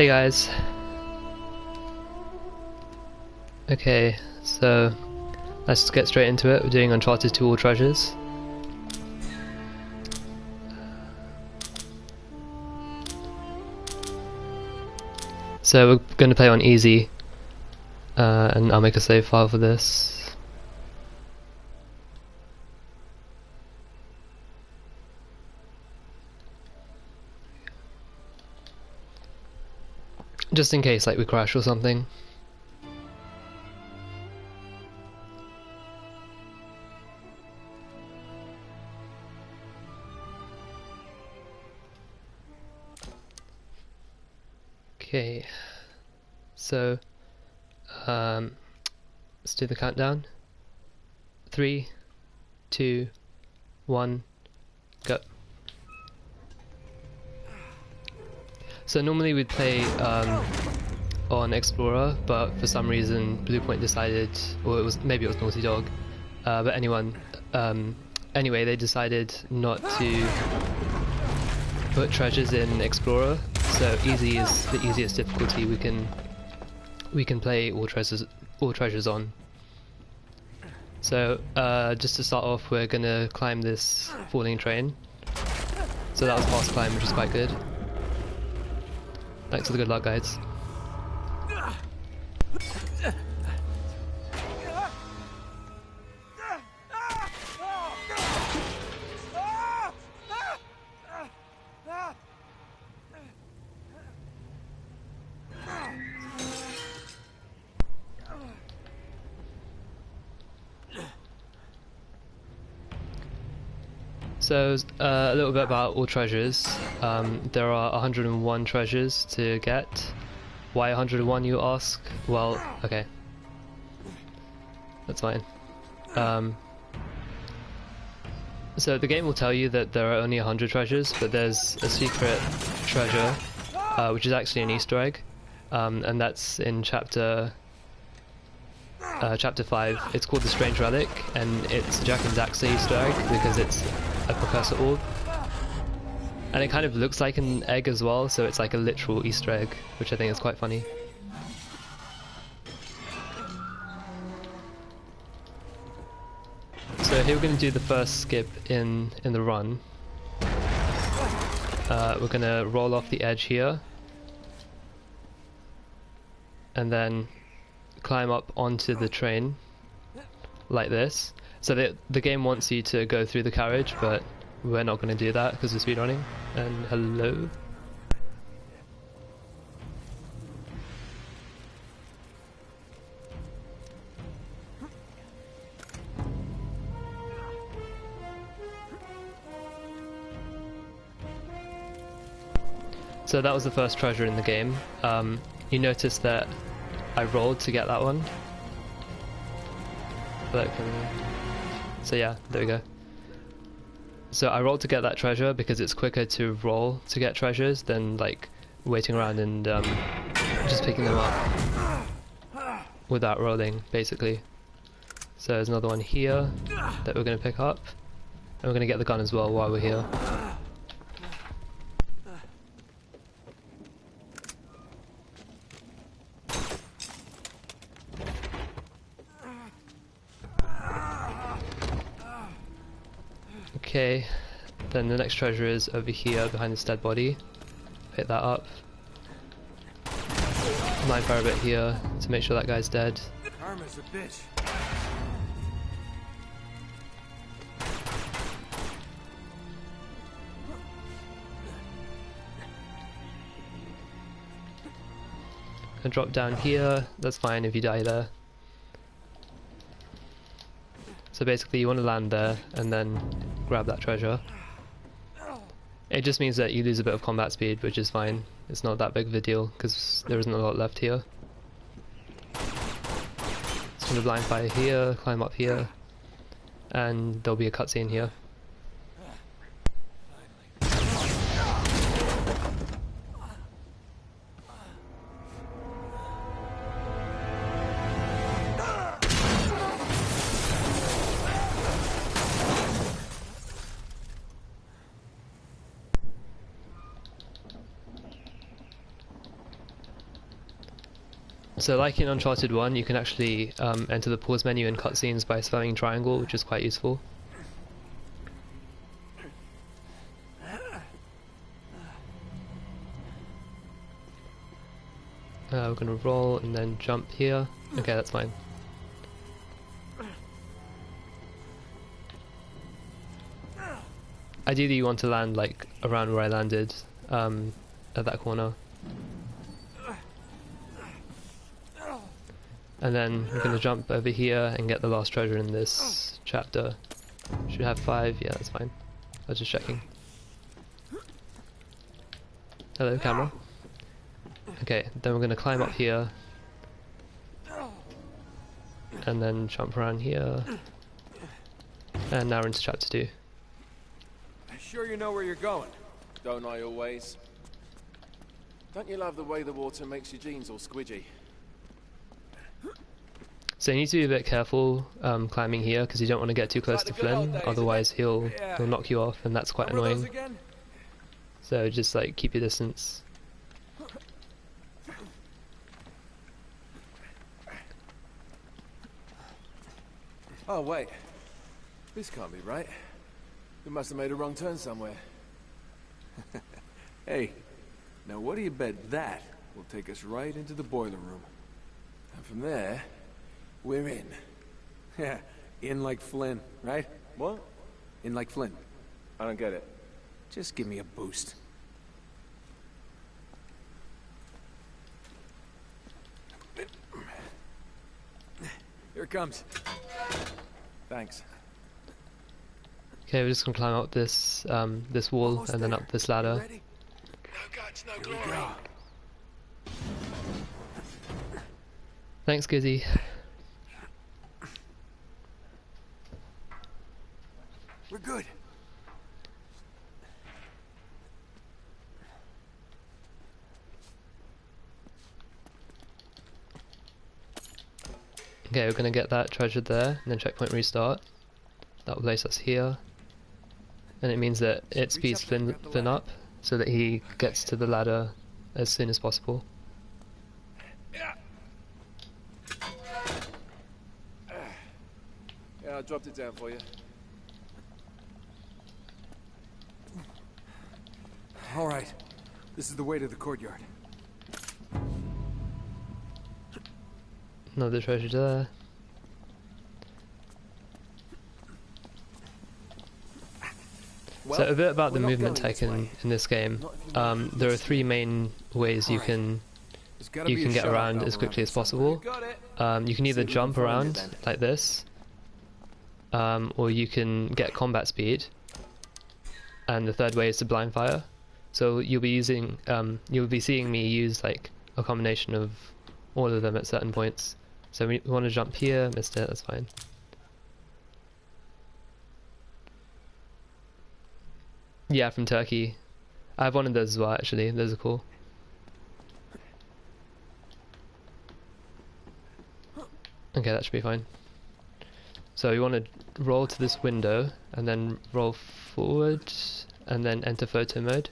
Hey guys. Okay, so let's just get straight into it. We're doing Uncharted 2 All Treasures. So we're going to play on easy, and I'll make a save file for this. Just in case like we crash or something. Okay, so let's do the countdown. 3, 2, 1, go. So normally we'd play on Explorer, but for some reason Bluepoint decided, or maybe it was Naughty Dog, but anyway they decided not to put treasures in Explorer. So easy is the easiest difficulty we can play all treasures on. So just to start off, we're gonna climb this falling train. So that was fast climb, which is quite good. Thanks for the good luck, guys. So a little bit about all treasures. There are 101 treasures to get. Why 101, you ask? Well, okay, that's fine. So the game will tell you that there are only 100 treasures, but there's a secret treasure, which is actually an Easter egg, and that's in chapter 5. It's called the Strange Relic, and it's Jack and Daxter Easter egg because it's a precursor orb, and it kind of looks like an egg as well, so it's like a literal Easter egg, which I think is quite funny. So here we're going to do the first skip in the run. We're going to roll off the edge here, and then climb up onto the train like this. So the game wants you to go through the carriage, but we're not going to do that because we're speedrunning. And hello. So that was the first treasure in the game. You notice that I rolled to get that one. So yeah, there we go. So I rolled to get that treasure because it's quicker to roll to get treasures than like waiting around and just picking them up without rolling, basically. So there's another one here that we're going to pick up, and we're going to get the gun as well while we're here. Okay, then the next treasure is over here behind this dead body. Pick that up. Blind fire a bit here to make sure that guy's dead. Karma's a bitch. And drop down here. That's fine if you die there. So basically you want to land there and then grab that treasure. It just means that you lose a bit of combat speed, which is fine. It's not that big of a deal because there isn't a lot left here. Just going to blind fire here, climb up here, and there'll be a cutscene here. So like in Uncharted 1, you can actually enter the pause menu in cutscenes by spamming triangle, which is quite useful. We're going to roll and then jump here. Okay, that's fine. Ideally you want to land like around where I landed, at that corner. And then we're going to jump over here and get the last treasure in this chapter. Should have 5, yeah, that's fine. I was just checking. Hello, camera. Okay, then we're going to climb up here. And then jump around here. And now we're into chapter 2. Sure you know where you're going? Don't I always? Don't you love the way the water makes your jeans all squidgy? So you need to be a bit careful climbing here because you don't want to get too close to Flynn, otherwise he'll knock you off, and that's quite annoying. So just like keep your distance. Oh wait, this can't be right. We must have made a wrong turn somewhere. Hey, now what do you bet that will take us right into the boiler room? And from there, we're in. Yeah, in like Flynn, right? What? In like Flynn. I don't get it. Just give me a boost. Here it comes. Thanks. Okay, we're just gonna climb up this this wall almost and then up this ladder. Ready? No guts, no glory. Thanks, Gizzy. We're good. Okay, we're gonna get that treasure there, and then checkpoint restart. That will place us here. And it means that it speeds Flynn up, so that he gets to the ladder as soon as possible. Yeah, I dropped it down for you. All right, this is the way to the courtyard. Another treasure there. So a bit about the movement tech in this game. There are 3 main ways you can get around as quickly as possible. You can either jump around like this, or you can get combat speed. And the third way is to blind fire. So you'll be seeing me use like a combination of all of them at certain points. So we want to jump here, missed it, that's fine. Yeah, from Turkey. I have one of those as well, actually. Those are cool. Okay, that should be fine. So you want to roll to this window, and then roll forward, and then enter photo mode.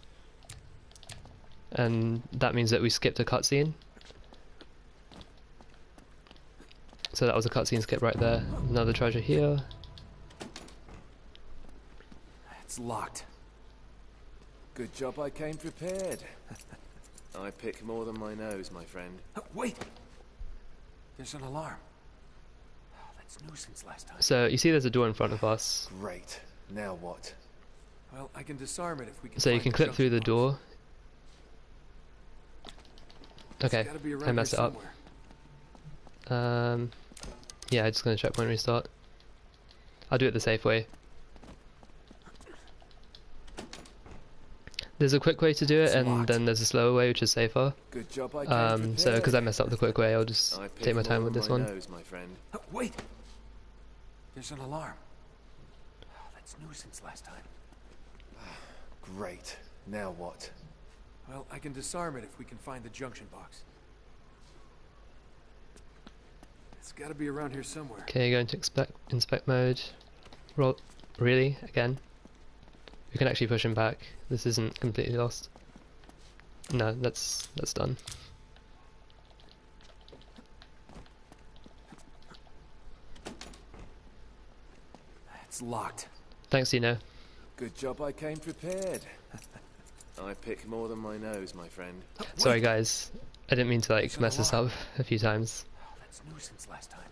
And that means that we skipped a cutscene. So that was a cutscene skip right there. Another treasure here. It's locked. Good job I came prepared. I pick more than my nose, my friend. Wait! There's an alarm. Oh, that's new since last time. So you see there's a door in front of us. Great. Now what? Well, I can disarm it if we can. So you can clip through the door. Okay, I messed it up. Yeah, I'm just gonna checkpoint restart. I'll do it the safe way. There's a quick way to do it, and then there's a slower way, which is safer. Good job So because I messed up the quick way, I'll just take my time with this one. Wait! There's an alarm. Oh, that's new since last time. Great. Now what? Well, I can disarm it if we can find the junction box. It's gotta be around here somewhere. Okay, go into inspect mode. Roll. Really? Again? We can actually push him back. This isn't completely lost. No, that's done. It's locked. Thanks, you know. Good job I came prepared. I pick more than my nose, my friend. Sorry guys, I didn't mean to like mess this up a few times. Oh, that's nuisance last time.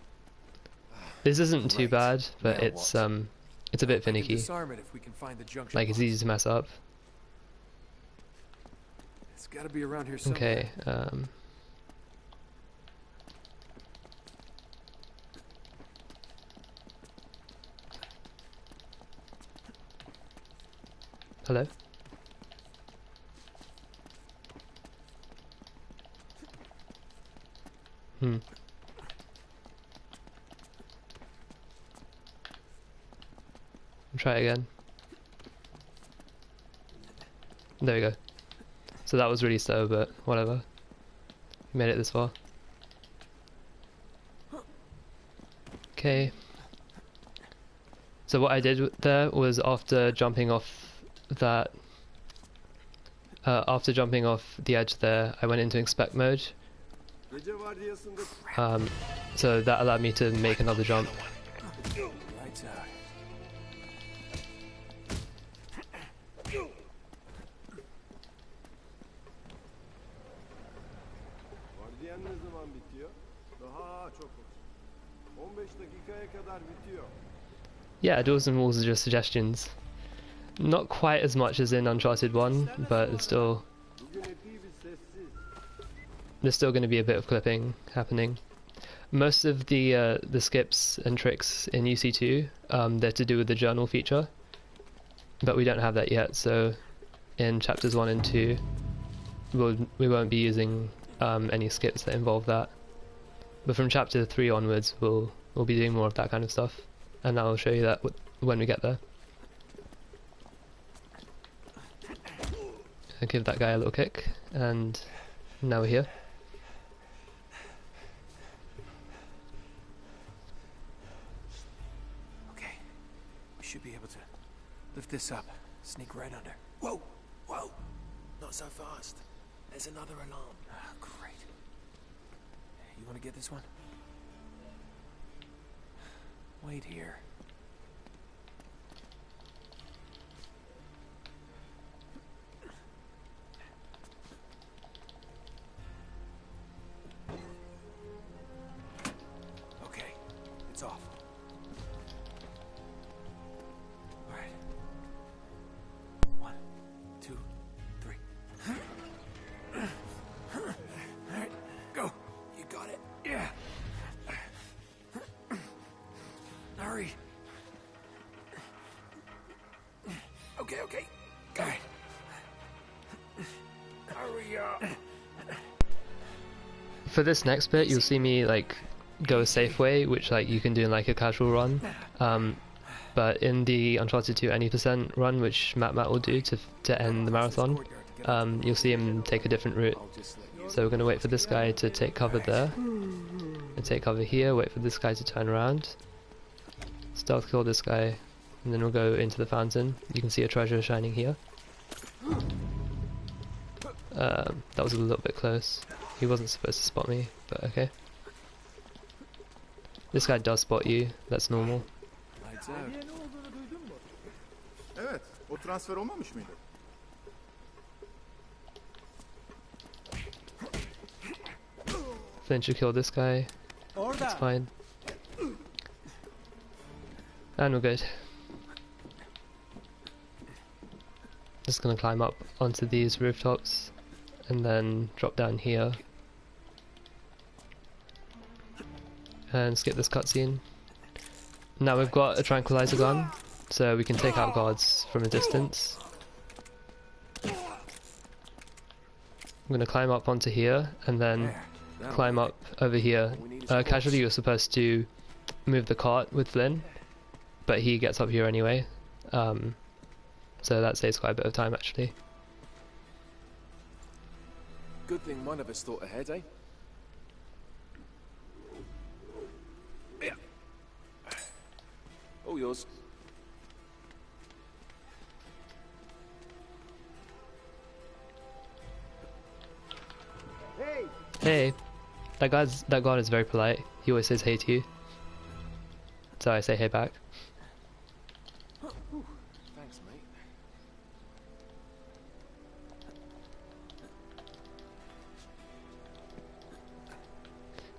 This isn't too Great. bad, but Now it's what? it's a bit I can finicky. disarm it if we can find the junction Like it's box. easy to mess up. It's got to be around here somewhere. Okay. Hello? Try it again. There we go. So that was really slow, but whatever. We made it this far. Okay. So what I did there was after jumping off the edge there, I went into inspect mode. So that allowed me to make another jump. Lights out. Vardiyan ne zaman bitiyor? Daha çok olur. 15 dakikaya kadar bitiyor. Yeah, doors and walls are just suggestions. Not quite as much as in Uncharted 1, but it's still Bugün epey bir sessiz. there's still going to be a bit of clipping happening. Most of the skips and tricks in UC2, they're to do with the journal feature, but we don't have that yet. So in chapters 1 and 2, we won't be using any skips that involve that. But from chapter 3 onwards, we'll be doing more of that kind of stuff, and I'll show you that when we get there. I'll give that guy a little kick, and now we're here. Okay. We should be able to lift this up. Sneak right under. Whoa! Whoa! Not so fast. There's another alarm. Ah, great. You want to get this one? Wait here. Okay, it's off. All right. 1, 2, 3. All right, go. You got it. Yeah. Hurry. Okay, okay. All right. Hurry up. For this next bit, you'll see me like go a safe way, which like you can do in like a casual run. But in the Uncharted 2 any% run, which Matt will do to end the marathon, you'll see him take a different route. So we're going to wait for this guy to take cover there, and take cover here, wait for this guy to turn around, stealth kill this guy, and then we'll go into the fountain. You can see a treasure shining here. That was a little bit close. He wasn't supposed to spot me, but okay. This guy does spot you, that's normal. Lights out. Vardiya ne olduğunu duydun mu? Evet, o transfer olmamış mıydı? Flinch will kill this guy, it's fine. And we're good. Just gonna climb up onto these rooftops and then drop down here and skip this cutscene. Now we've got a tranquilizer gun, so we can take out guards from a distance. I'm gonna climb up onto here and then climb up over here. Casually you're supposed to move the cart with Flynn, but he gets up here anyway, so that saves quite a bit of time actually. Good thing one of us thought ahead, eh? Yeah. All yours. Hey! Hey, that guard is very polite. He always says hey to you, so I say hey back.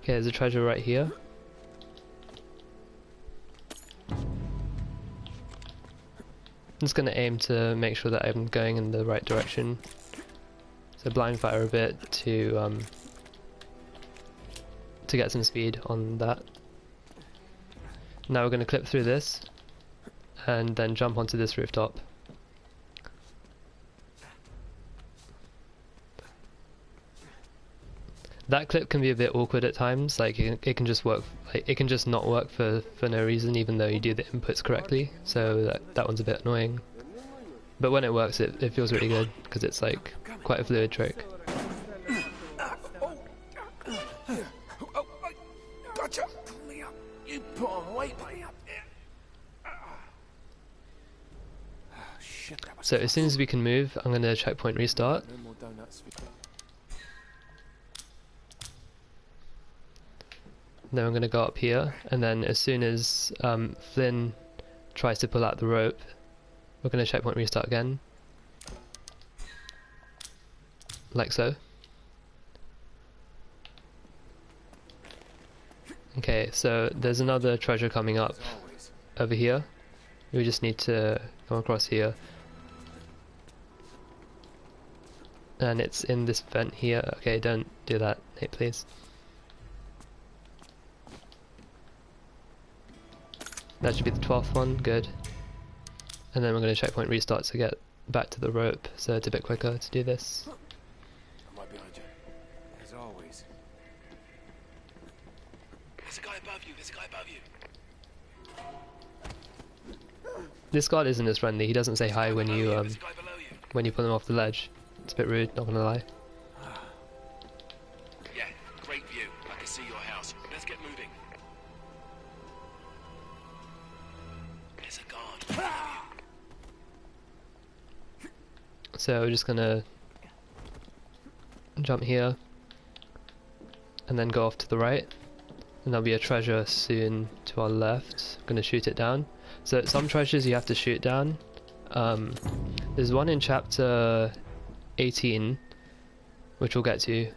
Okay, there's a treasure right here. I'm just gonna aim to make sure that I'm going in the right direction. So blind fire a bit to get some speed on that. Now we're gonna clip through this and then jump onto this rooftop. That clip can be a bit awkward at times, like it can just work, like it can just not work for no reason even though you do the inputs correctly, so that one's a bit annoying. But when it works it feels really good, because it's like quite a fluid trick. Gotcha! Pull me up! You pull on weight, pull me up! Shit, that was So as soon as we can move, I'm going to checkpoint restart. no more donuts. Then I'm going to go up here, and then as soon as Flynn tries to pull out the rope, we're going to checkpoint restart again. Like so. Okay, so there's another treasure coming up over here. We just need to come across here. And it's in this vent here. Okay, don't do that, Nate, please. That should be the 12th one, good. And then we're going to checkpoint restart to get back to the rope, so it's a bit quicker to do this. I'm right behind you. As always. There's a guy above you, there's a guy above you. This guard isn't as friendly, he doesn't say hi when you pull him off the ledge. It's a bit rude, not gonna lie. Yeah, great view. I can see your house. Let's get moving. There's a guard. So we're just gonna jump here and then go off to the right, and there'll be a treasure soon to our left. Gonna shoot it down. So some treasures you have to shoot down. There's one in chapter 18 which we'll get to.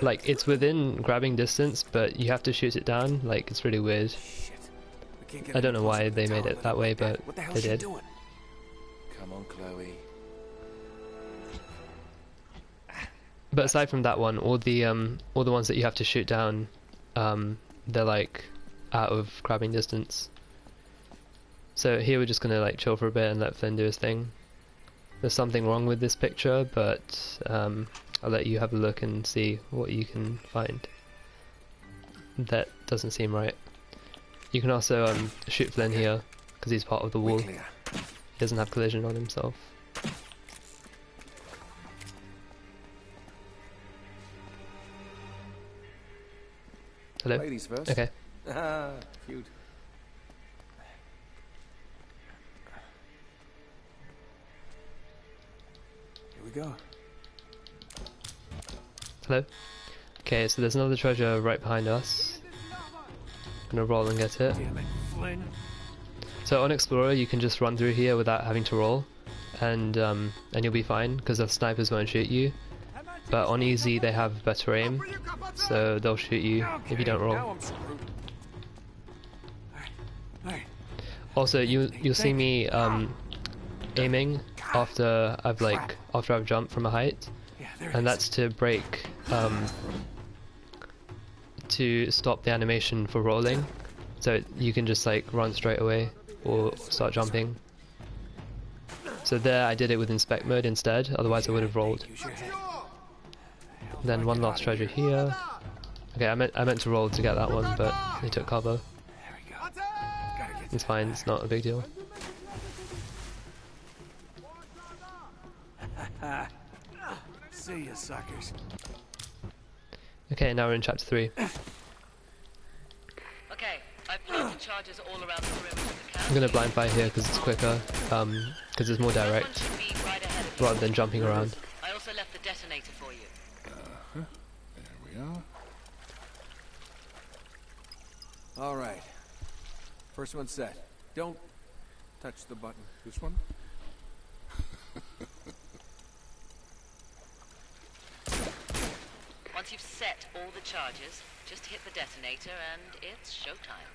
Like it's within grabbing distance, but you have to shoot it down. Like it's really weird. I don't know why they made it that way, but they did. Come on, Chloe. But aside from that one, all the ones that you have to shoot down, they're like out of grabbing distance. So here we're just gonna like chill for a bit and let Flynn do his thing. There's something wrong with this picture, but I'll let you have a look and see what you can find. That doesn't seem right. You can also shoot Flynn here, because he's part of the wall. He doesn't have collision on himself. Hello? Ladies first. Okay. Ah, cute. Here we go. Hello? Okay, so there's another treasure right behind us. Gonna roll and get it. Damn it, Flynn. So on Explorer you can just run through here without having to roll, and you'll be fine, because the snipers won't shoot you. But on easy they have better aim, so they'll shoot you if you don't Now roll. I'm screwed. Alright. Also, you'll see me aiming after I've jumped from a height, Yeah, there it and is. that's to break to stop the animation for rolling, so you can just like run straight away or start jumping. So there I did it with inspect mode instead, otherwise I would have rolled. Use your head. Then one last treasure here. Okay, I meant to roll to get that one, but they took cover. There we go. Gotta get It's fine, it's not a big deal. See ya, suckers. Okay, now we're in chapter 3. Okay, I've planted charges all around the perimeter of the camp. I'm gonna blind fire here because it's quicker, because it's more One direct should be right ahead of you. rather than jumping around. I also left the detonator for you. There we are. All right. First one set. Don't touch the button. This one? Once Once you've set all the charges, just hit the detonator and it's showtime.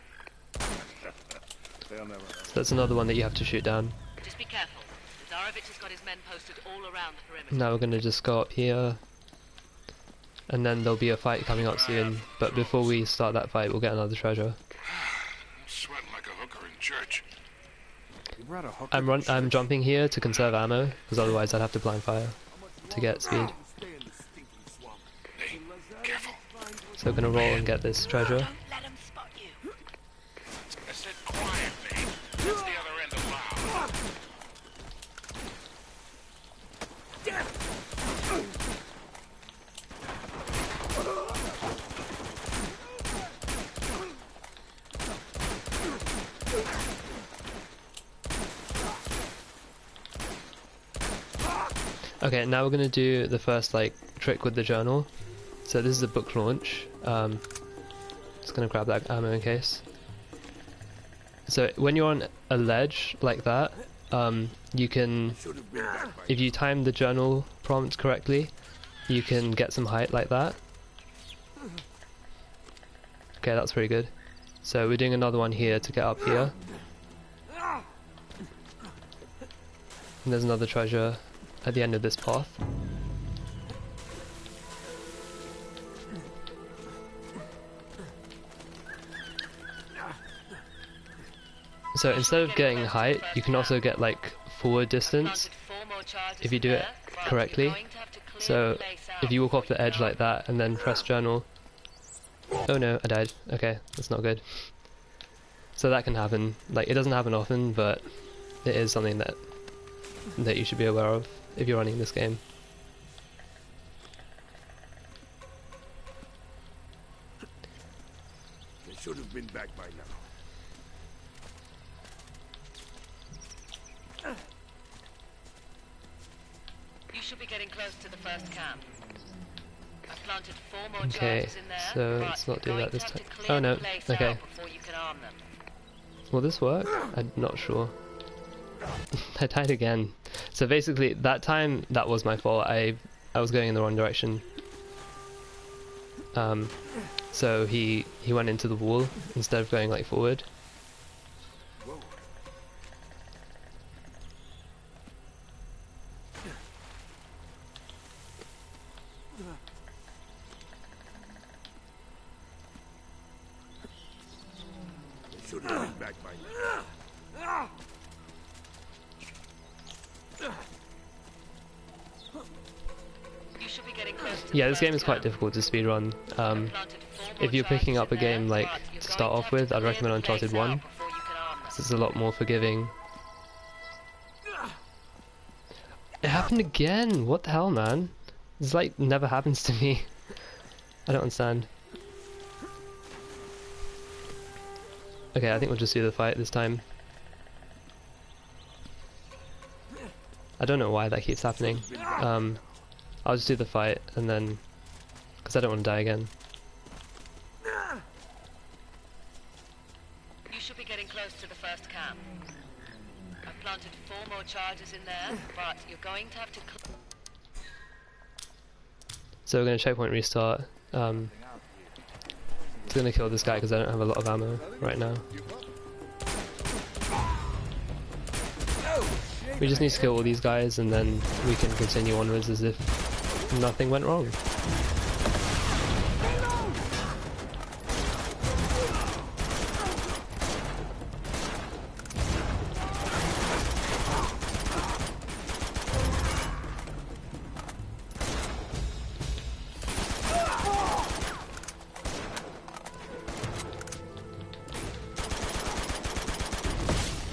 They'll never know. So that's another one that you have to shoot down. Just be careful. Zarovich has got his men posted all around the perimeter. Now we're going to just go up here. And then there'll be a fight coming up soon. But before we start that fight, we'll get another treasure. I'm sweating like a hooker in church. You brought a hooker I'm jumping here to conserve ammo, because otherwise I'd have to blind fire to get speed. Hey, careful. So we're going to roll and get this treasure. Don't let him spot you. I said quietly. That's the other end of loud. Okay, now we're going to do the first like trick with the journal. So this is a book launch. Just going to grab that ammo in case. So when you're on a ledge like that, you can, if you time the journal prompt correctly, you can get some height like that. Okay, that's pretty good. So we're doing another one here to get up here. And there's another treasure at the end of this path. So instead of getting height, you can also get like forward distance if you do it correctly. So if you walk off the edge like that and then press journal. Oh no, I died. Okay, that's not good. So that can happen. Like, it doesn't happen often, but it is something that you should be aware of if you're running this game. They should have been back by now. You should be getting close to the first camp. I've planted 4 more Okay, charges in there, so but let's not you're do that going to this have to time. clear Oh no, the place okay. out before you can arm them. Will this work? I'm not sure. I died again. So basically, that time, that was my fault. I was going in the wrong direction. So he went into the wall instead of going like forward. They should have been back by now. You should be getting close to Yeah, the this game first is quite camp. difficult to speedrun. I've planted 4 more If you're picking up a charges in game there, like but you're to going start off have with, to I'd clear recommend the place Uncharted 1. out before you can arm them. This is a lot more forgiving. It happened again! What the hell, man? This like never happens to me. I don't understand. Okay, I think we'll just do the fight this time. I don't know why that keeps happening. I'll just do the fight and then, because I don't want to die again. You should be getting close to the first camp. I've planted 4 more charges in there, but you're going to have to So we're going to checkpoint restart. It's going to kill this guy because I don't have a lot of ammo right now. We just need to kill all these guys and then we can continue onwards as if nothing went wrong.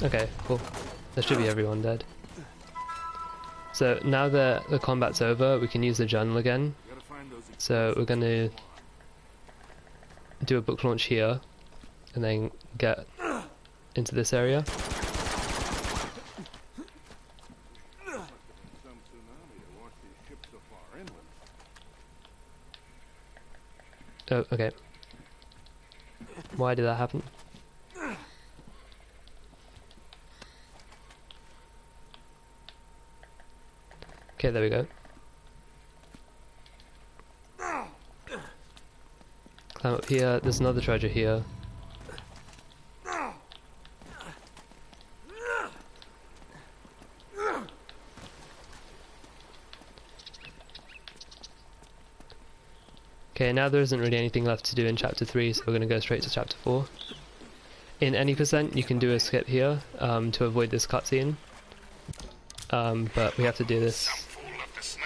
Okay, cool. There should be everyone dead. So now that the combat's over, we can use the journal again. So we're going to do a book launch here, and then get into this area. Oh, okay. Why did that happen? Okay, there we go. Climb up here. There's another treasure here. Okay, now there isn't really anything left to do in chapter 3, so we're going to go straight to chapter 4. In any percent, you can do a skip here to avoid this cutscene. But we have to do this.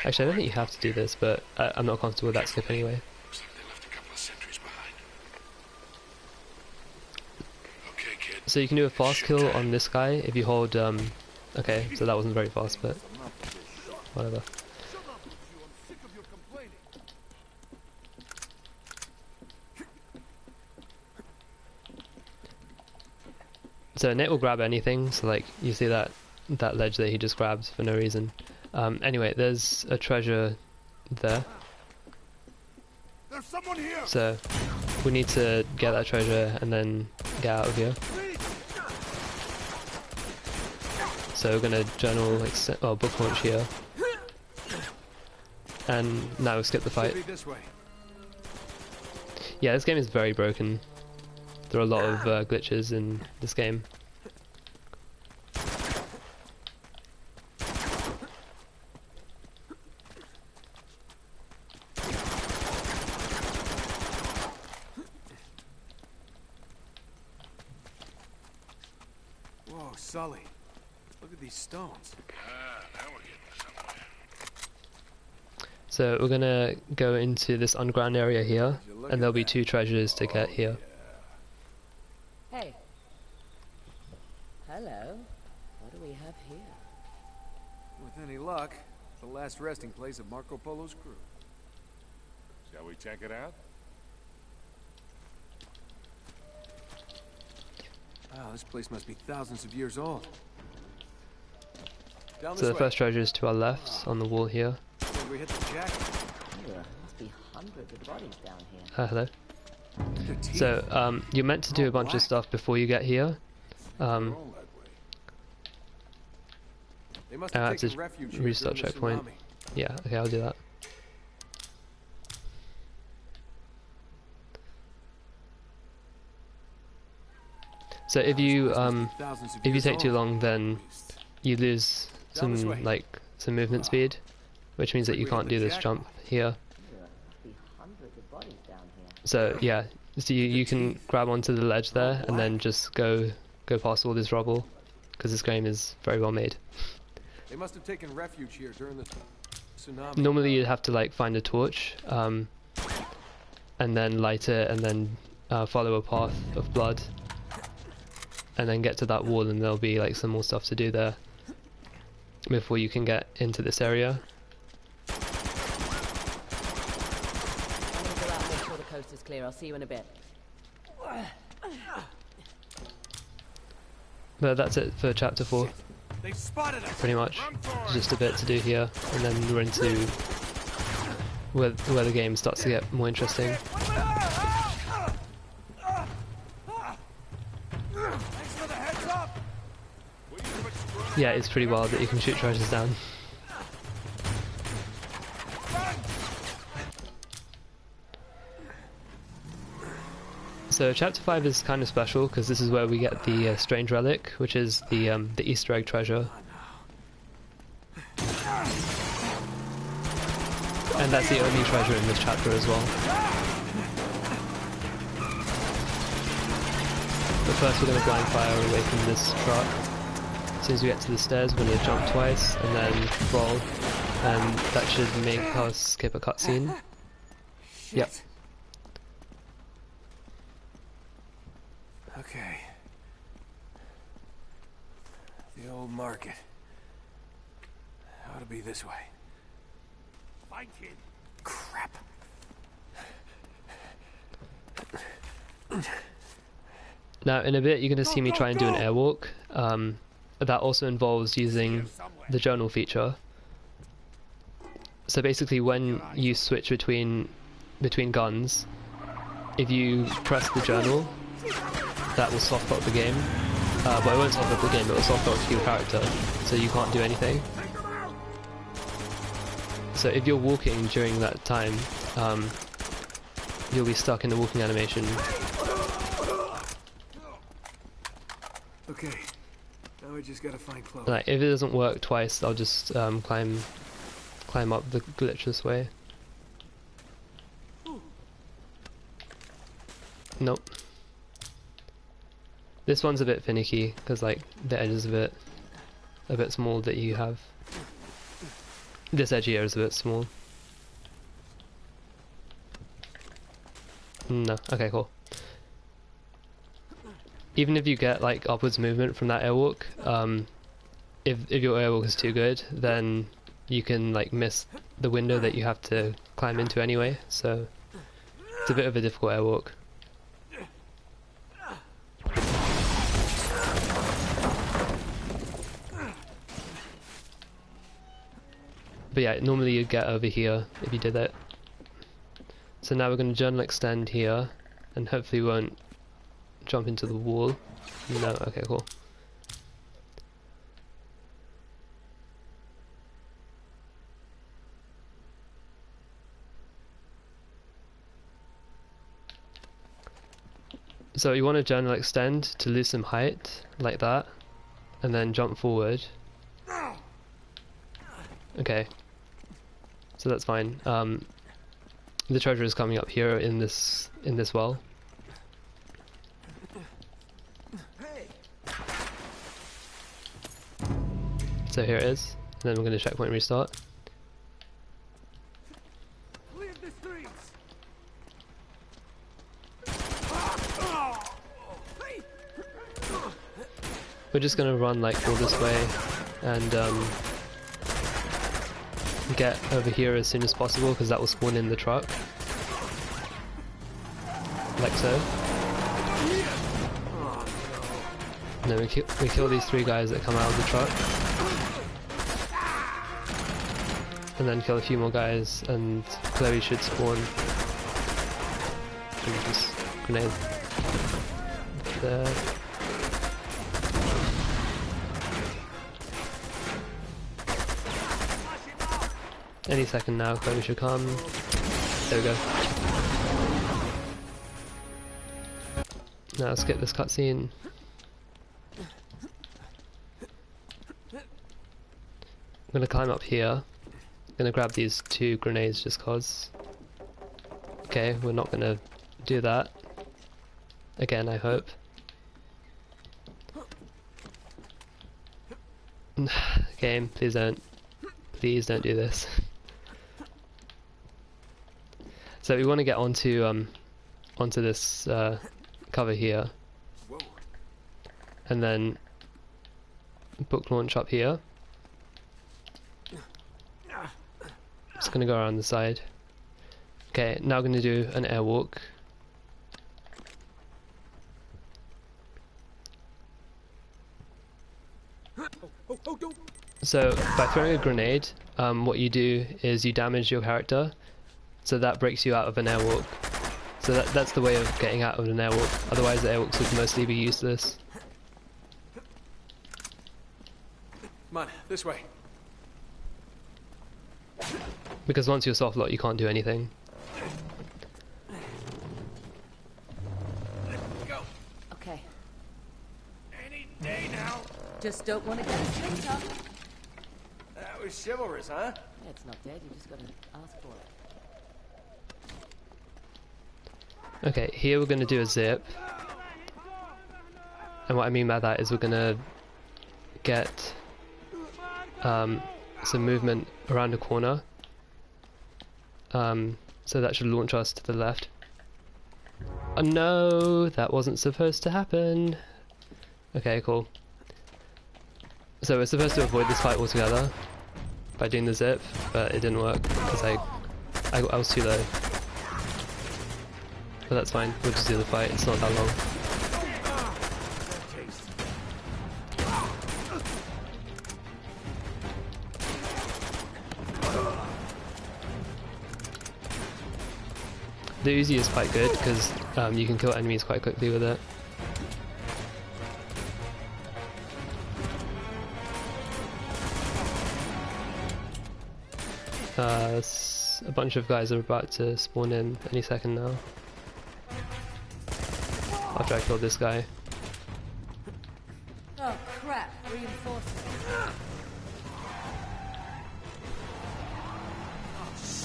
Actually, I don't think you have to do this, but I'm not comfortable with that skip anyway. Looks like they left a couple of sentries behind. Okay, kid. So you can do a fast kill on this guy if you hold. Okay, so that wasn't very fast, but whatever. So Nate will grab anything. So like you see that ledge that he just grabbed for no reason. Anyway, there's a treasure there. There's someone here. So we need to get that treasure and then get out of here. So we're gonna journal book launch here, and now we skip the fight. Yeah, this game is very broken. There are a lot of glitches in this game. Whoa, Sully. Look at these stones. Now we're getting somewhere. So we're gonna go into this underground area here, and there'll be 2 treasures to get here. Hey. Hello. What do we have here? With any luck, the last resting place of Marco Polo's crew. Shall we check it out? Wow, this place must be thousands of years old. Down So this the way. first treasure is to our left on the wall here. Where we hit the jacket. There must be hundreds of bodies down here. Hello. The teeth. So you're meant to do a bunch of stuff before you get here. They're all that way. They must I have have to taken refuge here restart during the checkpoint. tsunami. Yeah, okay, I'll do that. So if you take too long, then you lose some some movement speed, which means that you can't do this jump here. There must be hundreds of bodies down here. So yeah, so you can grab onto the ledge there and then just go past all this rubble, because this game is very well made. They must have taken refuge here during the tsunami. Normally you'd have to like find a torch, and then light it, and then follow a path of blood, and then get to that wall, and there'll be like some more stuff to do there before you can get into this area. I'm gonna go out and make sure the coast is clear. I'll see you in a bit. But that's it for chapter 4, They spotted us. pretty much. There's just a bit to do here, and then we're into where the game starts to get more interesting. Thanks for the heads up. Yeah, it's pretty wild that you can shoot treasures down. So chapter 5 is kind of special because this is where we get the strange relic, which is the Easter egg treasure. And that's the only treasure in this chapter as well. But first we're going to blind fire away from this truck. As soon as we get to the stairs, we're going to jump twice and then roll, and that should make us skip a cutscene. Yep. Okay. The old market. Ought to be this way. Fight it. Crap. Now in a bit you're going to see me try and do an airwalk. That also involves using the journal feature. So basically when you switch between guns, if you press the journal, that will soft lock the game. But it won't soft lock the game, it will soft lock your character, so you can't do anything. So if you're walking during that time, you'll be stuck in the walking animation. Okay, now we just gotta find Chloe. Like, if it doesn't work twice, I'll just climb up the glitchless way. Nope. This one's a bit finicky because like the edge is a bit small that you have. This edge here is a bit small. No. Okay, cool. Even if you get like upwards movement from that airwalk, if your airwalk is too good, then you can like miss the window that you have to climb into anyway. So it's a bit of a difficult airwalk. But yeah, normally you'd get over here if you did it. So now we're going to journal extend here, and hopefully we won't jump into the wall. No, okay, cool. So you want to journal extend to lose some height, like that, and then jump forward. Okay. So that's fine. The treasure is coming up here in this well. So here it is. And then we're going to checkpoint restart. We're just going to run like all this way and get over here as soon as possible because that will spawn in the truck. Like so. And then we kill these 3 guys that come out of the truck. And then kill a few more guys and Chloe should spawn. And just grenade there. Any second now, Chloe should come. There we go. Now skip this cutscene. I'm gonna climb up here. I'm gonna grab these 2 grenades just cause. Okay, we're not gonna do that. Again, I hope. Game, please don't. Please don't do this. So we want to get onto this cover here, and then book launch up here. Just gonna go around the side. Okay, now I'm gonna do an airwalk. So by throwing a grenade, what you do is you damage your character, so that breaks you out of an airwalk. So that's the way of getting out of an airwalk, otherwise the airwalks would mostly be useless. Come on, this way. Because once you're soft locked you can't do anything. Go. Okay. Any day now. Just don't want to get a slipped up. That was chivalrous, huh? Yeah, it's not dead, you just gotta ask for it. Okay, here we're going to do a zip. And what I mean by that is we're going to get some movement around a corner. So that should launch us to the left. Oh no, that wasn't supposed to happen. Okay, cool. So we're supposed to avoid this fight altogether by doing the zip, but it didn't work because I was too low. But that's fine, we'll just do the fight, it's not that long. The Uzi is quite good because you can kill enemies quite quickly with it. a bunch of guys are about to spawn in any second now. After I killed this guy. Oh crap, reinforcements.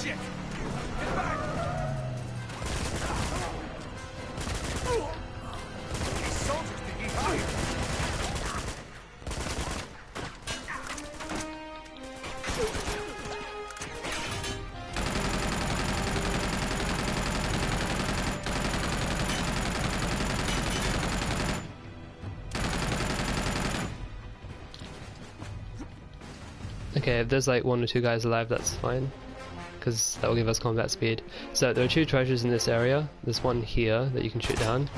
Shit! Get back! These soldiers can be higher! Okay, if there's like 1 or 2 guys alive, that's fine, because that will give us combat speed. So there are 2 treasures in this area. There's one here that you can shoot down,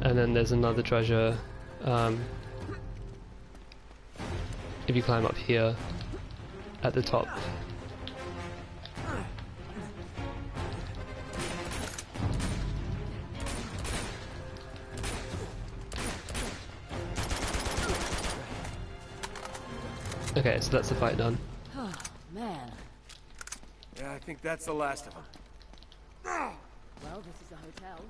and then there's another treasure if you climb up here at the top. Okay, so that's the fight done. Oh man. Yeah, I think that's the last of them. Well, this is a hotel.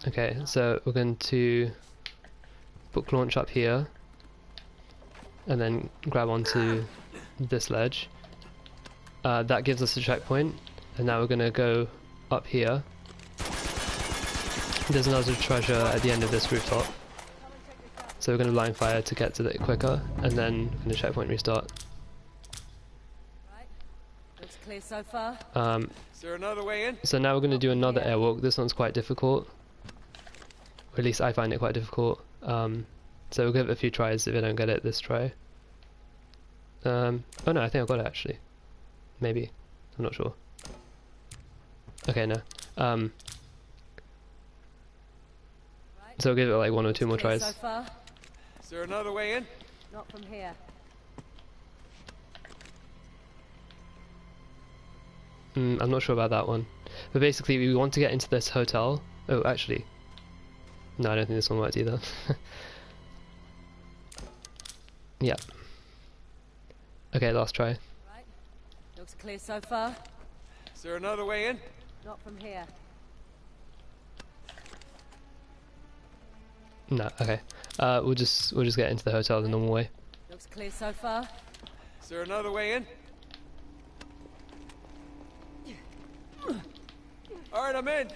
Okay, so we're going to book launch up here, and then grab onto this ledge. That gives us a checkpoint, and now we're going to go up here. There's another treasure at the end of this rooftop, so we're going to blind fire to get to it quicker, and then we're going to checkpoint restart. Right. Looks clear so far. Is there another way in? So now we're going to do another airwalk. This one's quite difficult, or at least I find it quite difficult. So we'll give it a few tries if I don't get it this try. Oh no, I think I got it actually. Maybe. I'm not sure. Okay, no. So we'll give it like 1 or 2 more Clear tries. so far. Is there another way in? Not from here. I'm not sure about that one. But basically we want to get into this hotel. Oh, actually. No, I don't think this one worked either. Yeah. Okay, last try. Right. Looks clear so far. Is there another way in? Not from here. No, okay. We'll just get into the hotel the normal way. Looks clear so far. Is there another way in? Alright, I'm in!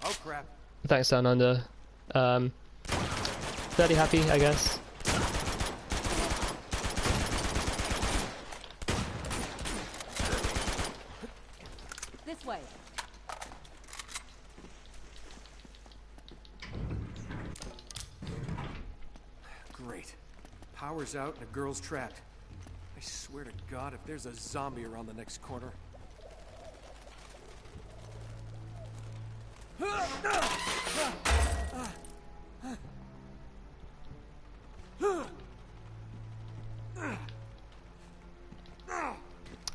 Oh crap. Thanks, Down Under. Fairly happy, I guess. This way. Great. Power's out and the girl's trapped. I swear to God, if there's a zombie around the next corner.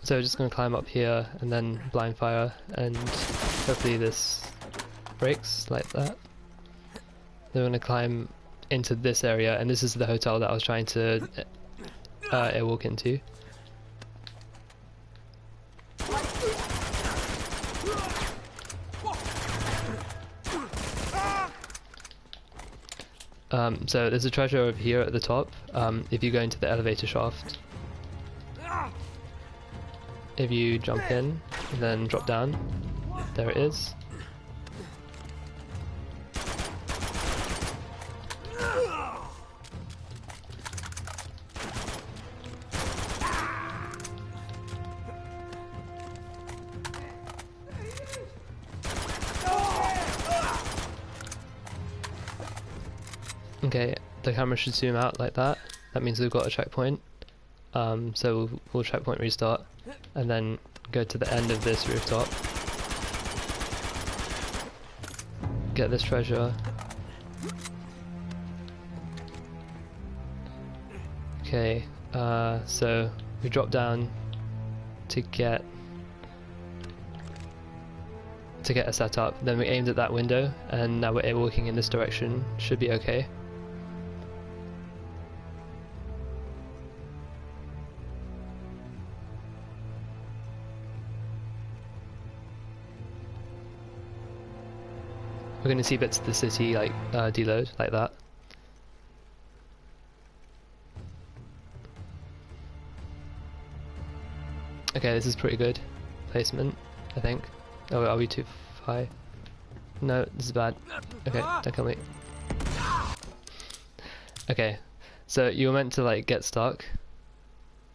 So we're just going to climb up here and then blind fire, and hopefully this breaks like that. Then we're going to climb into this area, and this is the hotel that I was trying to airwalk into. So there's a treasure over here at the top, if you go into the elevator shaft. If you jump in, then drop down, there it is. Okay, the camera should zoom out like that. That means we've got a checkpoint. So we'll checkpoint restart, and then go to the end of this rooftop. Get this treasure. Okay, so we drop down to get a setup. Then we aimed at that window, and now we're walking in this direction. Should be okay. We're going to see bits of the city like deload like that. Okay, this is pretty good placement, I think. Oh, are we too high? No, this is bad. Okay, don't kill me. Okay, so you were meant to like get stuck,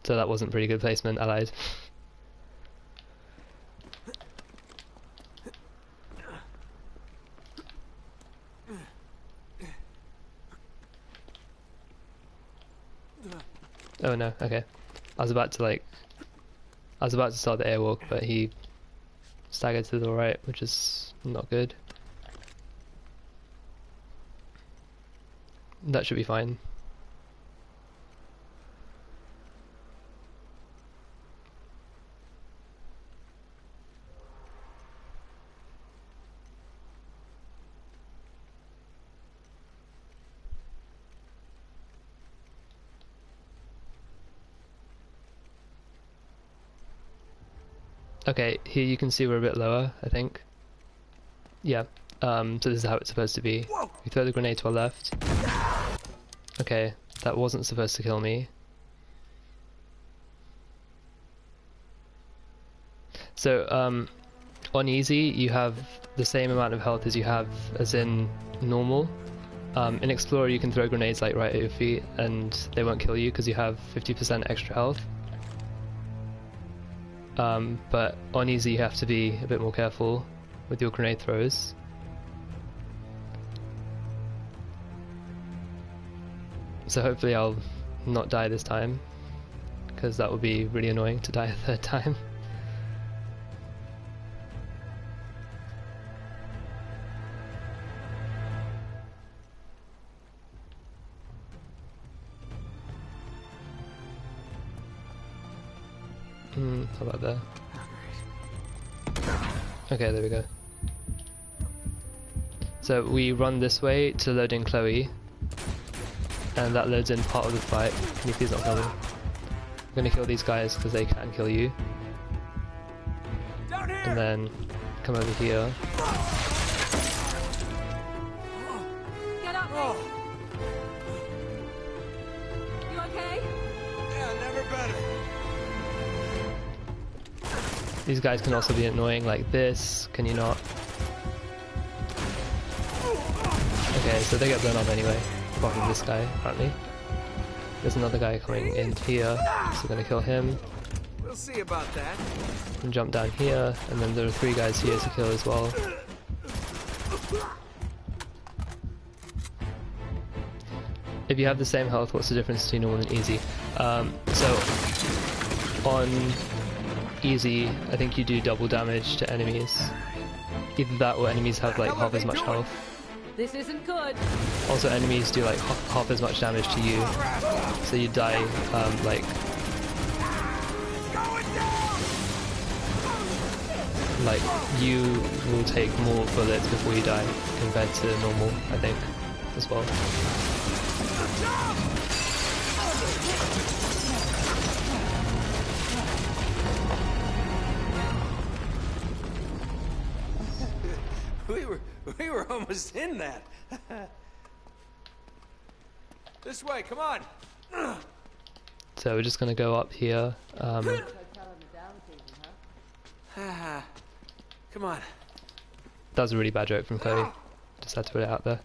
so that wasn't pretty good placement. I lied. Oh no, okay. I was about to start the airwalk, but he staggered to the right, which is not good. That should be fine. Okay, here you can see we're a bit lower, I think. Yeah, so this is how it's supposed to be. You throw the grenade to our left. Okay, that wasn't supposed to kill me. So, on easy, you have the same amount of health as you have as in normal. In Explorer, you can throw grenades like right at your feet and they won't kill you because you have 50% extra health. But on easy you have to be a bit more careful with your grenade throws. So hopefully I'll not die this time, because that would be really annoying to die a third time. How about there? Okay, there we go. So we run this way to load in Chloe, and that loads in part of the fight. Can you please not kill me? I'm gonna kill these guys because they can kill you. And then come over here. Get up! Oh. You okay? Yeah, never better. These guys can also be annoying like this. Can you not? Okay, so they get blown up anyway. Apart from this guy, apparently. There's another guy coming in here, so we're gonna kill him. We'll see about that. And jump down here, and then there are 3 guys here to kill as well. If you have the same health, what's the difference between normal and easy? So on easy, I think you do double damage to enemies. Either that or enemies have like half as much health. This isn't good. Also enemies do like half as much damage to you. So you die like you will take more bullets before you die compared to normal, I think, as well. We were almost in that. This way, come on. So we're just gonna go up here. Come on. That was a really bad joke from Chloe. Just had to put it out there.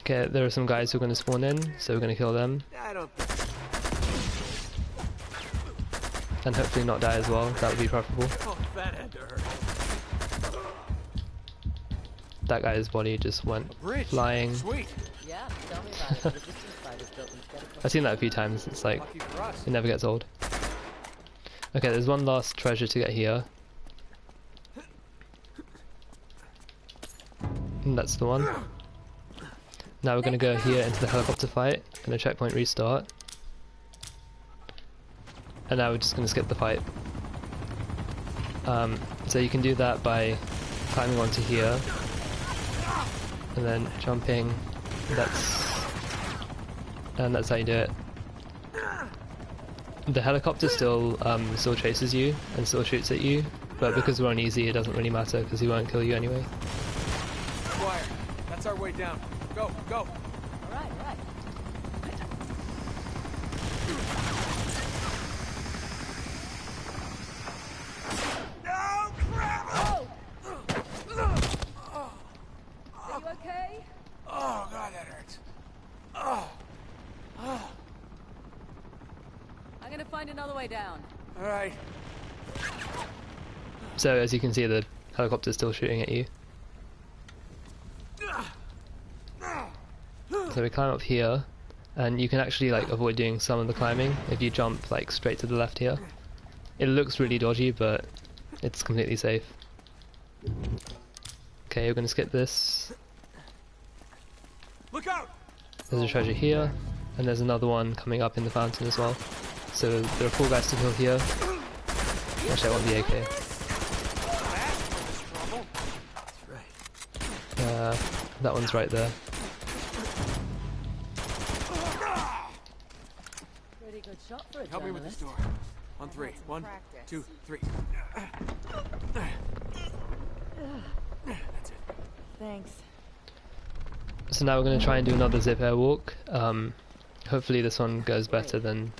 Okay, there are some guys who are going to spawn in, so we're going to kill them. I don't. And hopefully not die as well, that would be preferable. Oh, that had to hurt. That guy's body just went flying. Sweet. Yeah, tell me about it. The resistance fighters built instead of I've seen that a few times, it's like, Lucky for us. it never gets old. Okay, there's one last treasure to get here. And that's the one. Now we're going to go here into the helicopter fight, and a checkpoint restart. And now we're just going to skip the fight. So you can do that by climbing onto here, and then jumping. And that's how you do it. the helicopter still chases you and still shoots at you, but because we're on easy, it doesn't really matter because he won't kill you anyway. Squire, that's our way down. Go, go. All right, all right. No, crap! Oh! Are you okay? Oh, God, that hurts. Oh. Oh. I'm gonna find another way down. All right. So as you can see, the helicopter's still shooting at you. So we climb up here, and you can actually like avoid doing some of the climbing if you jump like straight to the left here. It looks really dodgy, but it's completely safe. Okay, we're gonna skip this. Look out! There's a treasure here, and there's another one coming up in the fountain as well. So there are 4 guys to kill here. Actually, I want the AK. That one's right there. Pretty good shot for a Help me with this journalist. door. On 3. 1, 2, 3. That's it. Thanks. So now we're going to try and do another zip airwalk. Hopefully this one goes better than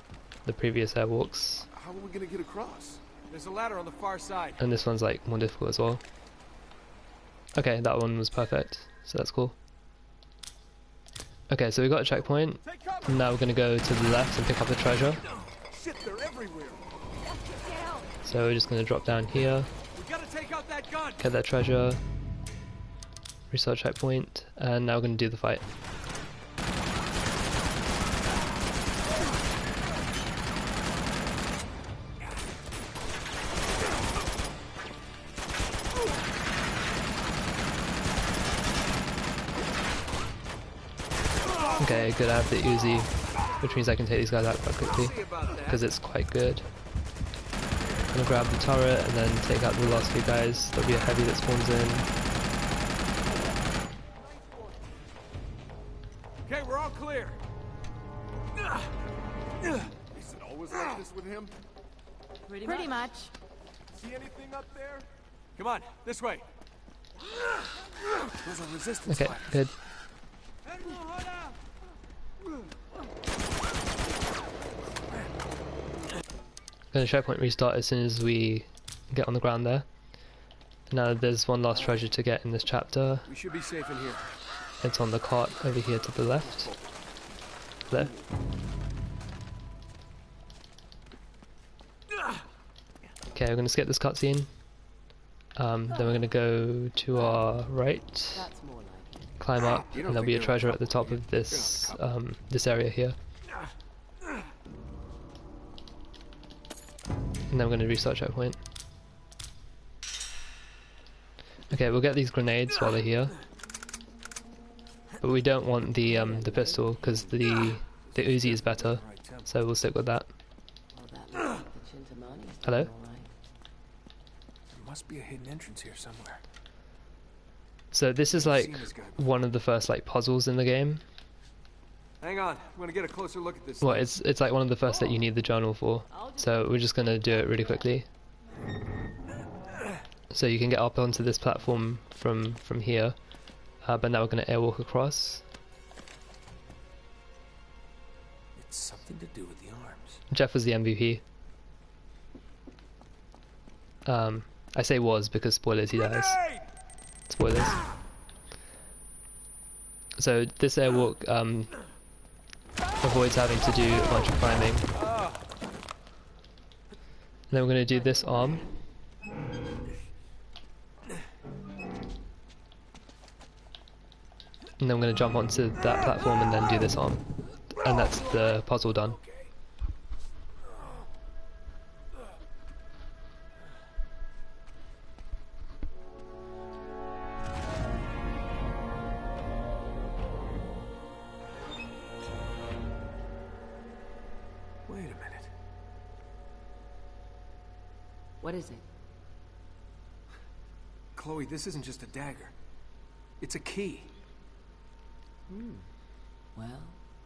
the previous airwalks. How are we gonna get across? There's a ladder on the far side. And this one's like more difficult as well. Okay, that one was perfect, so that's cool. Okay, so we got a checkpoint. And now we're going to go to the left and pick up the treasure. Shit, they're everywhere. So we're just going to drop down here, We gotta take out that gun. get that treasure, restart checkpoint, and now we're going to do the fight. Okay, good, I have the Uzi, which means I can take these guys out quite quickly, because it's quite good. I'm gonna grab the turret and then take out the last 2 guys. There'll be a heavy that spawns in. Okay, we're all clear. Is it always like this with him? Pretty much. See anything up there? Come on, this way. Those are resistance Okay, fires. good. Gonna checkpoint restart as soon as we get on the ground there. Now there's one last treasure to get in this chapter. We should be safe in here. It's on the cart over here to the left. There. Okay, we're gonna skip this cutscene. Then we're gonna go to our right, That's more like it. climb up, and there'll be a treasure at the top of this this area here. And then we're gonna restart checkpoint. Okay, we'll get these grenades while they're here, but we don't want the pistol because the Uzi is better, so we'll stick with that. Well, that looks like the Chintamani's Hello? doing all right. There must be a hidden entrance here somewhere. So this is like one of the first like puzzles in the game. Hang on, I'm gonna get a closer look at this. Well, it's like one of the first that you need the journal for. So we're just gonna do it really quickly. So you can get up onto this platform from here, but now we're gonna airwalk across. It's something to do with the arms. Jeff was the MVP. I say was because spoilers, he dies. Spoilers. So this airwalk avoids having to do a bunch of climbing. And then we're going to do this arm. And then we're going to jump onto that platform and then do this arm. And that's the puzzle done. Wait a minute. What is it? Chloe, this isn't just a dagger. It's a key. Well,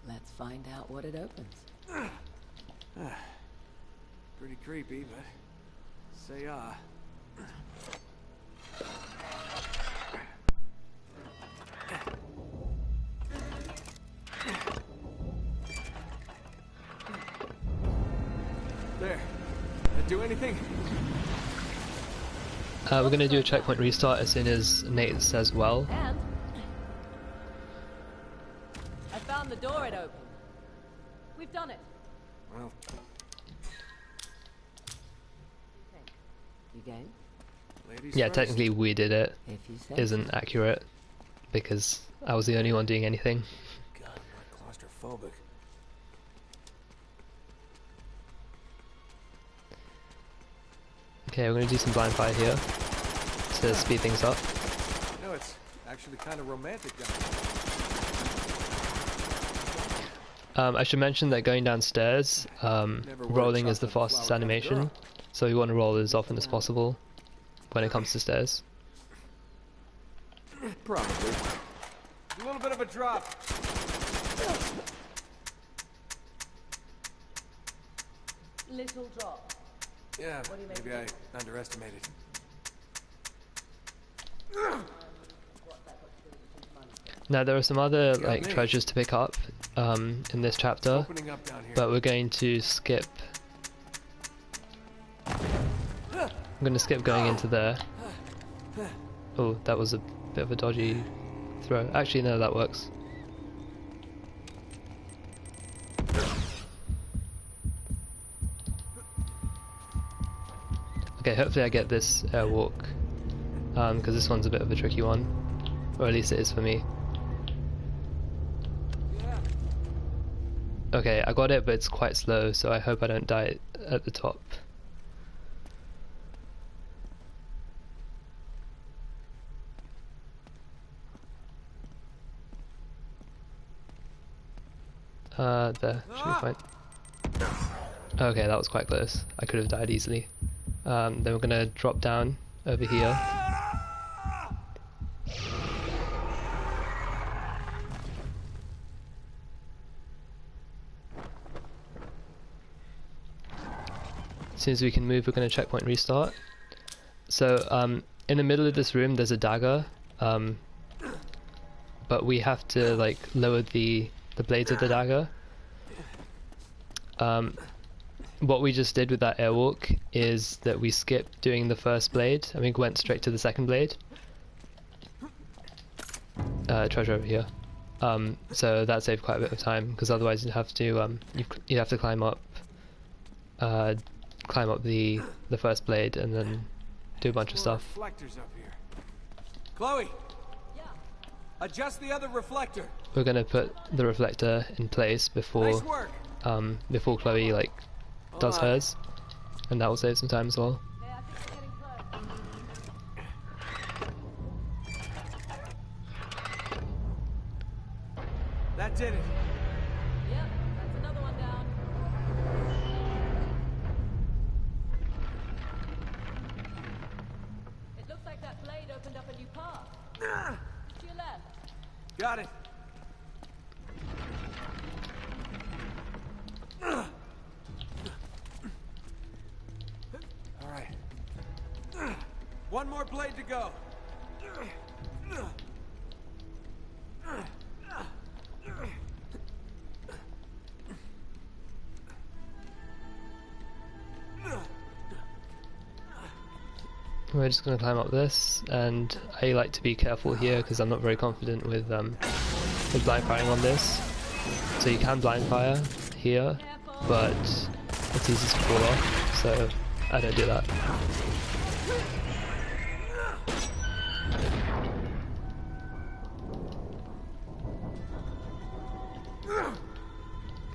let's find out what it opens. Pretty creepy, but say There. That do anything? We're gonna do a checkpoint restart as soon as Nate says well. And I found the door it opened. We've done it. Well, You game? ladies Yeah, first. technically we did it. If you say. Isn't accurate because I was the only one doing anything. God, I'm not claustrophobic. Okay, we're gonna do some blind fire here to speed things up. You know, it's actually kind of romantic down I should mention that going downstairs, rolling is the fastest animation, so you want to roll as often as possible when it comes to stairs. there. Probably. A little bit of a drop. Little drop. Yeah, maybe I underestimated. Now there are some other like me. treasures to pick up in this chapter, Opening up down here. but we're going to skip. I'm going to skip going into there. Oh, that was a bit of a dodgy throw. Actually, no, that works. Okay, hopefully I get this airwalk, because this one's a bit of a tricky one, or at least it is for me. Okay, I got it, but it's quite slow, so I hope I don't die at the top. There, should be fine. Okay, that was quite close. I could have died easily. Then we're gonna drop down over here. As soon as we can move, we're gonna checkpoint restart. So, in the middle of this room, there's a dagger, but we have to like lower the blades of the dagger. What we just did with that airwalk is that we skipped doing the first blade and we went straight to the second blade. Treasure over here. So that saved quite a bit of time because otherwise you'd have to you'd have to climb up the first blade and then do a bunch of stuff. Reflectors up here. Chloe. Yeah. Adjust the other reflector. We're gonna put the reflector in place before Nice work. before Chloe like does hers, and that will save some time as well. Hey, I think we're getting close. That did it. Yep, that's another one down. It looks like that blade opened up a new path. To your left. Got it. All right. One more blade to go. We're just gonna climb up this, and I like to be careful here because I'm not very confident with blind firing on this. So you can blind fire here, but it's easy to fall off, so I don't do that.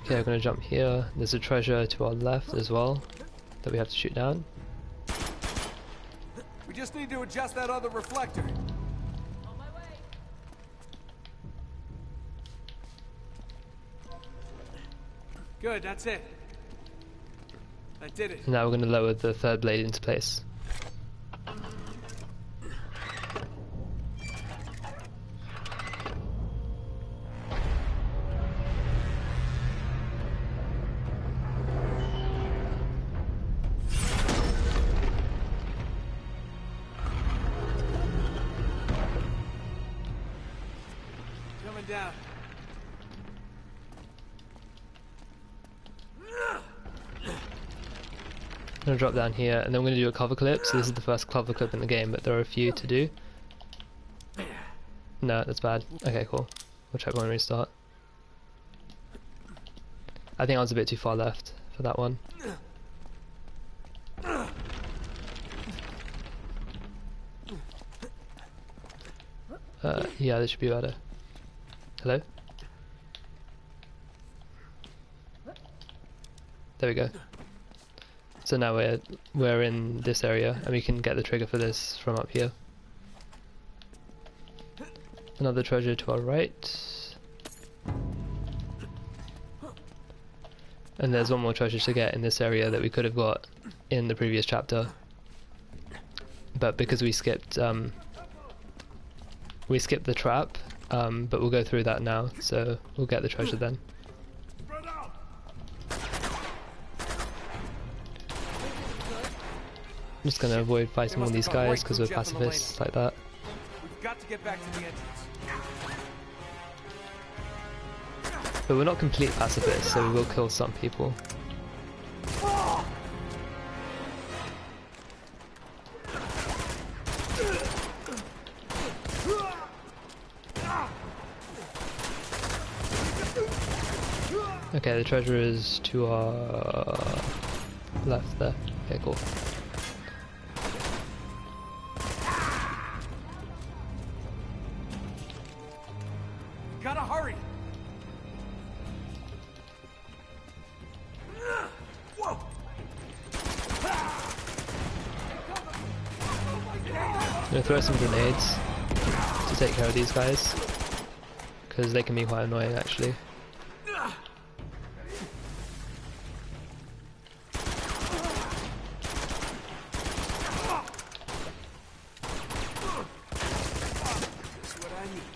Okay, we're gonna jump here. There's a treasure to our left as well that we have to shoot down. We just need to adjust that other reflector. On my way. Good, that's it. I did it. Now we're gonna lower the third blade into place. down. I'm gonna drop down here, and then we're gonna do a cover clip. So this is the first cover clip in the game, but there are a few to do. No, that's bad. Okay, cool. We'll check when we restart. I think I was a bit too far left for that one. Yeah, this should be better. Hello? There we go. So now we're in this area, and we can get the trigger for this from up here. Another treasure to our right. And there's one more treasure to get in this area that we could have got in the previous chapter. But because we skipped the trap, but we'll go through that now, so we'll get the treasure then. I'm just gonna avoid fighting all these guys because we're pacifists like that. We've got to get back to the entrance. But we're not complete pacifists, so we will kill some people. Okay, the treasure is to our left there. Okay, cool. Gotta hurry! Whoa! I'm gonna throw some grenades to take care of these guys, because they can be quite annoying actually.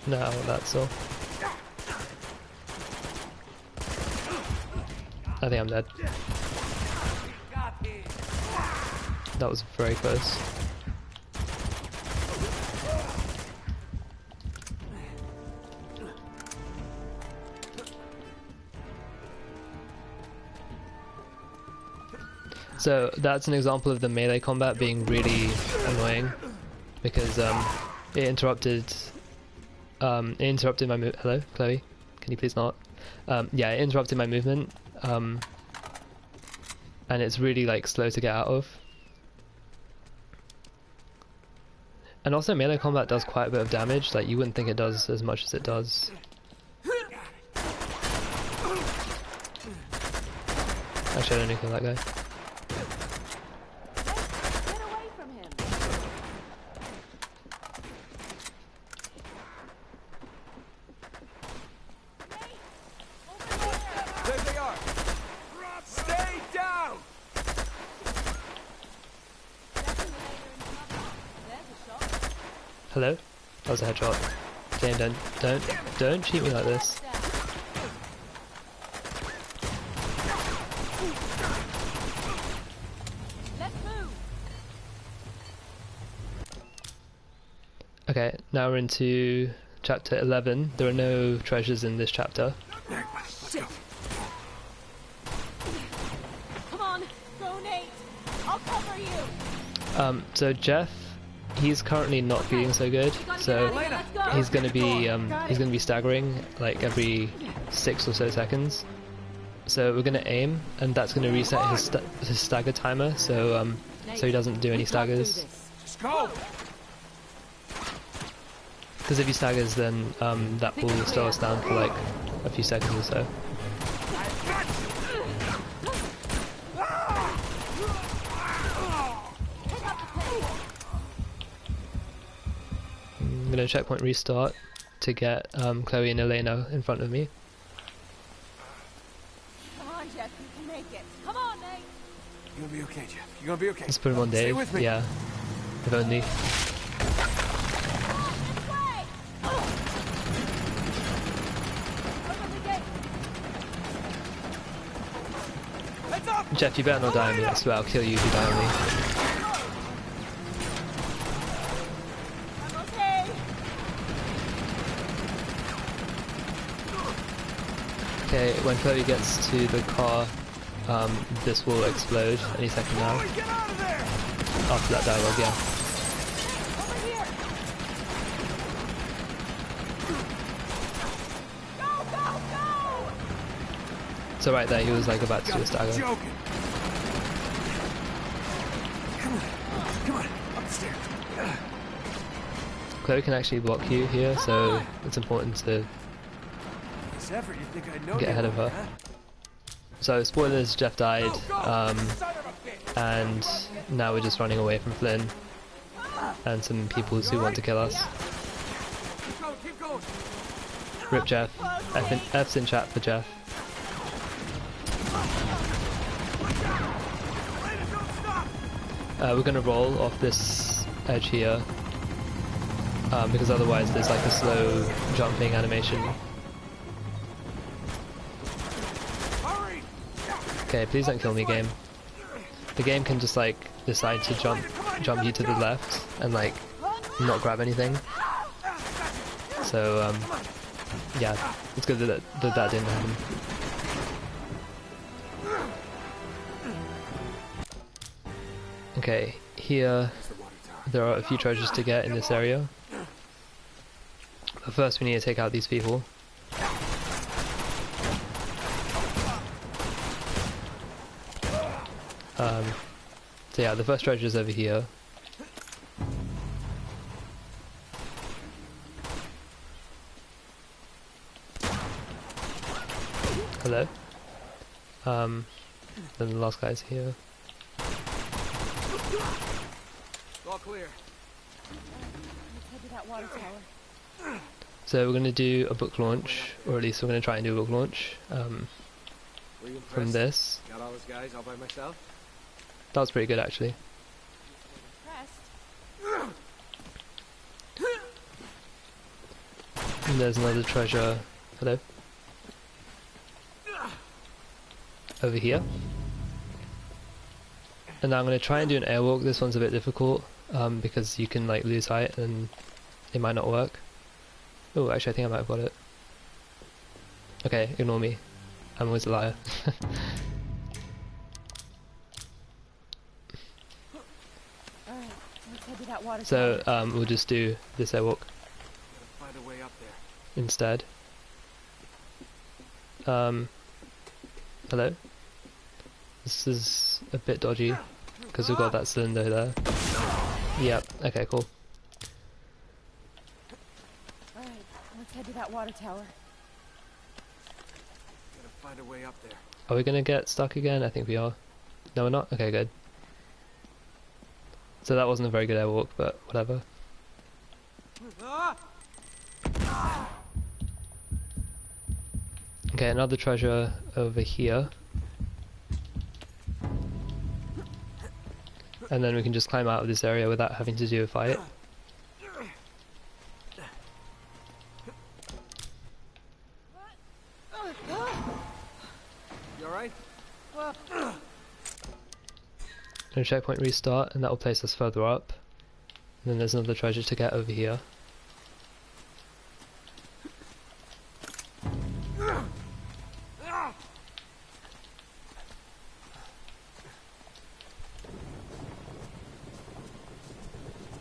No, that's all. I think I'm dead. That was very close. So that's an example of the melee combat being really annoying, because it interrupted my hello, Chloe? Can you please not? Yeah, it interrupted my movement, and it's really like slow to get out of. And also melee combat does quite a bit of damage, like you wouldn't think it does as much as it does. Actually, I don't know kill that guy. There they are! Stay down! Hello? That was a headshot. Jane, don't cheat me like this. Okay, now we're into chapter 11. There are no treasures in this chapter. Let's go. Come on, go Nate. I'll cover you. So Jeff, he's currently not feeling so good, so he's gonna be staggering like every 6 or so seconds. So we're gonna aim, and that's gonna reset his stagger timer, so he doesn't do any staggers. Just go! Because if he staggers, then that will slow us down for like a few seconds or so. I'm gonna checkpoint restart to get Chloe and Elena in front of me. Come on, Jeff, you can make it. Come on, Nate. You're gonna be okay, Jeff. You're gonna be okay. Let's put him on Stay Dave. with me. Yeah, if only. This way. Open the gate. Heads up! Jeff, you better not die on me. I swear I'll kill you if you die on me. I'm okay. Okay, when Chloe gets to the car, this will explode any second now. After that dialogue, yeah. Over here! Go! So right there, he was like about to do a stagger. Joking. Come on, upstairs. Chloe can actually block you here, so it's important to This effort, you think I know get you ahead of her. huh? So spoilers, Jeff died, and now we're just running away from Flynn and some people who want to kill us. Keep going. Rip Jeff. F's in chat for Jeff. We're gonna roll off this edge here, because otherwise there's like a slow jumping animation. Okay, please don't kill me, game. The game can just like decide to jump you to the left and like not grab anything. So yeah, it's good that that didn't happen. Okay, here there are a few treasures to get in this area. But first we need to take out these people. So yeah, the first treasure is over here. Hello. Then the last guy's here. All clear. Let's head to that water tower. So we're going to do a book launch, or at least we're going to try and do a book launch Were you from impressed? this. Got all those guys all by myself? That was pretty good actually. Impressed. And there's another treasure. Hello. Over here. And now I'm going to try and do an airwalk. This one's a bit difficult because you can like lose height and it might not work. Oh, actually I think I might have got it. Okay, ignore me. I'm always a liar. Alright, let's head to that water So tower. we'll just do this airwalk Gotta find a way up there. instead. Hello? This is a bit dodgy because we've got that cylinder there. Yep, okay, cool. Alright, let's head to that water tower. Gotta find a way up there. Are we gonna get stuck again? I think we are. No, we're not? Okay, good. So that wasn't a very good airwalk, but whatever. Okay, another treasure over here. And then we can just climb out of this area without having to do a fight. You alright? And a checkpoint restart, and that will place us further up. And then there's another treasure to get over here.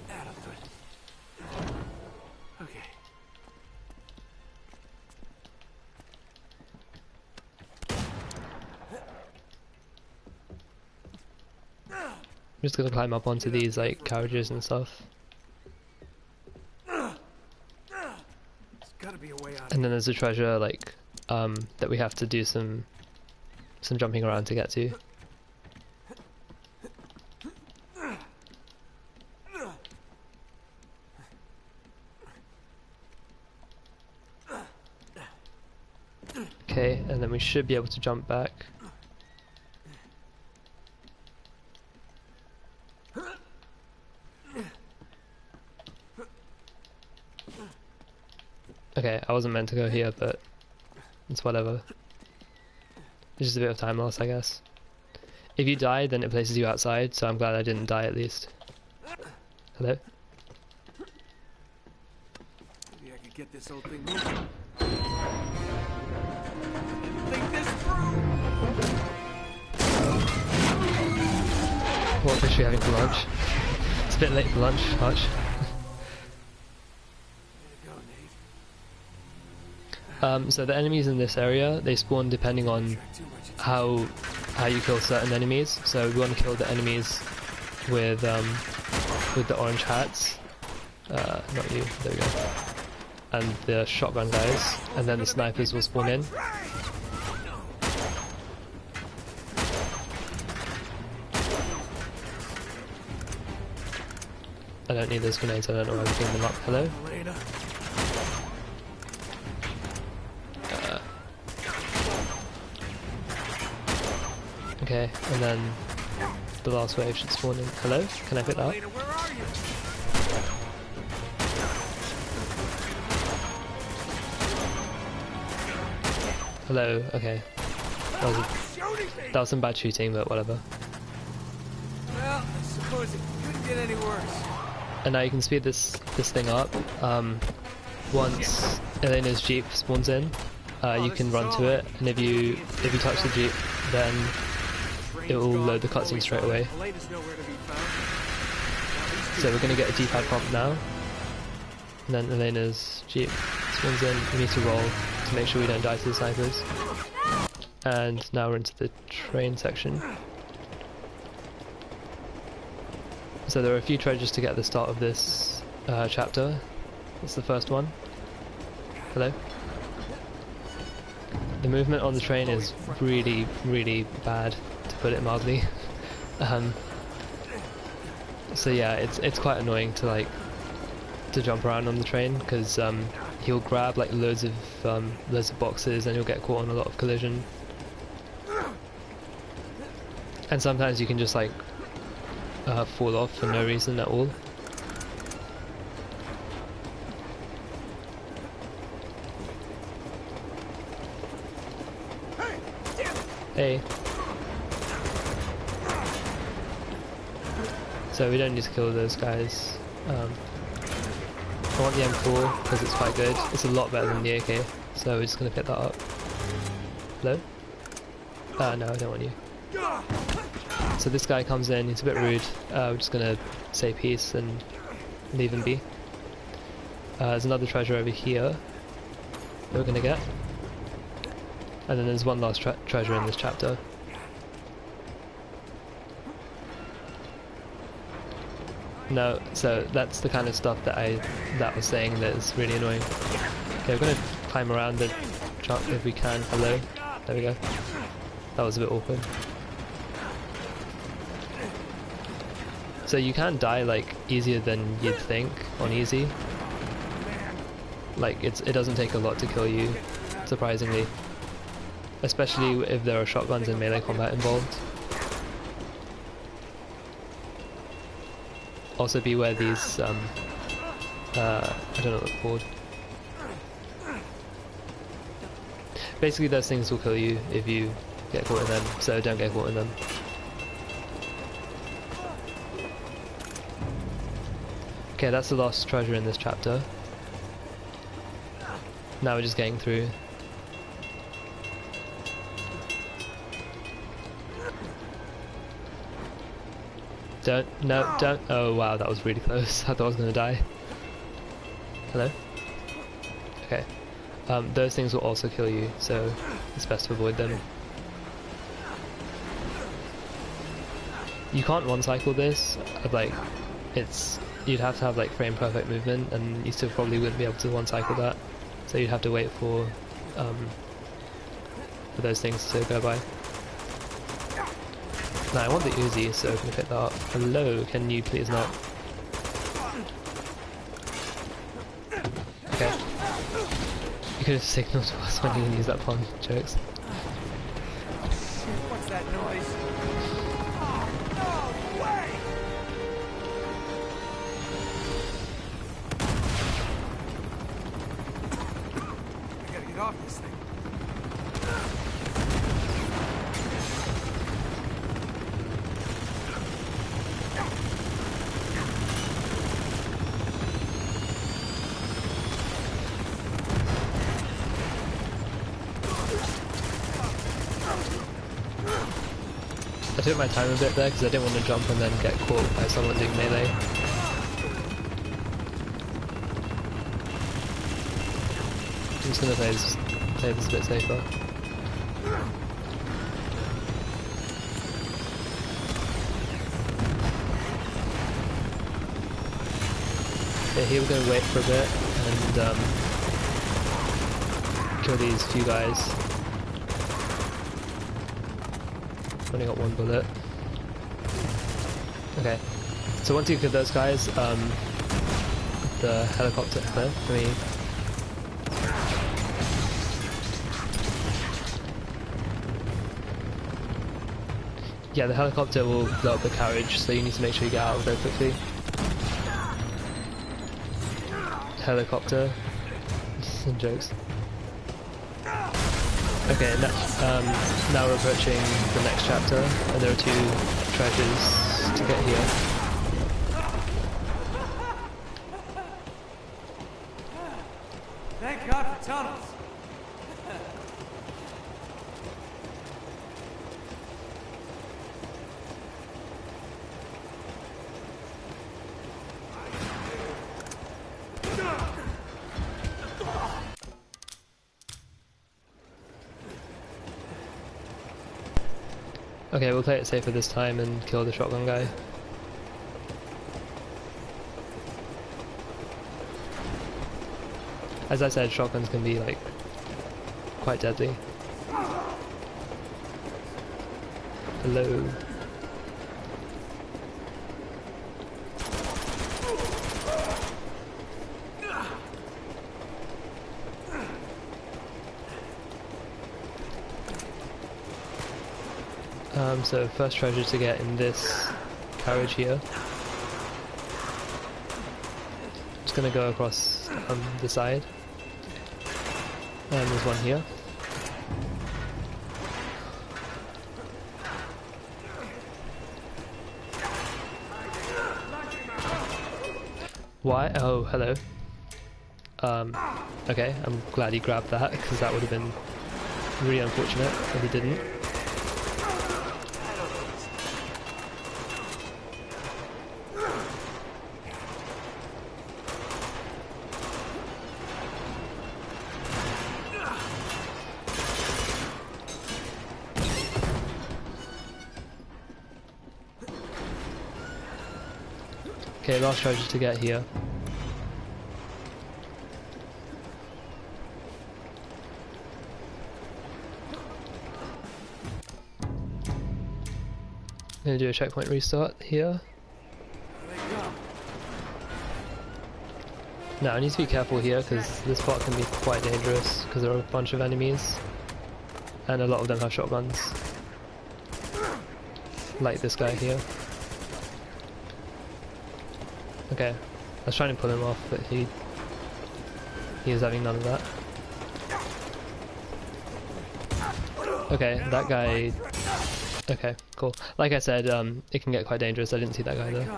That'll do it. Okay. I'm just gonna climb up onto these like carriages and stuff. There's gotta be a way out. And then there's a treasure like that we have to do some jumping around to get to. Okay, and then we should be able to jump back. Okay, I wasn't meant to go here, but it's whatever. It's just a bit of time loss, I guess. If you die, then it places you outside, so I'm glad I didn't die at least. Hello? Maybe I could get this old thing moving. What fish are you having for lunch? It's a bit late for lunch, Hutch. So the enemies in this area, they spawn depending on how you kill certain enemies. So we want to kill the enemies with the orange hats. Not you, there we go. And the shotgun guys, and then the snipers will spawn in. I don't need those grenades, I don't know why I'm picking them up. Hello? Okay, and then the last wave should spawn in. Hello? Can I pick that up? Hello, okay. That was some bad shooting, but whatever. Well, I suppose it couldn't get any worse. And now you can speed this thing up. Once Elena's Jeep spawns in, you can run to it, and if you touch the Jeep, then it will load the cutscene straight away. So we're going to get a D-pad prompt now, and then Elena's Jeep spawns in. We need to roll to make sure we don't die to the snipers. And now we're into the train section. So there are a few treasures to get at the start of this chapter. That's the first one. Hello? The movement on the train is really, really bad, to put it mildly. So yeah, it's quite annoying to jump around on the train, because he'll grab like loads of boxes and you'll get caught on a lot of collision. And sometimes you can just fall off for no reason at all. Hey. So we don't need to kill those guys. I want the M4 because it's quite good. It's a lot better than the AK, so we're just gonna pick that up. Hello? No, I don't want you. So this guy comes in, he's a bit rude. We're just gonna say peace and leave him be. There's another treasure over here that we're gonna get. And then there's one last treasure in this chapter. No, so that's the kind of stuff that I was saying that is really annoying. Okay, we're gonna climb around the jump if we can. Hello? There we go. That was a bit awkward. So you can die easier than you'd think on easy. It doesn't take a lot to kill you, surprisingly. Especially if there are shotguns and melee combat involved. Also beware these, I don't know what they're called. Basically those things will kill you if you get caught in them, so don't get caught in them. Okay, that's the last treasure in this chapter. Now we're just getting through. Don't. Oh wow, that was really close. I thought I was gonna die. Hello? Okay. Those things will also kill you, so it's best to avoid them. You can't one-cycle this, you'd have to have frame perfect movement, and you still probably wouldn't be able to one-cycle that. So you'd have to wait for those things to go by. Now I want the Uzi, so I can pick that up. Hello, can you please not? Okay. You could have signaled to us when you can use that pawn, jokes. What's that noise? No way! I gotta get off this thing. I took my time a bit there because I didn't want to jump and then get caught by someone doing melee. I'm just gonna play this a bit safer. Okay, here we're gonna wait for a bit and kill these few guys. Only got one bullet. Okay, so once you kill those guys, the helicopter. Let me. Yeah, the helicopter will blow up the carriage, so you need to make sure you get out very quickly. Helicopter. Some jokes. Okay, now we're approaching the next chapter, and there are 2 treasures to get here. Thank God for tunnels. Okay, we'll play it safer this time and kill the shotgun guy. As I said, shotguns can be like quite deadly. Hello. So first treasure to get in this carriage here. Just gonna go across the side. And there's one here. Why? Oh, hello. Okay, I'm glad he grabbed that, because that would have been really unfortunate if he didn't. Okay, last treasure to get here. Gonna do a checkpoint restart here. Now I need to be careful here because this part can be quite dangerous because there are a bunch of enemies and a lot of them have shotguns. Like this guy here. Okay, I was trying to pull him off, but he is having none of that. Okay, that guy. Okay, cool. Like I said, it can get quite dangerous. I didn't see that guy there.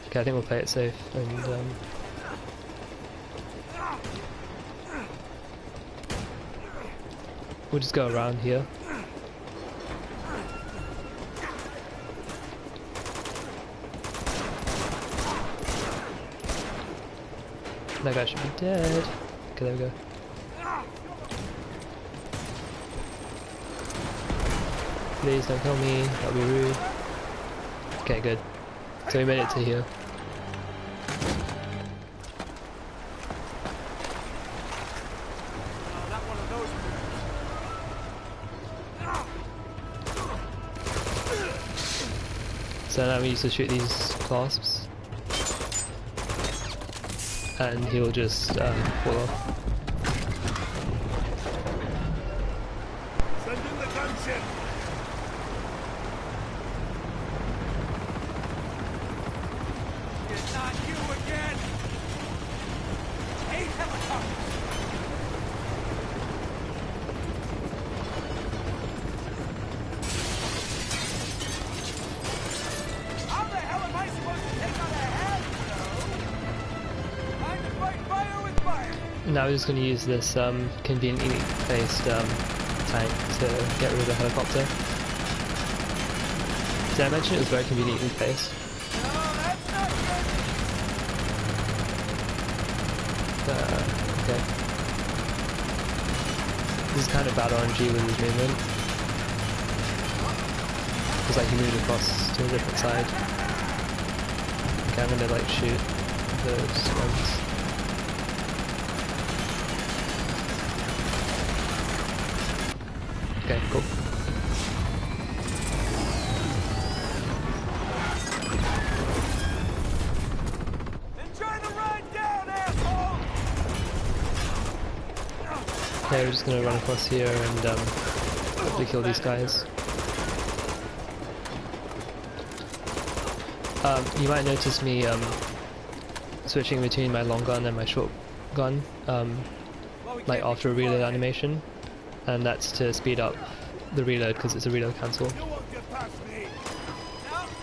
Okay, I think we'll play it safe and. We'll just go around here. That guy should be dead. Okay, there we go. Please don't kill me, that'll be rude. Okay, good. So we made it to here. So now we used to shoot these clasps, and he'll just fall off. Send in the gunship. It's not you again! Hate helicopters! How the hell am I supposed to take on a head, though? Time to fight fire with fire! Now we're just going to use this conveniently placed tank to get rid of the helicopter. Did I mention it was very conveniently placed? Okay. This is kind of bad RNG with his movement. It's like he moved across to a different side. Okay, I'm gonna like shoot those ones. Okay, cool. Enjoy the ride down, asshole! Okay, we're just gonna run across here and hopefully kill these guys. You might notice me switching between my long gun and my short gun, like after a reload animation, and that's to speed up the reload because it's a reload cancel.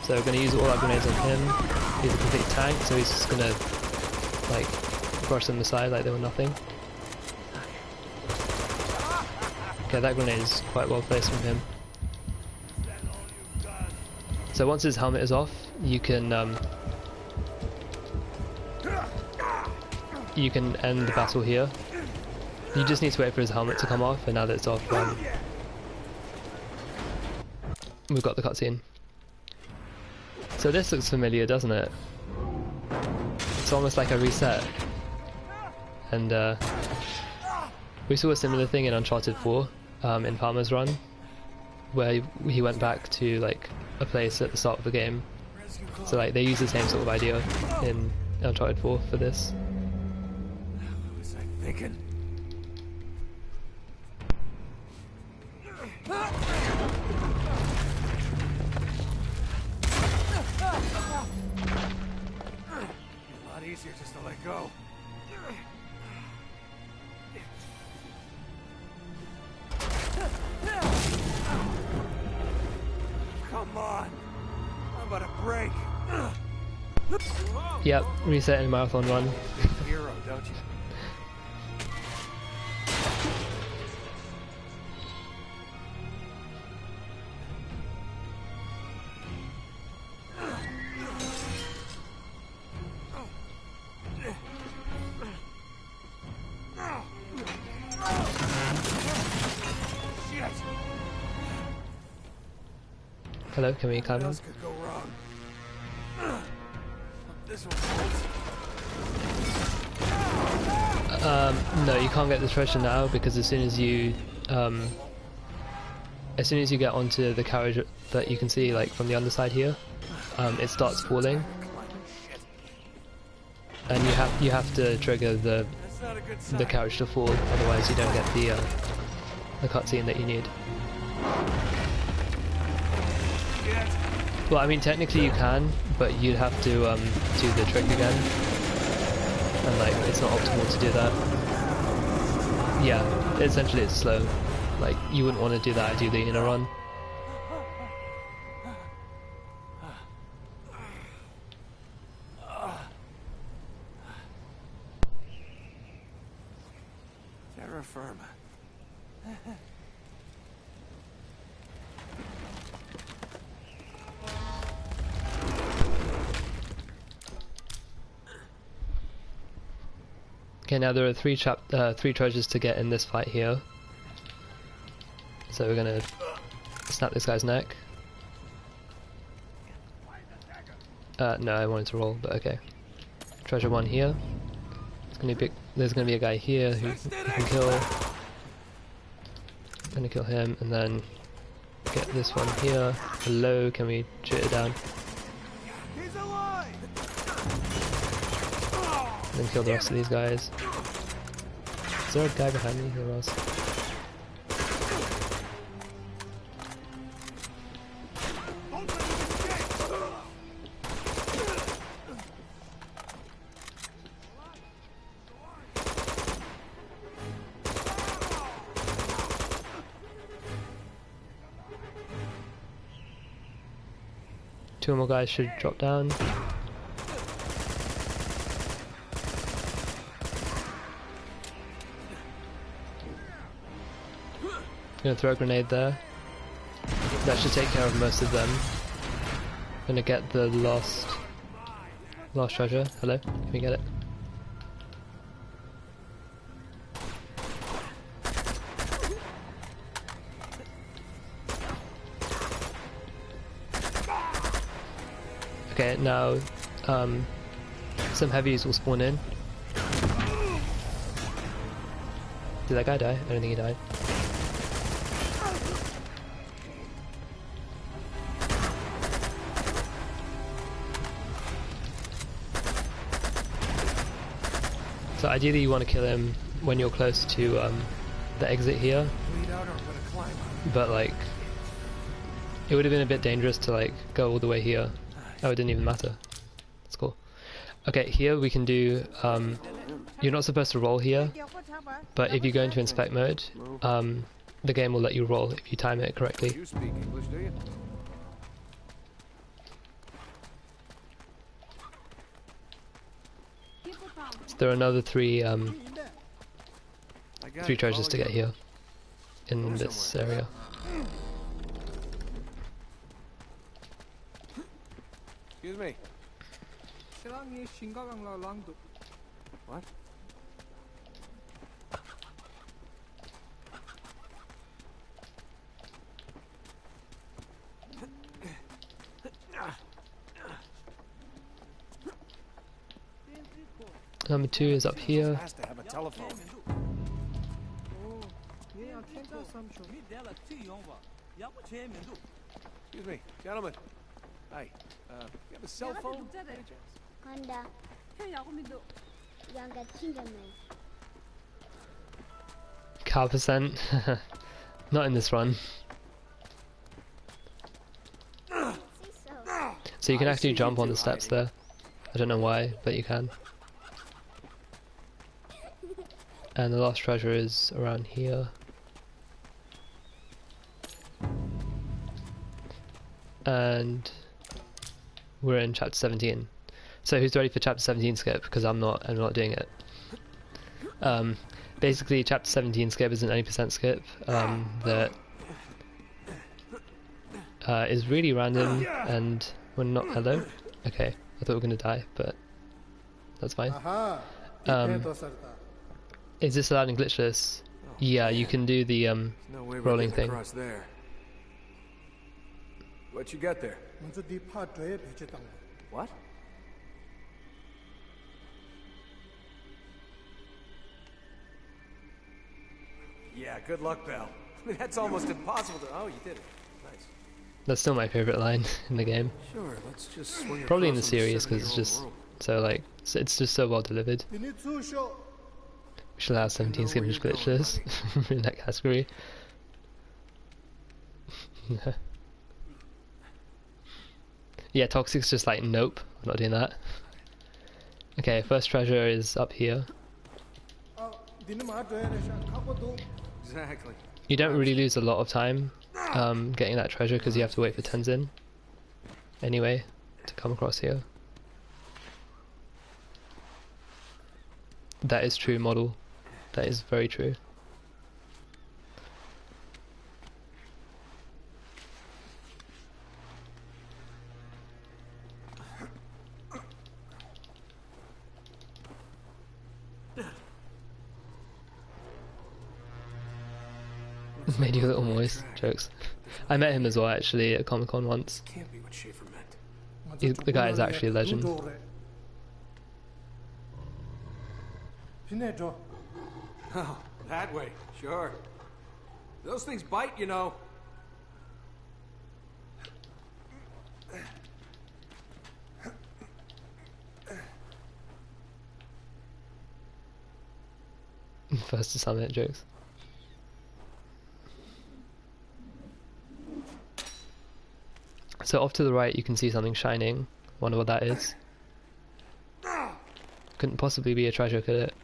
So we're going to use all our grenades on him. He's a complete tank, so he's just going to like brush them aside like they were nothing. Okay, that grenade is quite well placed from him. So once his helmet is off, you can end the battle here. You just need to wait for his helmet to come off, and now that it's off, we've got the cutscene. So this looks familiar, doesn't it? It's almost like a reset. And we saw a similar thing in Uncharted 4, in Palmer's run, where he went back to like a place at the start of the game. So like they use the same sort of idea in Uncharted 4 for this. What was I thinking? A lot easier just to let go. Come on. I'm about to break. Yep, resetting marathon run. Hero, don't you? Hello, can we climb? What else could go wrong? This one holds. No, you can't get the treasure now because as soon as you get onto the carriage that you can see like from the underside here, it starts falling, and you have to trigger the carriage to fall, otherwise you don't get the cutscene that you need. Well, I mean, technically you can, but you'd have to do the trick again, and like it's not optimal to do that. Yeah, essentially it's slow. Like you wouldn't want to do that ideally in a run. Terra firma. Okay, now there are three treasures to get in this fight here. So we're gonna snap this guy's neck. No, I wanted to roll, but okay. Treasure 1 here. There's gonna be a guy here who can kill. I'm gonna kill him, and then get this one here. Hello, can we shoot it down? He's alive! Then kill the rest of these guys. Is there a guy behind me? Who else? Two more guys should drop down. Gonna throw a grenade there. That should take care of most of them. Gonna get the lost treasure. Hello, can we get it? Okay, now some heavies will spawn in. Did that guy die? I don't think he died. So ideally you want to kill him when you're close to the exit here, but like it would have been a bit dangerous to like go all the way here. Oh, it didn't even matter. That's cool. Okay, here we can do, you're not supposed to roll here, but if you go into inspect mode, the game will let you roll if you time it correctly. You speak English, do you? So there are another three treasures to get here in this area. Excuse me. What? Number 2 is up here. Has to have a telephone. Excuse me, gentlemen. Hey, you have a cell phone? 간다. 양가 튕겼네. Car percent. Not in this run. So you can actually jump on the steps there. I don't know why, but you can. And the lost treasure is around here. And we're in chapter 17. So who's ready for chapter 17 skip? Because I'm not doing it. Basically chapter 17 skip is an 80% skip that is really random, and we're not... Hello? Okay, I thought we were going to die, but that's fine. Is this allowed in glitchless? Yeah, you can do the rolling thing. There. What you got there? What? Yeah, good luck, Belle. That's almost impossible to... Oh, you did it. Nice. That's still my favorite line in the game. Sure, let's just swing Probably in the across series, because it's just so like it's just so well delivered. We should allow 17 skip and glitchless in that category. Yeah, Toxic's just like, nope, I'm not doing that. Okay, first treasure is up here. Exactly. You don't really lose a lot of time getting that treasure because you have to wait for Tenzin anyway to come across here. That is true, model. That is very true. Made you a little moist. Jokes. I met him as well actually at Comic Con once. Can't be what Schaefer meant. The guy is actually a legend. Oh, that way, sure. Those things bite, you know. First to summit, jokes. So off to the right you can see something shining. Wonder what that is. Couldn't possibly be a treasure, could it?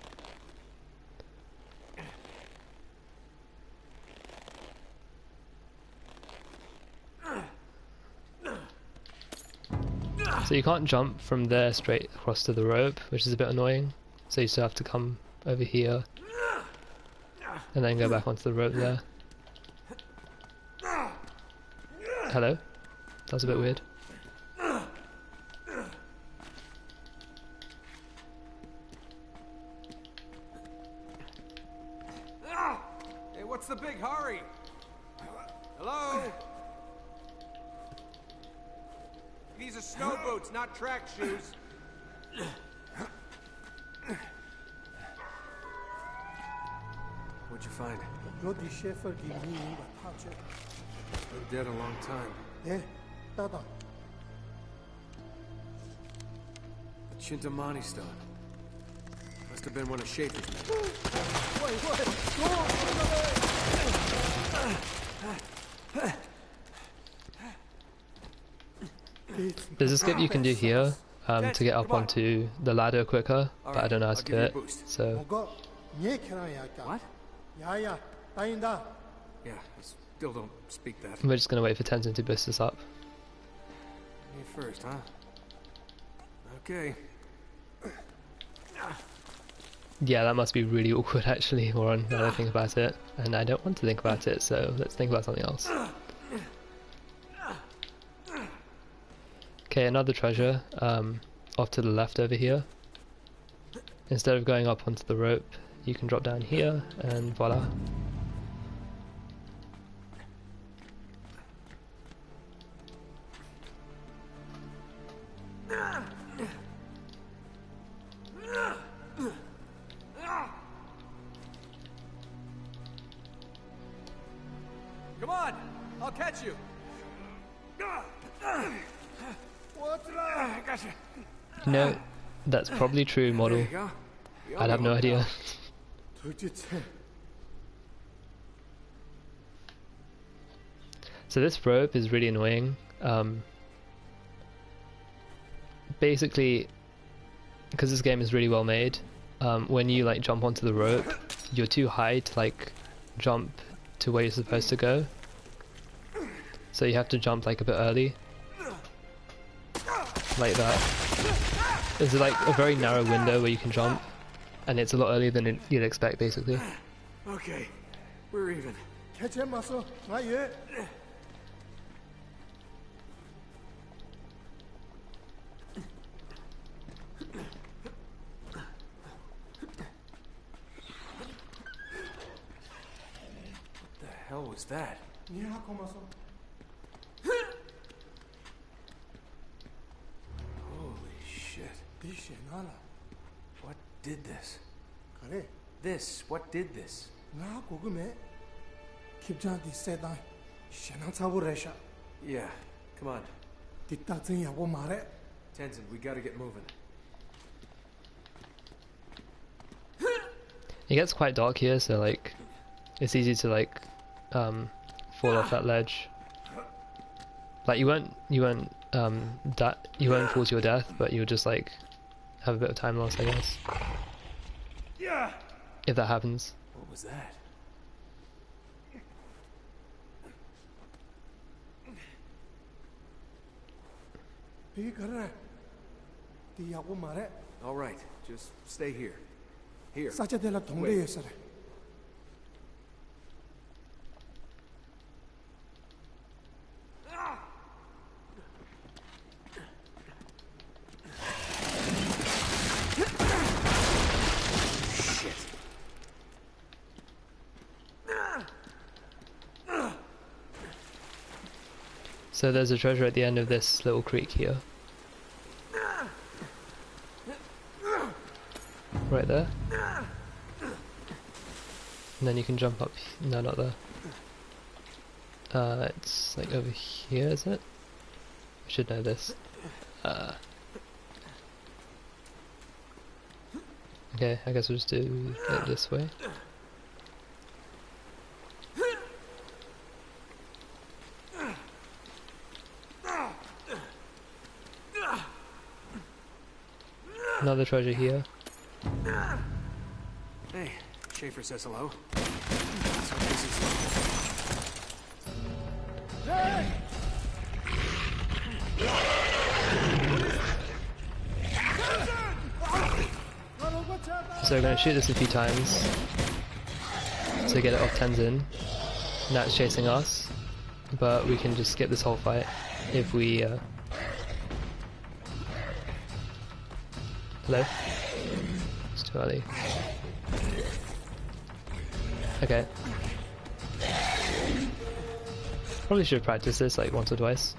So you can't jump from there straight across to the rope, which is a bit annoying. So you still have to come over here and then go back onto the rope there. Hello? That was a bit weird. Hey, what's the big hurry? Hello? These are snow boots, not track shoes. What'd you find? Jody Schaefer gave me a touch. Been dead a long time. Eh, Tata. The Chintamani stone. Must have been one of Schaefer's men. There's a skip you can do here to get up onto the ladder quicker, but I don't know how to do it. So What? Yeah, Tainda. Yeah, I still don't speak that. we're just gonna wait for Tenzin to boost us up. Me first, huh? Okay. Yeah, that must be really awkward actually, Warren, now that I think about it. And I don't want to think about it, so let's think about something else. Okay, another treasure, off to the left over here. Instead of going up onto the rope, you can drop down here, and voila. Come on! I'll catch you! What's wrong? Gotcha. No, that's probably true, There model. you go. I'd have no idea. So this rope is really annoying. Basically, because this game is really well made, when you like jump onto the rope, you're too high to like jump to where you're supposed to go. So you have to jump like a bit early. Like that. There's like a very narrow window where you can jump, and it's a lot earlier than you'd expect basically. Okay, we're even. Catch him, muscle. Not yet. What the hell was that? Holy shit. What did this? This, what did this? Yeah, come on. Tenzin, we gotta get moving. It gets quite dark here, so like it's easy to like fall off that ledge. Like you won't you won't fall to your death, but you'll just like have a bit of time loss, I guess. Yeah. If that happens. What was that? All right, just stay here. Here. Wait. So there's a treasure at the end of this little creek here. Right there. And then you can jump up. No, not there. It's like over here, is it? I should know this. Okay, I guess we'll just do it this way. Another treasure here. Hey, Schaefer says hello. So this is... So we're going to shoot this a few times to get it off Tenzin. Now it's chasing us. but we can just skip this whole fight if we hello? It's too early. Okay. Probably should have practiced this like once or twice.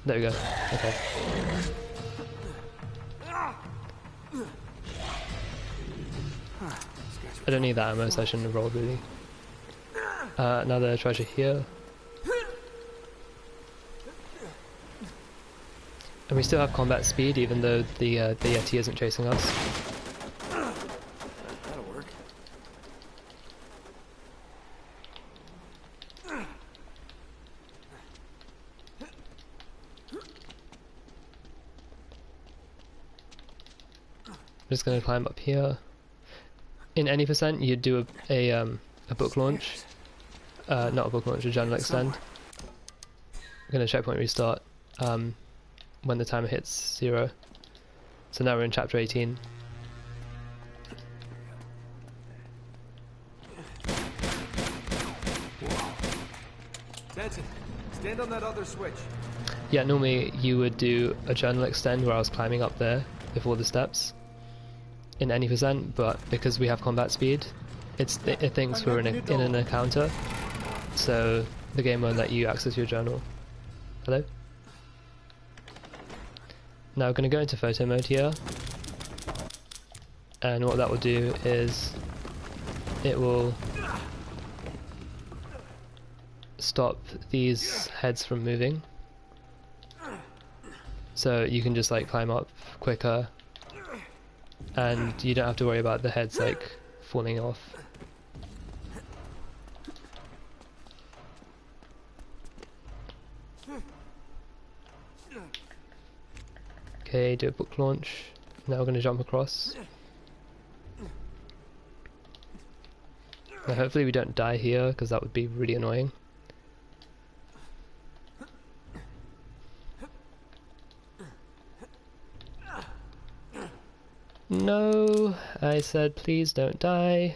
There we go. Okay. I don't need that ammo, so I shouldn't have rolled really. Another treasure here. And we still have combat speed even though the Yeti isn't chasing us. That'll work. I'm just going to climb up here. In any percent, you'd do a book launch. Not a book launch, a journal extend. I'm going to checkpoint restart when the timer hits 0. So now we're in chapter 18. Denton, stand on that other switch. Yeah, normally you would do a journal extend where I was climbing up there before the steps in any percent, but because we have combat speed, it thinks we're in an encounter, so the game won't let you access your journal. Hello? Now we're going to go into photo mode here, and what that will do is it will stop these heads from moving, so you can just like climb up quicker and you don't have to worry about the heads like falling off. Okay, do a book launch. Now we're going to jump across. Now hopefully we don't die here because that would be really annoying. No, I said please don't die.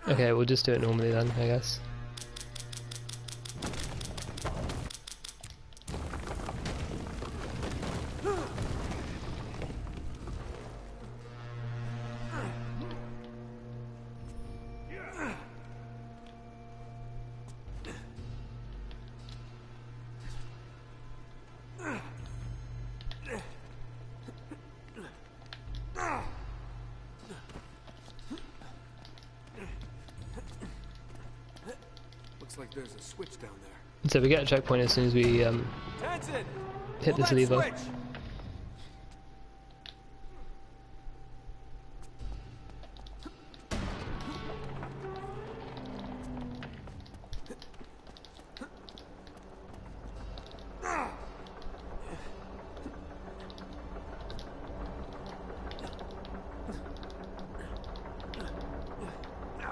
Okay, we'll just do it normally then, I guess. Looks like there's a switch down there. So we get a checkpoint as soon as we Denton, hit pull this that lever. switch.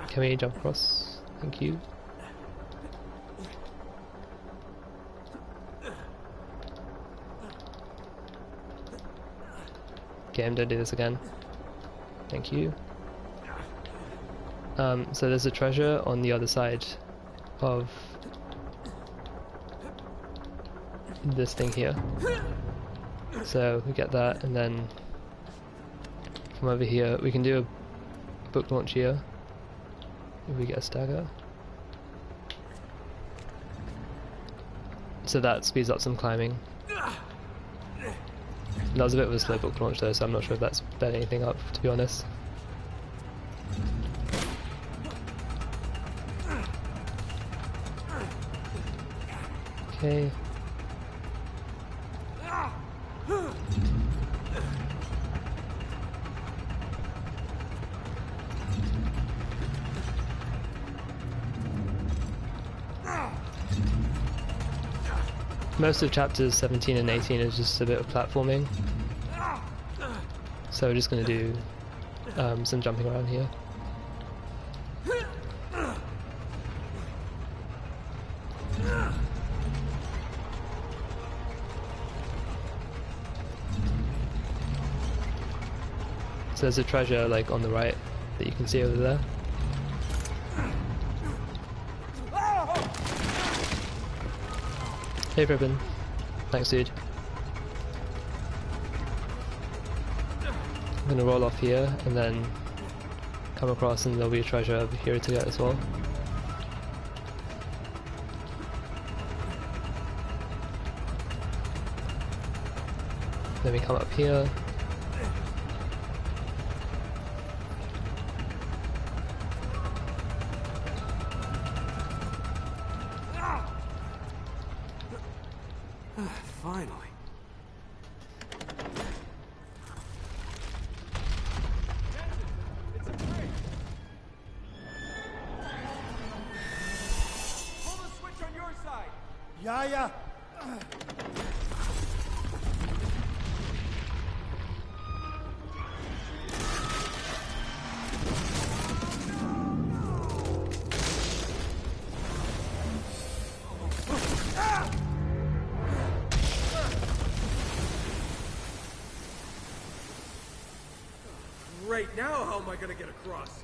Can we jump across? Thank you. Game, don't do this again. Thank you. So there's a treasure on the other side of this thing here. So we get that and then from over here we can do a book launch here if we get a stagger. So that speeds up some climbing. That was a bit of a slow book launch though, so I'm not sure if that's sped anything up, to be honest. Okay. Most of chapters 17 and 18 is just a bit of platforming, so we're just going to do some jumping around here. So there's a treasure like on the right that you can see over there. Hey Ribbon. Thanks dude. I'm gonna roll off here and then come across and there'll be a treasure over here to get as well. Then we come up here. Finally. It's a trick. Pull the switch on your side. Yeah, yeah. Great, now how am I gonna get across?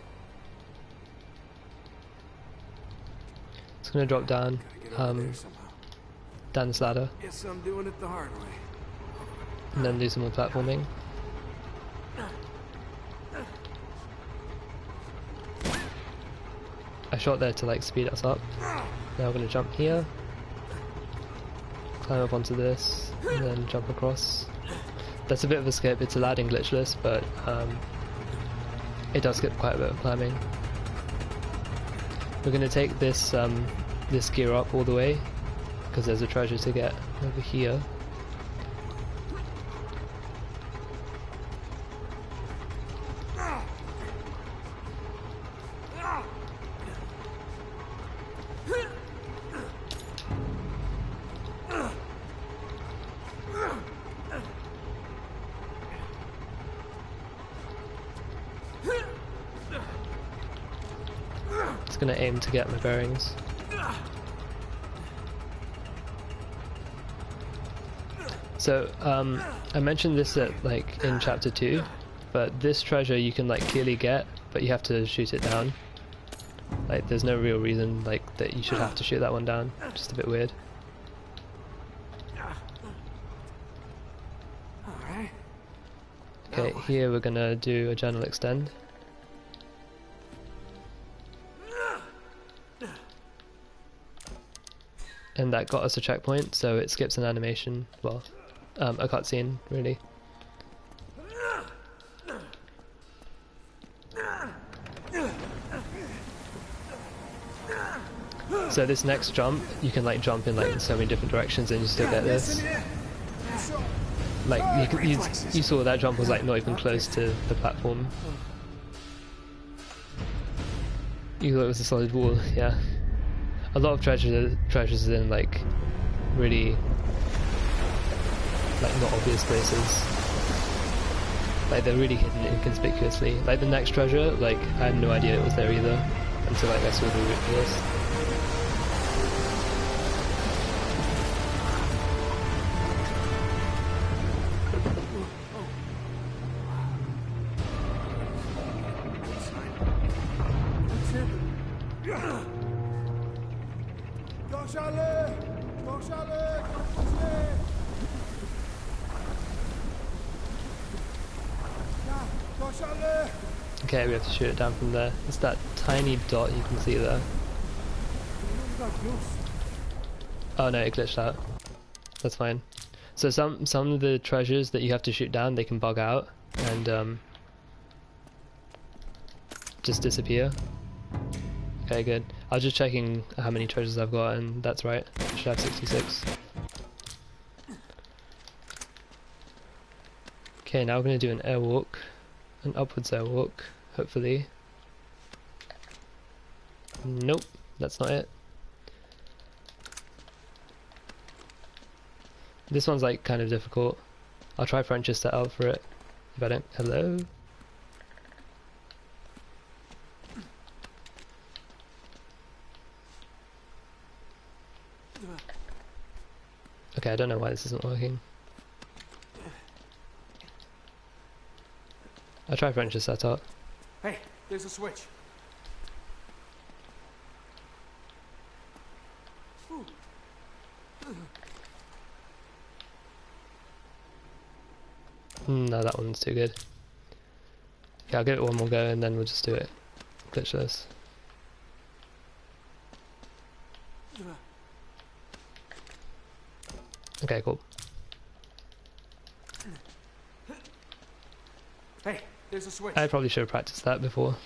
It's gonna drop down, down this ladder, Guess I'm doing it the hard way. and then do some more platforming. I shot there to like speed us up. Now I'm gonna jump here, climb up onto this, and then jump across. That's a bit of a skip, it's allowed in glitchless, but it does skip quite a bit of climbing. We're gonna take this this gear up all the way, because there's a treasure to get over here. Just gonna aim to get my bearings. So I mentioned this at like in chapter 2, but this treasure you can like clearly get, but you have to shoot it down. Like there's no real reason like that you should have to shoot that one down. Just a bit weird. Alright. Okay, here we're gonna do a journal extend. And that got us a checkpoint, so it skips an animation, well, a cutscene, really. So this next jump, you can like jump in like so many different directions and you still get this. Like you saw that jump was like not even close to the platform. You thought it was a solid wall, yeah. A lot of treasures in like really like not obvious places. Like they're really hidden inconspicuously. Like the next treasure, like I had no idea it was there either until like I saw the route for this. Okay, we have to shoot it down from there. It's that tiny dot you can see there. Oh no, it glitched out. That's fine. So some of the treasures that you have to shoot down, they can bug out and just disappear. Okay, good. I was just checking how many treasures I've got, and that's right. I should have 66. Okay, now we're going to do an airwalk, an upwards airwalk, hopefully. Nope, that's not it. This one's like kind of difficult. I'll try French's set out for it. If I don't, hello? Okay, I don't know why this isn't working. I'll try French's setup. Hey, there's a switch. No, that one's too good. Yeah, I'll give it one more go and then we'll just do it glitchless. Okay, cool. Hey, there's a switch. I probably should have practiced that before.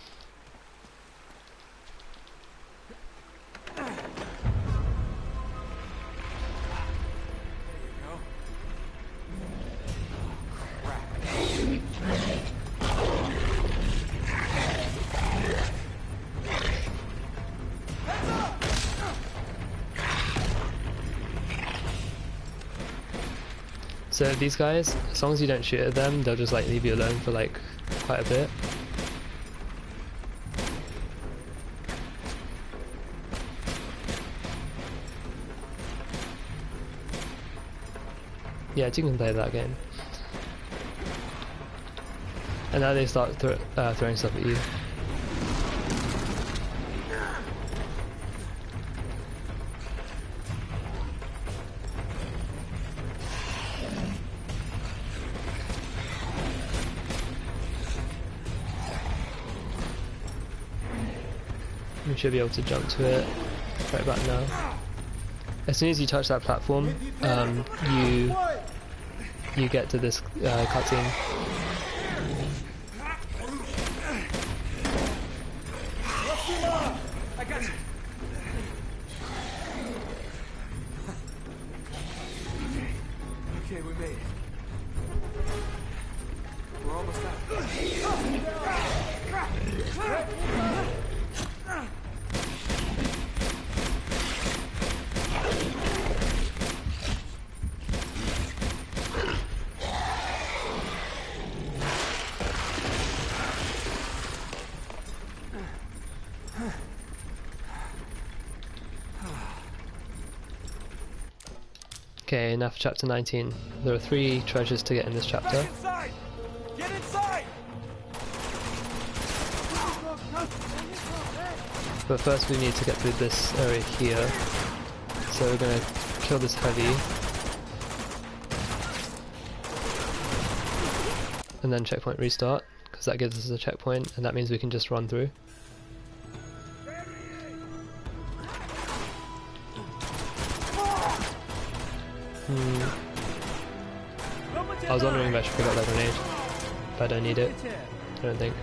So these guys, as long as you don't shoot at them, they'll just like leave you alone for like quite a bit. Yeah, you can play that game. And now they start throwing stuff at you. You should be able to jump to it right about now. As soon as you touch that platform, you get to this cutscene. I got you. Okay, we made it. We're almost out. Okay, now for chapter 19. There are 3 treasures to get in this chapter. Inside! Get inside! But first we need to get through this area here. So we're gonna kill this heavy. And then checkpoint restart, because that gives us a checkpoint, and that means we can just run through. I was wondering if I should pick up that grenade, but I don't need it. I don't think.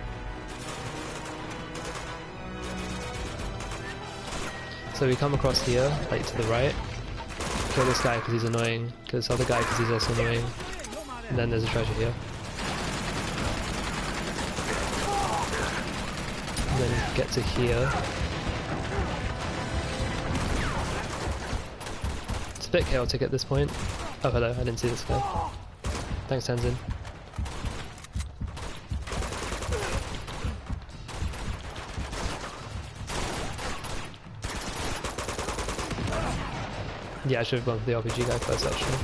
So we come across here, like to the right, kill this guy because he's annoying, kill this other guy because he's also annoying, and then there's a treasure here. And then get to here. It's a bit chaotic at this point. Oh hello, I didn't see this guy. Thanks Tenzin. Yeah, I should have gone for the RPG guy first actually.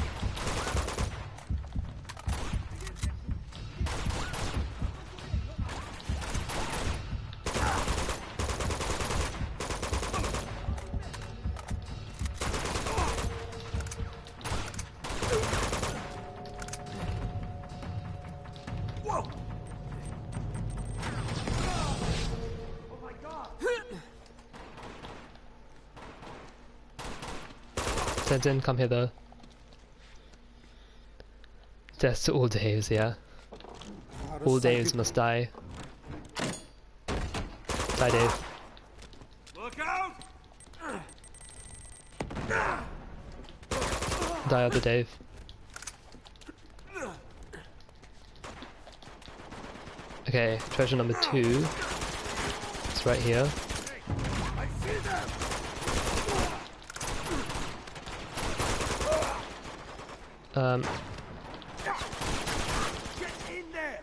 Tenzin, come hither. Death to all Daves, yeah. All Daves must die. Die, Dave. Look out! Die, other Dave. Okay, treasure number 2. It's right here. I see them! Get in there!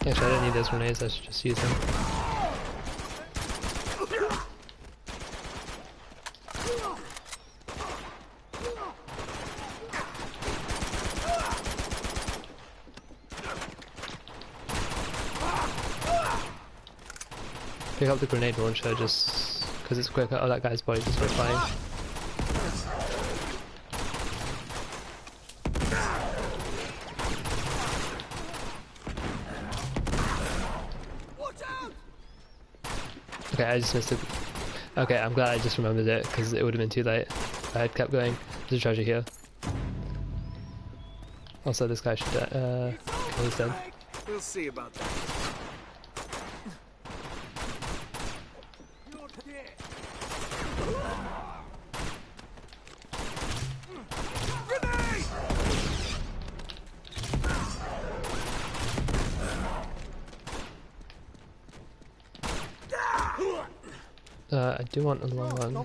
Actually, I don't need those grenades, I should just use them. Pick up the grenade launcher just because it's quicker. Oh, that guy's body just went flying. Okay, I just missed it. Okay, I'm glad I just remembered it, because it would have been too late if I had kept going. There's a treasure here. Also, this guy should okay, he's dead. We'll see about that. I do want a long one.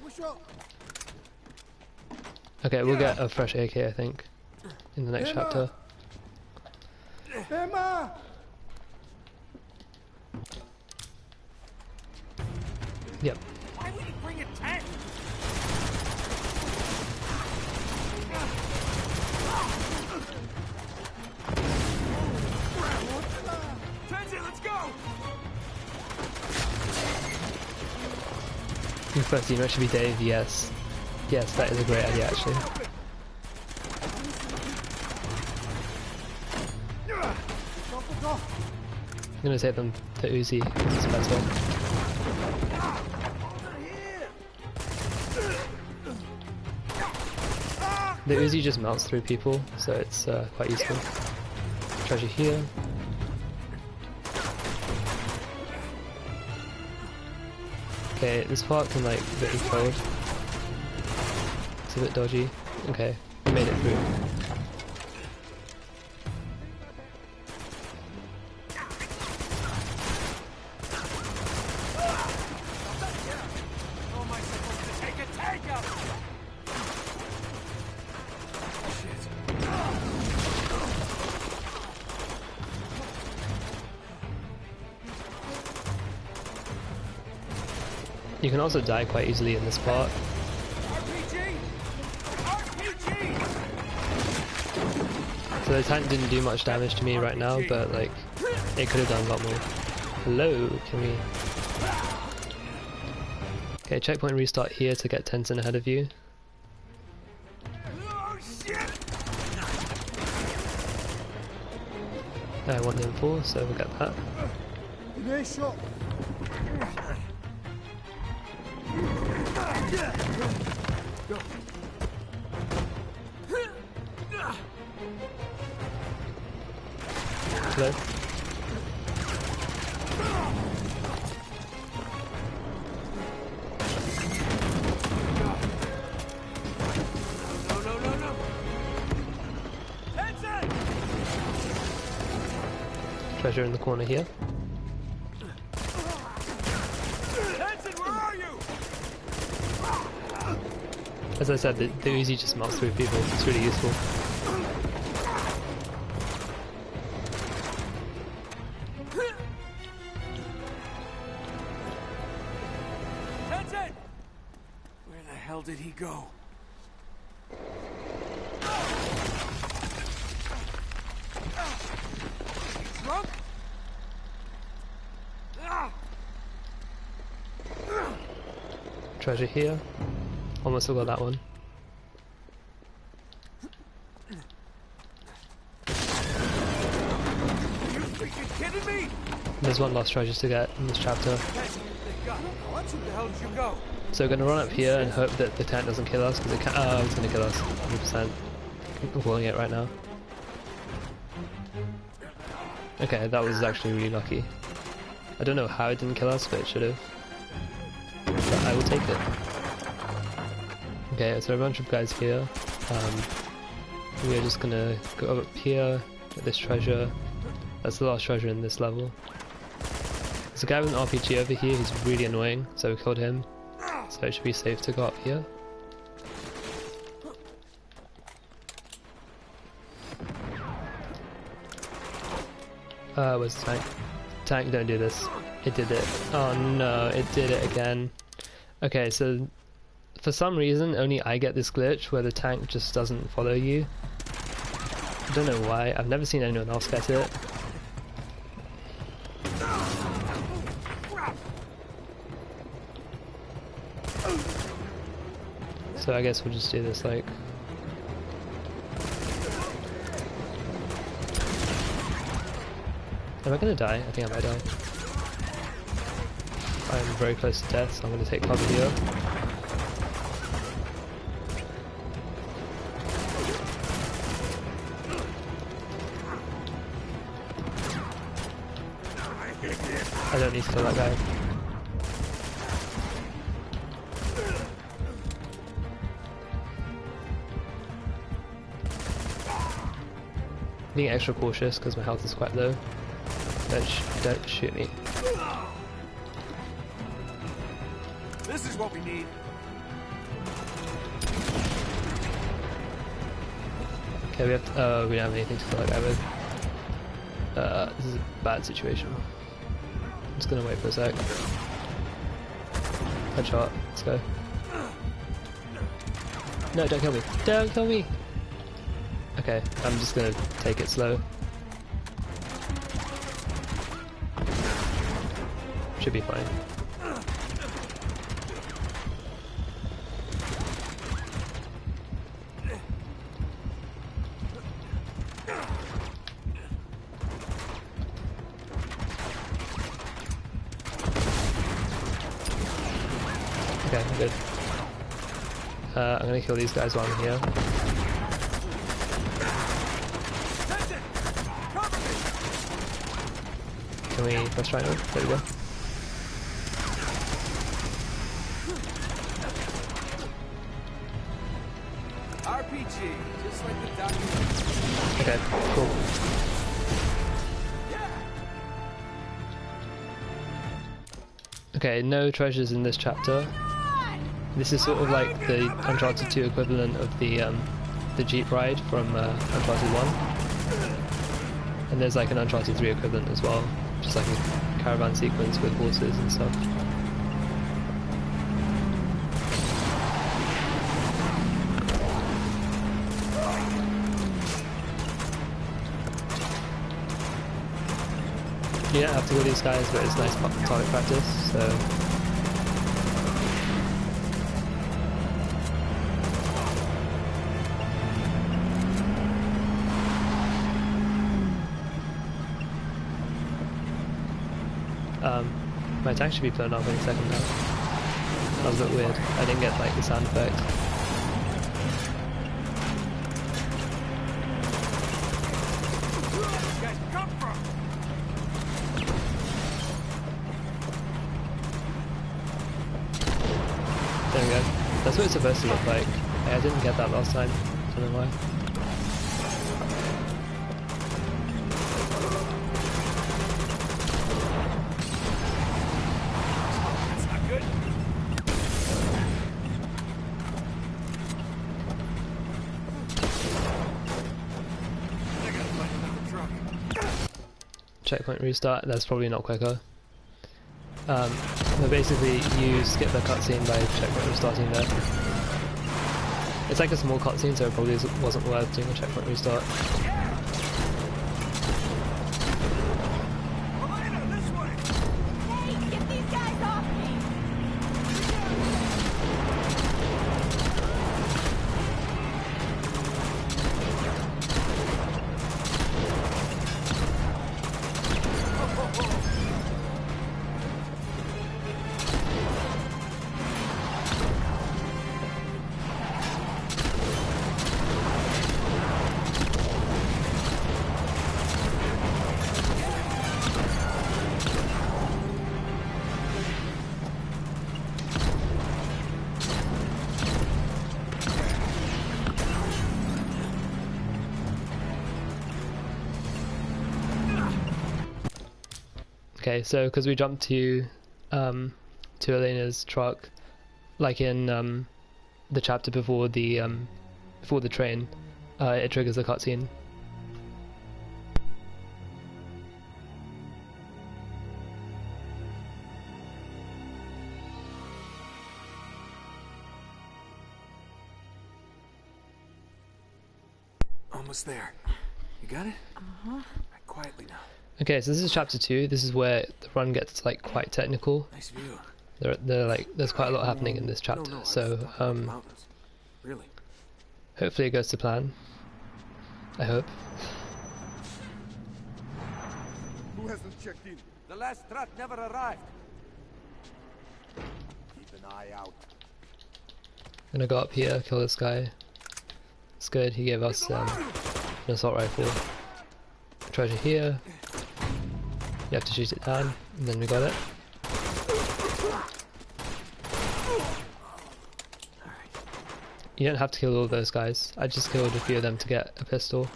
Okay, we'll get a fresh AK, I think, in the next chapter. Yep. Why would he bring a tank? Let's go! Your first teammate should be Dave, yes. Yes, that is a great idea actually. I'm gonna take them to Uzi, this is the best way. The Uzi just melts through people, so it's quite useful. Treasure here. Okay, this part can like get controlled. It's a bit dodgy. Okay, we made it through. You can also die quite easily in this part. So the tank didn't do much damage to me right now, but like, it could have done a lot more. Hello, can we... Okay, checkpoint restart here to get Tenzin ahead of you. I want the M4, so we'll get that. Hello? No. Treasure in the corner here. As I said, the Uzi just melts through people, it's really useful. Where the hell did he go? Drunk? Treasure here. Almost got that one. You freaking kidding me? There's one last treasure to get in this chapter. What the hell did you go? So we're gonna run up here and hope that the tank doesn't kill us, because it can. Oh, it's gonna kill us, 100%. I'm calling it right now. Okay, that was actually really lucky. I don't know how it didn't kill us, but it should have. But I will take it. Okay, so a bunch of guys here. We're just gonna go up here, get this treasure. That's the last treasure in this level. There's a guy with an RPG over here who's really annoying, so we killed him. So it should be safe to go up here. Where's the tank? Tank, don't do this. It did it. Oh no, it did it again. Okay, so for some reason only I get this glitch where the tank just doesn't follow you. I don't know why, I've never seen anyone else get it. So I guess we'll just do this like... Am I gonna die? I think I might die. I'm very close to death, so I'm going to take cover here. I don't need to kill that guy. Being extra cautious because my health is quite low. Don't shoot me. This is what we need. Okay, we don't have anything to kill that guy with. This is a bad situation. I'm just gonna wait for a sec. Headshot, let's go. No, don't kill me. Don't kill me! Okay, I'm just gonna take it slow. Should be fine. Okay, I'm good. I'm gonna kill these guys while I'm here. Can we press triangle? There we go. RPG, just like the document. Okay, cool. Okay, no treasures in this chapter. This is sort of like the Uncharted 2 equivalent of the Jeep ride from Uncharted 1. And there's like an Uncharted 3 equivalent as well, just like a caravan sequence with horses and stuff. You don't have to kill these guys, but it's nice target practice, so... my tank should be blown up any second now. That was a bit weird. I didn't get like the sound effect. There we go. That's what it's supposed to look like. I didn't get that last time. I don't know why. Checkpoint restart, that's probably not quicker. But basically you skip the cutscene by checkpoint restarting there. It's like a small cutscene, so it probably wasn't worth doing a checkpoint restart. Hey, get these guys off me! Okay, so because we jumped to Elena's truck, like in the chapter before the train, it triggers a cutscene. Almost there. You got it? Right, quietly now. Okay, so this is chapter 2. This is where the run gets like quite technical. Nice view. There's quite a lot happening in this chapter. No, So mountains. Really? hopefully it goes to plan. I hope. Who hasn't checked in? The last truck never arrived. an eye out. Gonna go up here, kill this guy. It's good, he gave us an assault rifle. Treasure here. You have to shoot it down, and then we got it. You don't have to kill all those guys. I just killed a few of them to get a pistol.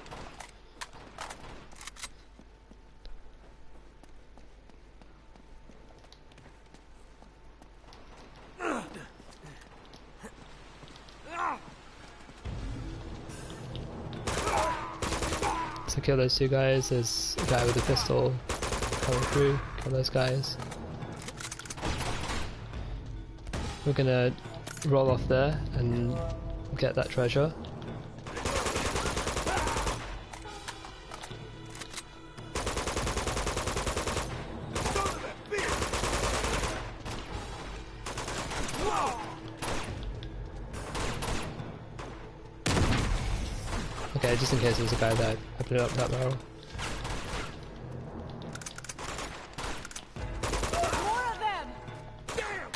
So kill those two guys. There's a guy with a pistol coming through. Kill those guys. We're gonna roll off there and get that treasure. Okay, just in case there's a guy there, I put it up that barrel. More of them! Damn!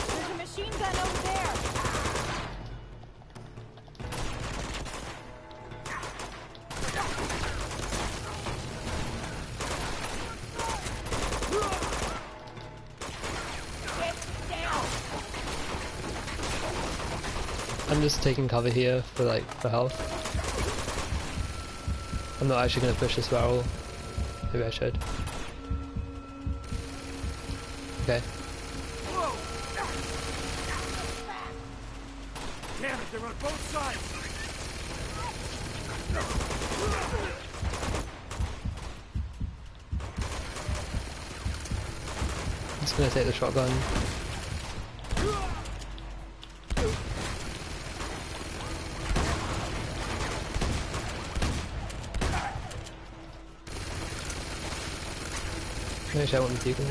There's a machine gun over there! I'm just taking cover here for health. I'm not actually going to push this barrel. Maybe I should. Okay. Damn it, they're on both sides! I'm just going to take the shotgun. Actually, I want the deagle.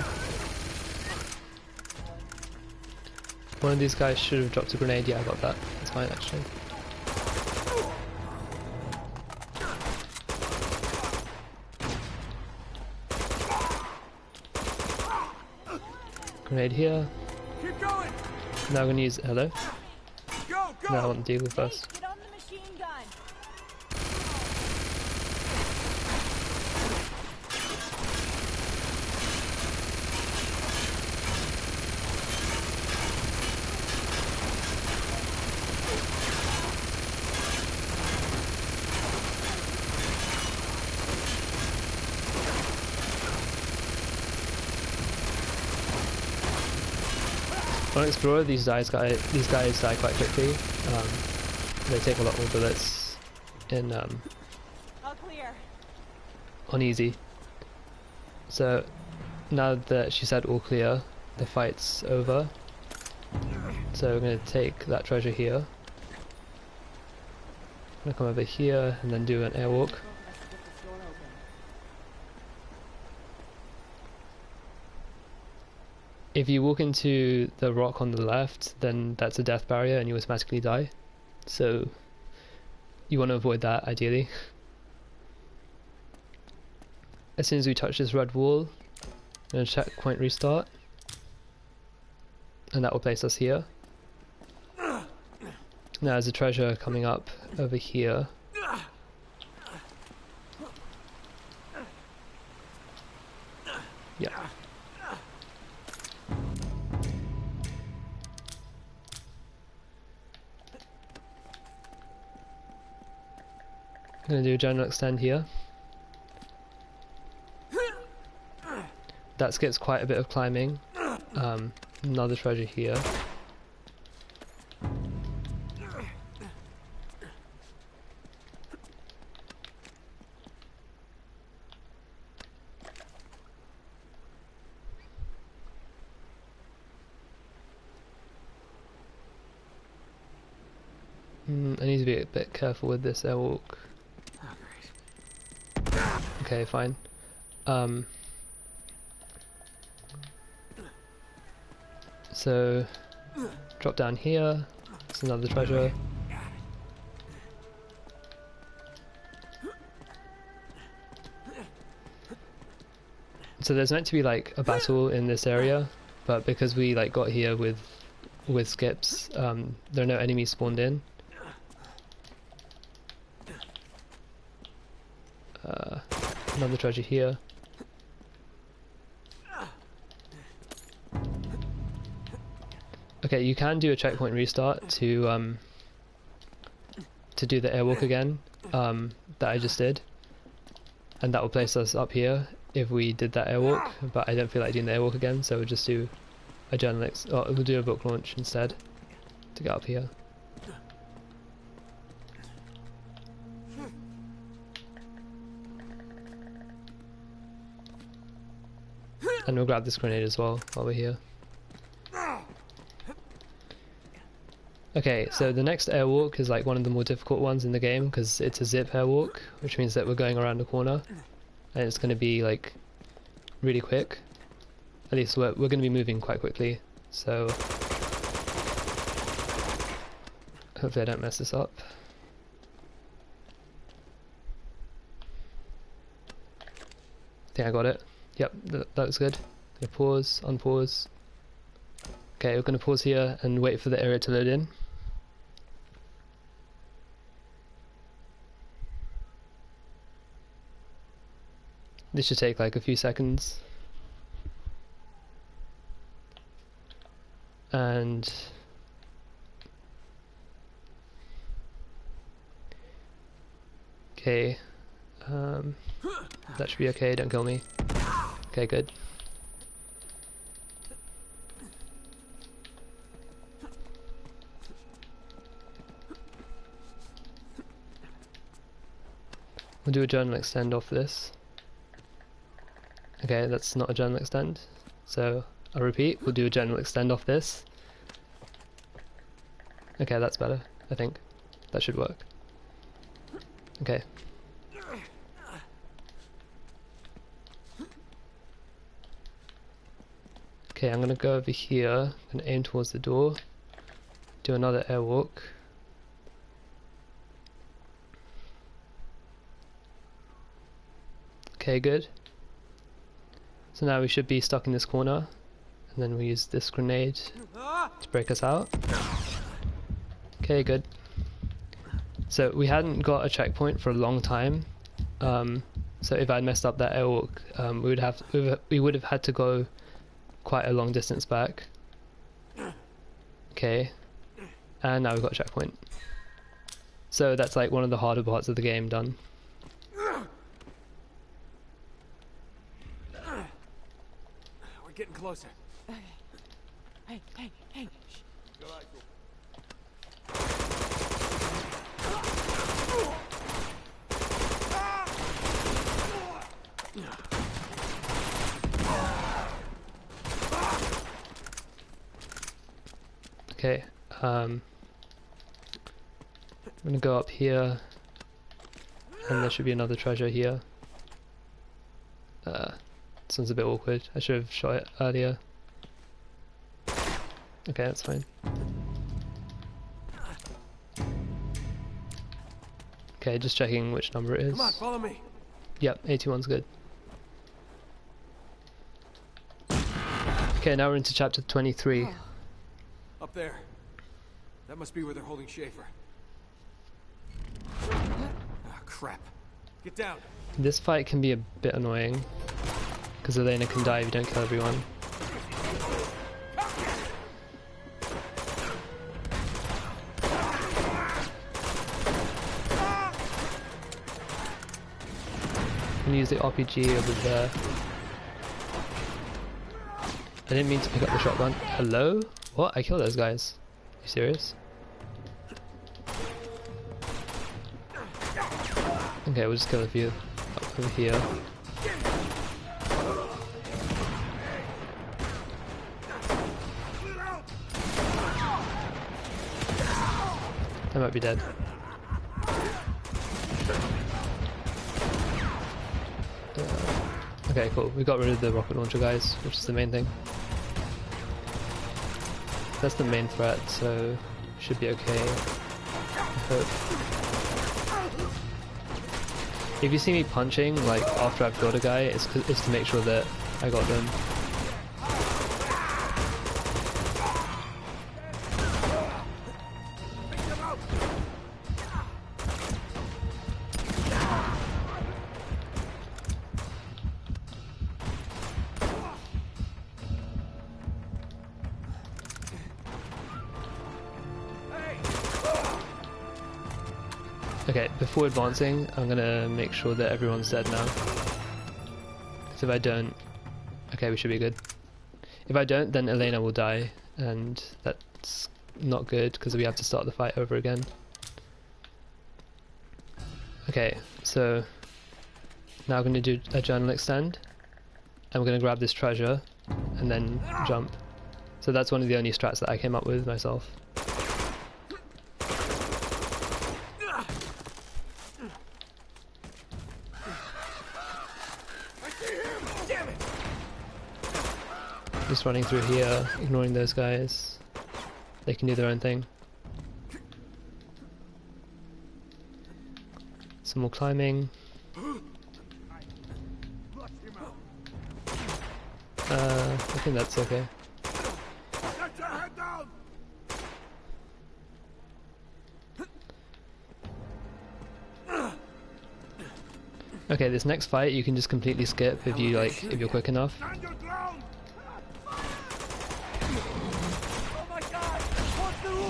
One of these guys should have dropped a grenade. Yeah, I got that. That's fine, actually. Grenade here. Keep going! Now I'm going to use... Hello? Go, go! Now I want the deagle first. Get on the machine gun! On Explorer, these guys die quite quickly. They take a lot more bullets in All clear. on easy. So now that she said all clear, the fight's over. So we're going to take that treasure here. I'm going to come over here and then do an airwalk. If you walk into the rock on the left, then that's a death barrier and you automatically die. So you want to avoid that ideally. As soon as we touch this red wall, I'm going to checkpoint restart. And that will place us here. Now there's a treasure coming up over here. Yeah. I'm going to do a general extend here. That skips quite a bit of climbing. Another treasure here. I need to be a bit careful with this airwalk. Okay, fine. So drop down here. It's another treasure. So there's meant to be like a battle in this area, but because we like got here with skips, there are no enemies spawned in. Another treasure here. Okay, you can do a checkpoint restart to do the airwalk again, that I just did, and that will place us up here if we did that airwalk. But I don't feel like doing the airwalk again, so we'll just do a we'll do a book launch instead to get up here. And we'll grab this grenade as well while we're here. Okay, so the next airwalk is like one of the more difficult ones in the game because it's a zip airwalk, which means that we're going around the corner and it's going to be like really quick. At least we're going to be moving quite quickly, so hopefully I don't mess this up. I think I got it. Yep, that looks good. Gonna pause, unpause. Okay, we're gonna pause here and wait for the area to load in. This should take like a few seconds. And okay, that should be okay, don't kill me. Okay, good. We'll do a journal extend off this. Okay, that's not a journal extend, so I'll repeat, we'll do a journal extend off this. Okay, that's better, I think. That should work. Okay. Okay, I'm gonna go over here, I'm gonna aim towards the door, do another airwalk. Okay, good. So now we should be stuck in this corner, and then we use this grenade to break us out. Okay, good. So we hadn't got a checkpoint for a long time, so if I'd messed up that airwalk, we would have had to go quite a long distance back. Okay, and now we've got a checkpoint. So that's like one of the harder parts of the game done. We're getting closer. Hey, hey, hey. Okay, I'm gonna go up here, and there should be another treasure here. This one's a bit awkward, I should have shot it earlier. Okay, that's fine. Okay, just checking which number it is. Come on, follow me. Yep, 81's good. Okay, now we're into chapter 23. Up there. That must be where they're holding Schaefer. Ah, crap. Get down. This fight can be a bit annoying, because Elena can die if you don't kill everyone. I'm gonna use the RPG over there. I didn't mean to pick up the shotgun. Hello? What? I killed those guys. Are you serious? Okay, we'll just kill a few up over here. I might be dead. Okay, cool. We got rid of the rocket launcher guys, which is the main thing. That's the main threat, so should be okay. I hope. If you see me punching, like after I've got a guy, it's to make sure that I got them. Okay, before advancing, I'm gonna make sure that everyone's dead now. Because if I don't... Okay, we should be good. If I don't, then Elena will die, and that's not good, because we have to start the fight over again. Okay, so... Now I'm gonna do a journal extend, and we're gonna grab this treasure, and then jump. So that's one of the only strats that I came up with myself. Just running through here, ignoring those guys. They can do their own thing. Some more climbing. I think that's okay. Okay, this next fight you can just completely skip if you're quick enough.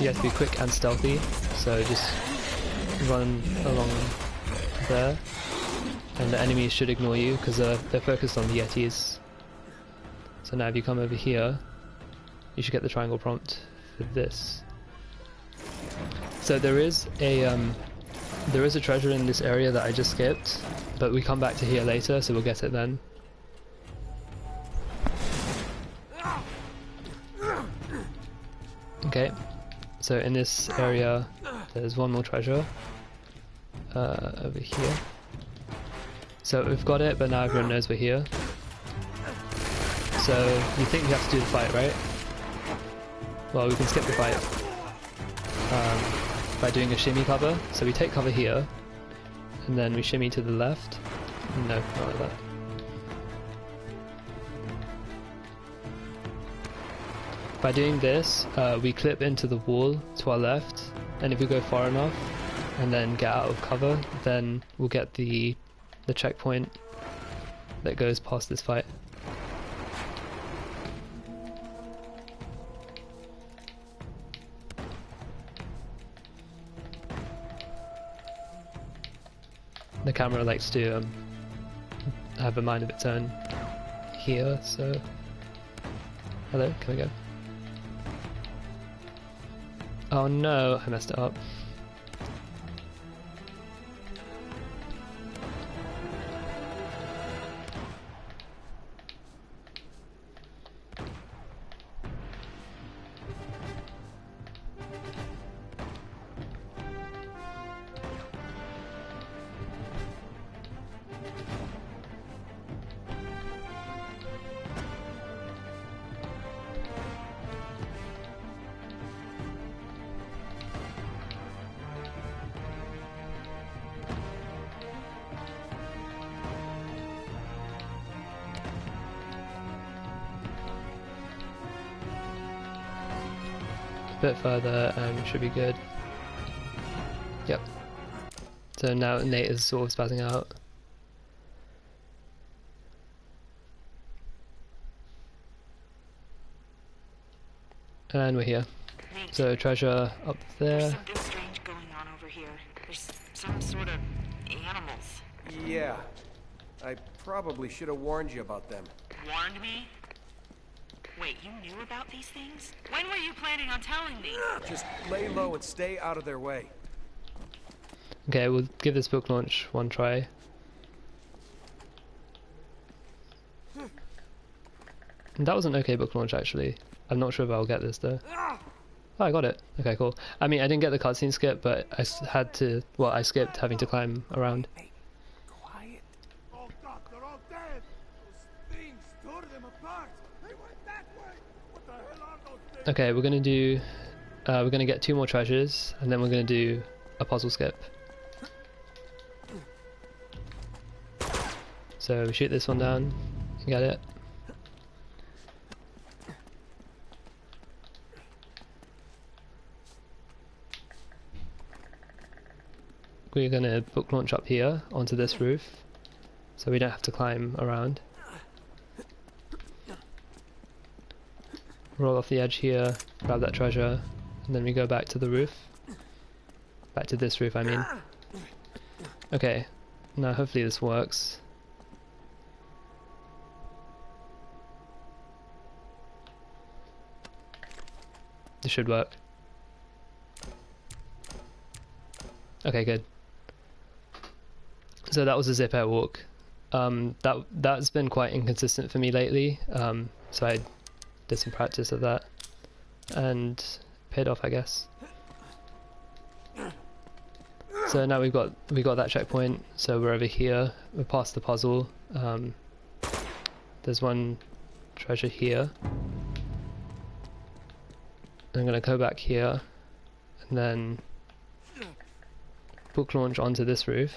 You have to be quick and stealthy, so just run along there, and the enemies should ignore you because they're focused on the Yetis. So now if you come over here, you should get the triangle prompt for this. So there is a treasure in this area that I just skipped, but we come back to here later, so we'll get it then. Okay. So in this area, there's one more treasure over here. So we've got it, but now everyone knows we're here. So you think we have to do the fight, right? Well, we can skip the fight by doing a shimmy cover. So we take cover here, and then we shimmy to the left. No, not like that. By doing this, we clip into the wall to our left, and if we go far enough and then get out of cover, then we'll get the checkpoint that goes past this fight. The camera likes to have a mind of its own here, so... Hello, can we go? Oh no, I messed it up. A bit further and should be good. Yep. So now Nate is sort of spazzing out. And we're here. Nate, So treasure up there's there. something strange going on over here. There's some sort of animals. Yeah. I probably should have warned you about them. Warned me? Wait, you knew about these things? When were you planning on telling me? Just lay low and stay out of their way. Okay, we'll give this book launch one try. That was an okay book launch actually. I'm not sure if I'll get this though. Oh, I got it. Okay, cool. I mean, I didn't get the cutscene skip, but I had to. Well, I skipped having to climb around. Hey, quiet. Oh God, they're all dead. Those things tore them apart. They went that way. What the hell are those things? Okay, we're gonna do. We're gonna get 2 more treasures, and then we're gonna do a puzzle skip. So we shoot this one down. Get it. we're gonna book launch up here onto this roof, so we don't have to climb around. Roll off the edge here, grab that treasure, and then we go back to the roof. Back to this roof, I mean. Okay, now hopefully this works. This should work. Okay, good. So that was a zip airwalk. That's been quite inconsistent for me lately. So I did some practice of that, and paid off, I guess. So now we got that checkpoint. So we're over here. We're past the puzzle. There's one treasure here. I'm gonna go back here, and then book launch onto this roof.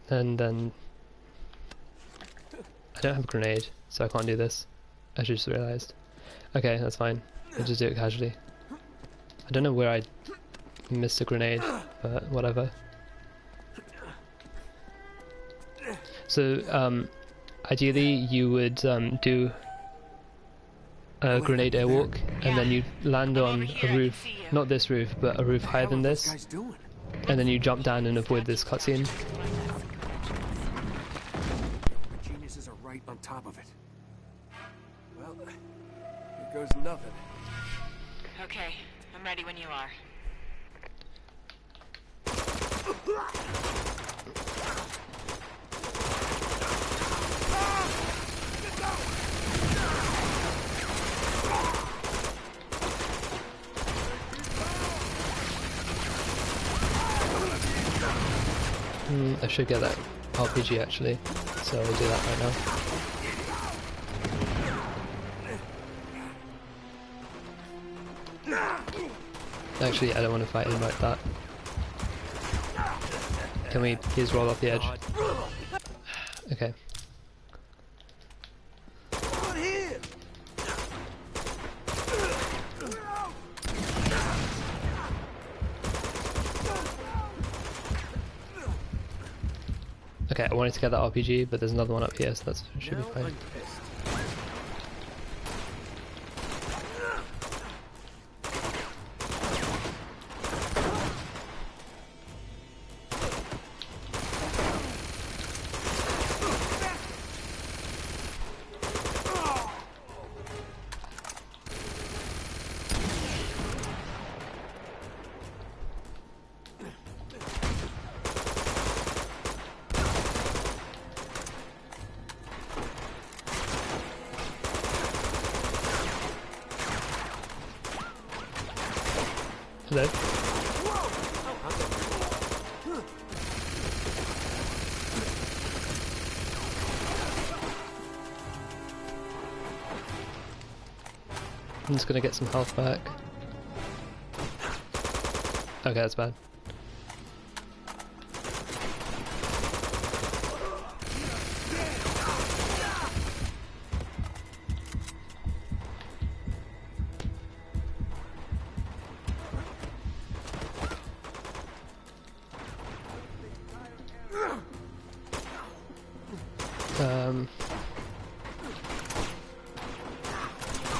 And then I don't have a grenade, so I can't do this. I just realised. Okay, that's fine. I'll just do it casually. I don't know where I missed a grenade, but whatever. So, ideally you would do a grenade airwalk, and then you land on a roof, not this roof, but a roof higher than this, and then you jump down and avoid this cutscene. Geniuses are right on top of it. Well, here goes nothing. Okay, I'm ready when you are. I should get that RPG actually, so I'll do that right now. Actually, I don't want to fight him like that. Can we please roll off the edge? Okay. Okay, I wanted to get that RPG, but there's another one up here, so that should be fine. Hello? I'm just gonna get some health back. Okay, that's bad.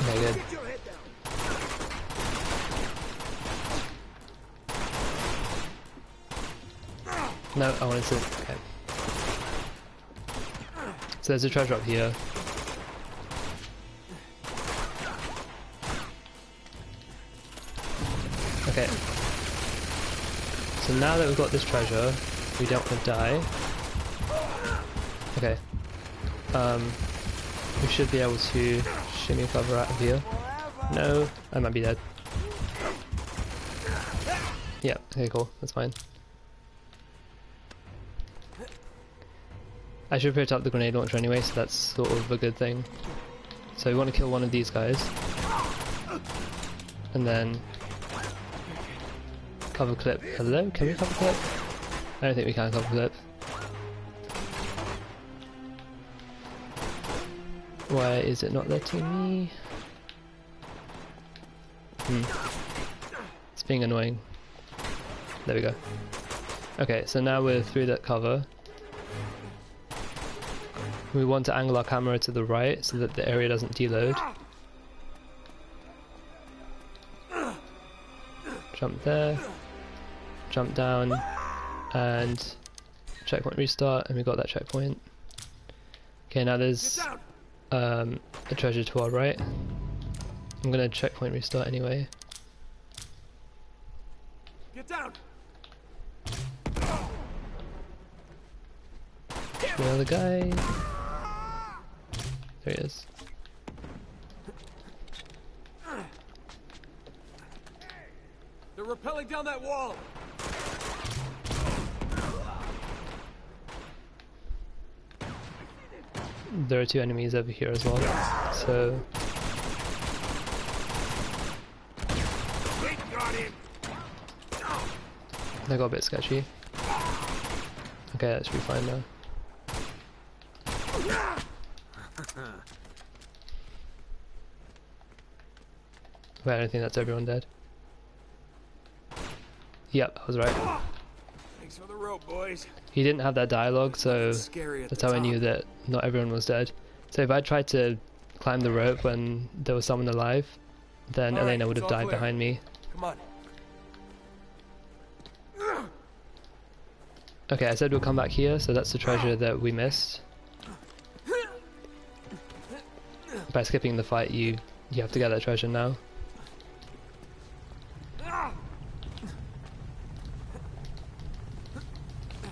Okay, good. No, I wanted to. Okay. So there's a treasure up here. Okay. So now that we've got this treasure, we don't want to die. Okay. We should be able to shimmy cover out of here. No, I might be dead. Yeah, okay, cool, that's fine. I should pick up the grenade launcher anyway, so that's sort of a good thing. So we want to kill one of these guys. And then cover clip. Hello? Can we cover clip? I don't think we can cover clip. Why is it not letting me? It's being annoying. There we go. Okay, so now we're through that cover. We want to angle our camera to the right so that the area doesn't deload. Jump there, jump down, and checkpoint restart, and we got that checkpoint. Okay, now there's a treasure to our right. I'm gonna checkpoint restart anyway. Get down. The other guy. There he is. They're rappelling down that wall. There are 2 enemies over here as well, so they got a bit sketchy. Okay, that should be fine now. Wait, I don't think that's everyone dead. Yep, I was right. Thanks for the rope, boys. He didn't have that dialogue, so that's how I knew that not everyone was dead. So if I tried to climb the rope when there was someone alive, then Elena would have died behind me. Come on. Okay, I said we'll come back here, so that's the treasure that we missed. By skipping the fight, you have to get that treasure now.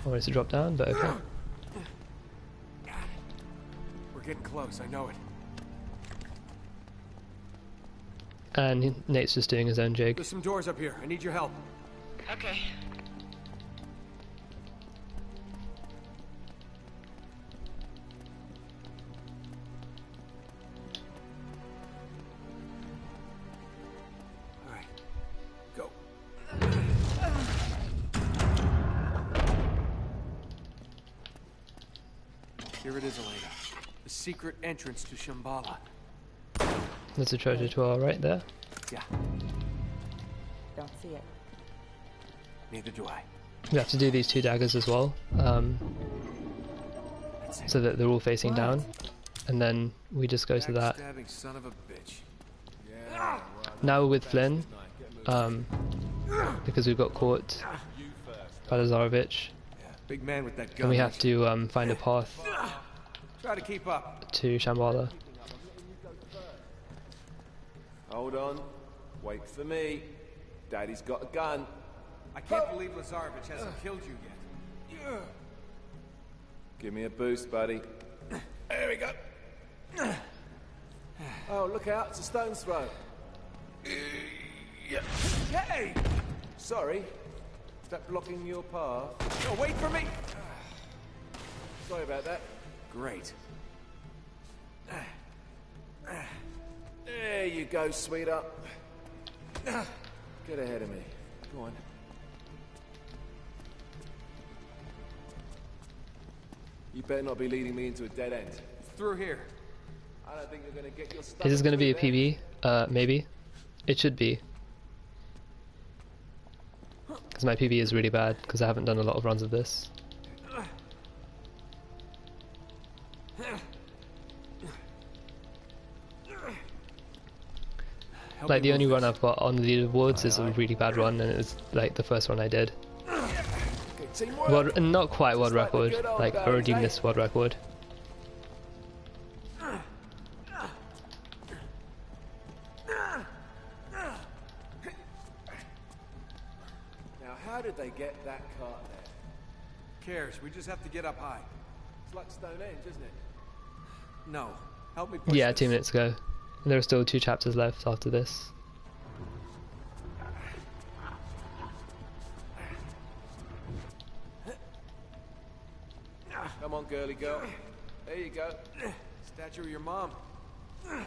I wanted to drop down, but okay. We're getting close, I know it. And Nate's just doing his own jig. There's some doors up here. I need your help. Okay. All right. Go. Here it is, Elena. The secret entrance to Shambhala. There's a treasure to our right there. Yeah, Don't see it. neither do I. We have to do these 2 daggers as well, so that they're all facing down, and then we just go to that. Backstabbing son of a bitch. Now we're with Flynn, because we got caught by Lazarevich, Big man with that gun. and we have to find a path Try to keep up. to Shambhala. Hold on. Wait for me. Daddy's got a gun. I can't believe Lazarevich hasn't killed you yet. Give me a boost, buddy. There we go. Oh, look out. It's a stone's throw. Hey! Sorry. Is that blocking your path? No, wait for me! Sorry about that. Great. There you go, sweetheart. Get ahead of me. Go on. You better not be leading me into a dead end. It's through here. I don't think you're gonna get your stuff. Is this going to be a PB? Maybe. It should be. Because my PB is really bad, because I haven't done a lot of runs of this. Like, the only run I've got on the leaderboards is a really bad run, and it's like the first one I did. World, not quite world record, like already missed world record. Now, how did they get that cart there? Cares? We just have to get up high. It's like Stonehenge, isn't it? No. Help me push Yeah, this. 2 minutes ago. And there are still 2 chapters left after this. Come on, girly girl. There you go. Statue of your mom. Oh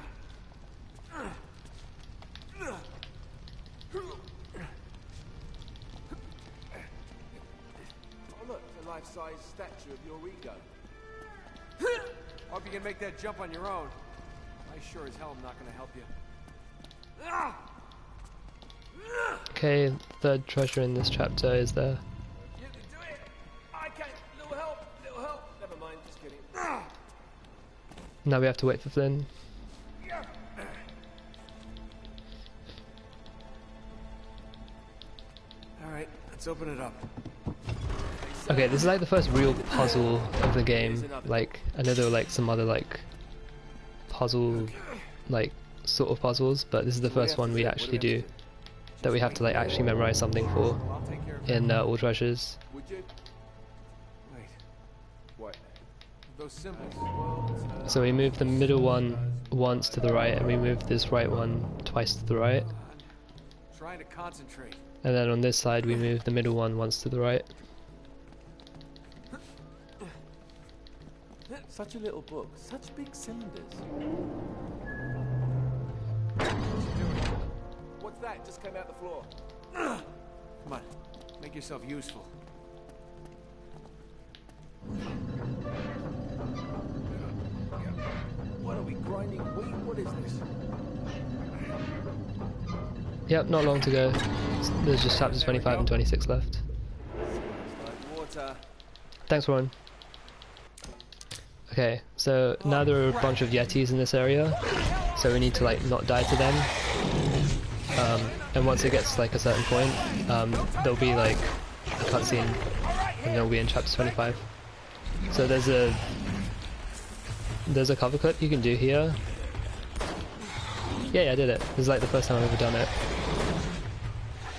look, it's a life-size statue of your ego. Hope you can make that jump on your own. I sure as hell am not gonna help you. Okay, third treasure in this chapter is there. You can do it! I can't. Little help! Little help! Never mind, just kidding. Now we have to wait for Flynn. Alright, let's open it up. Okay, this is like the first real puzzle of the game. Like, I know there were like some other like puzzle, like sort of puzzles, but this is the first one we actually do that we have to like actually memorize something for in all treasures. Would you? Wait. What? Those symbols. Well, So we move the middle one once to the right, and we move this right one twice to the right. trying to concentrate. And then on this side we move the middle one once to the right. Such a little book, such big cylinders. What's that? Just came out the floor. Come on, make yourself useful. What are we grinding wheat? What is this? Yep, not long to go. There's just chapters 25 and 26 left. Like water. Thanks, Warren. Okay, so now there are a bunch of Yetis in this area, so we need to like not die to them. And once it gets like a certain point, there'll be like a cutscene, and it'll be in chapter 25. So there's a cover clip you can do here. Yeah, I did it. This is like the first time I've ever done it.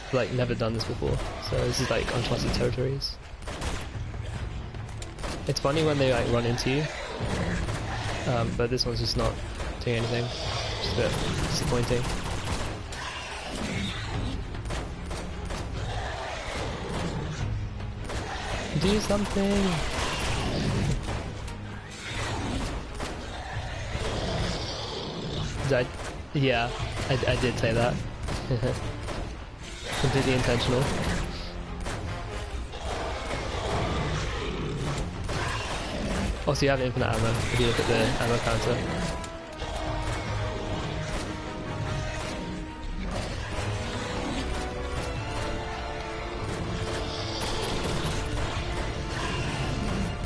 I've like never done this before, so this is like uncharted territories. It's funny when they like run into you, but this one's just not doing anything. Just a bit disappointing. Do something! Yeah, I did say that. Completely intentional. Also, you have infinite ammo if you look at the ammo counter.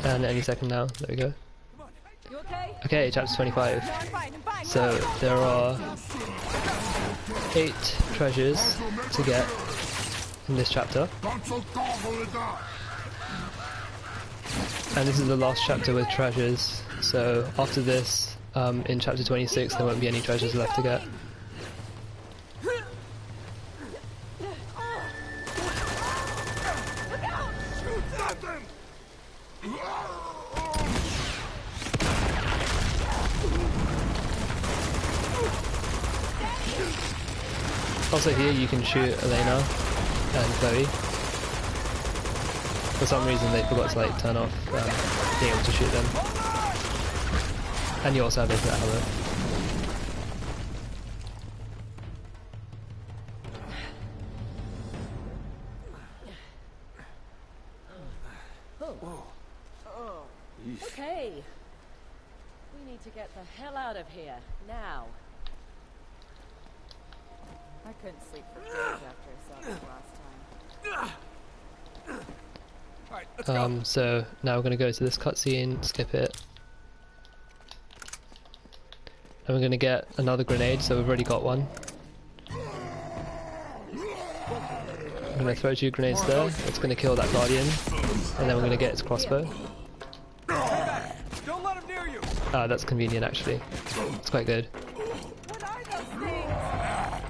And any second now, there we go. You okay? Okay, chapter 25. So there are 8 treasures to get in this chapter. And this is the last chapter with treasures, so after this, in chapter 26 there won't be any treasures left to get. Also here you can shoot Elena and Chloe. For some reason they forgot to like turn off being able to shoot them. And you also have infinite ammo. Okay. We need to get the hell out of here, now. I couldn't sleep for days after I saw that last time. Alright, let's go. So now we're going to go to this cutscene, skip it. And we're going to get another grenade, so we've already got one. I'm going to throw 2 grenades there, it's going to kill that guardian, and then we're going to get its crossbow. Don't let him near you. Ah, that's convenient actually. It's quite good. What are those things?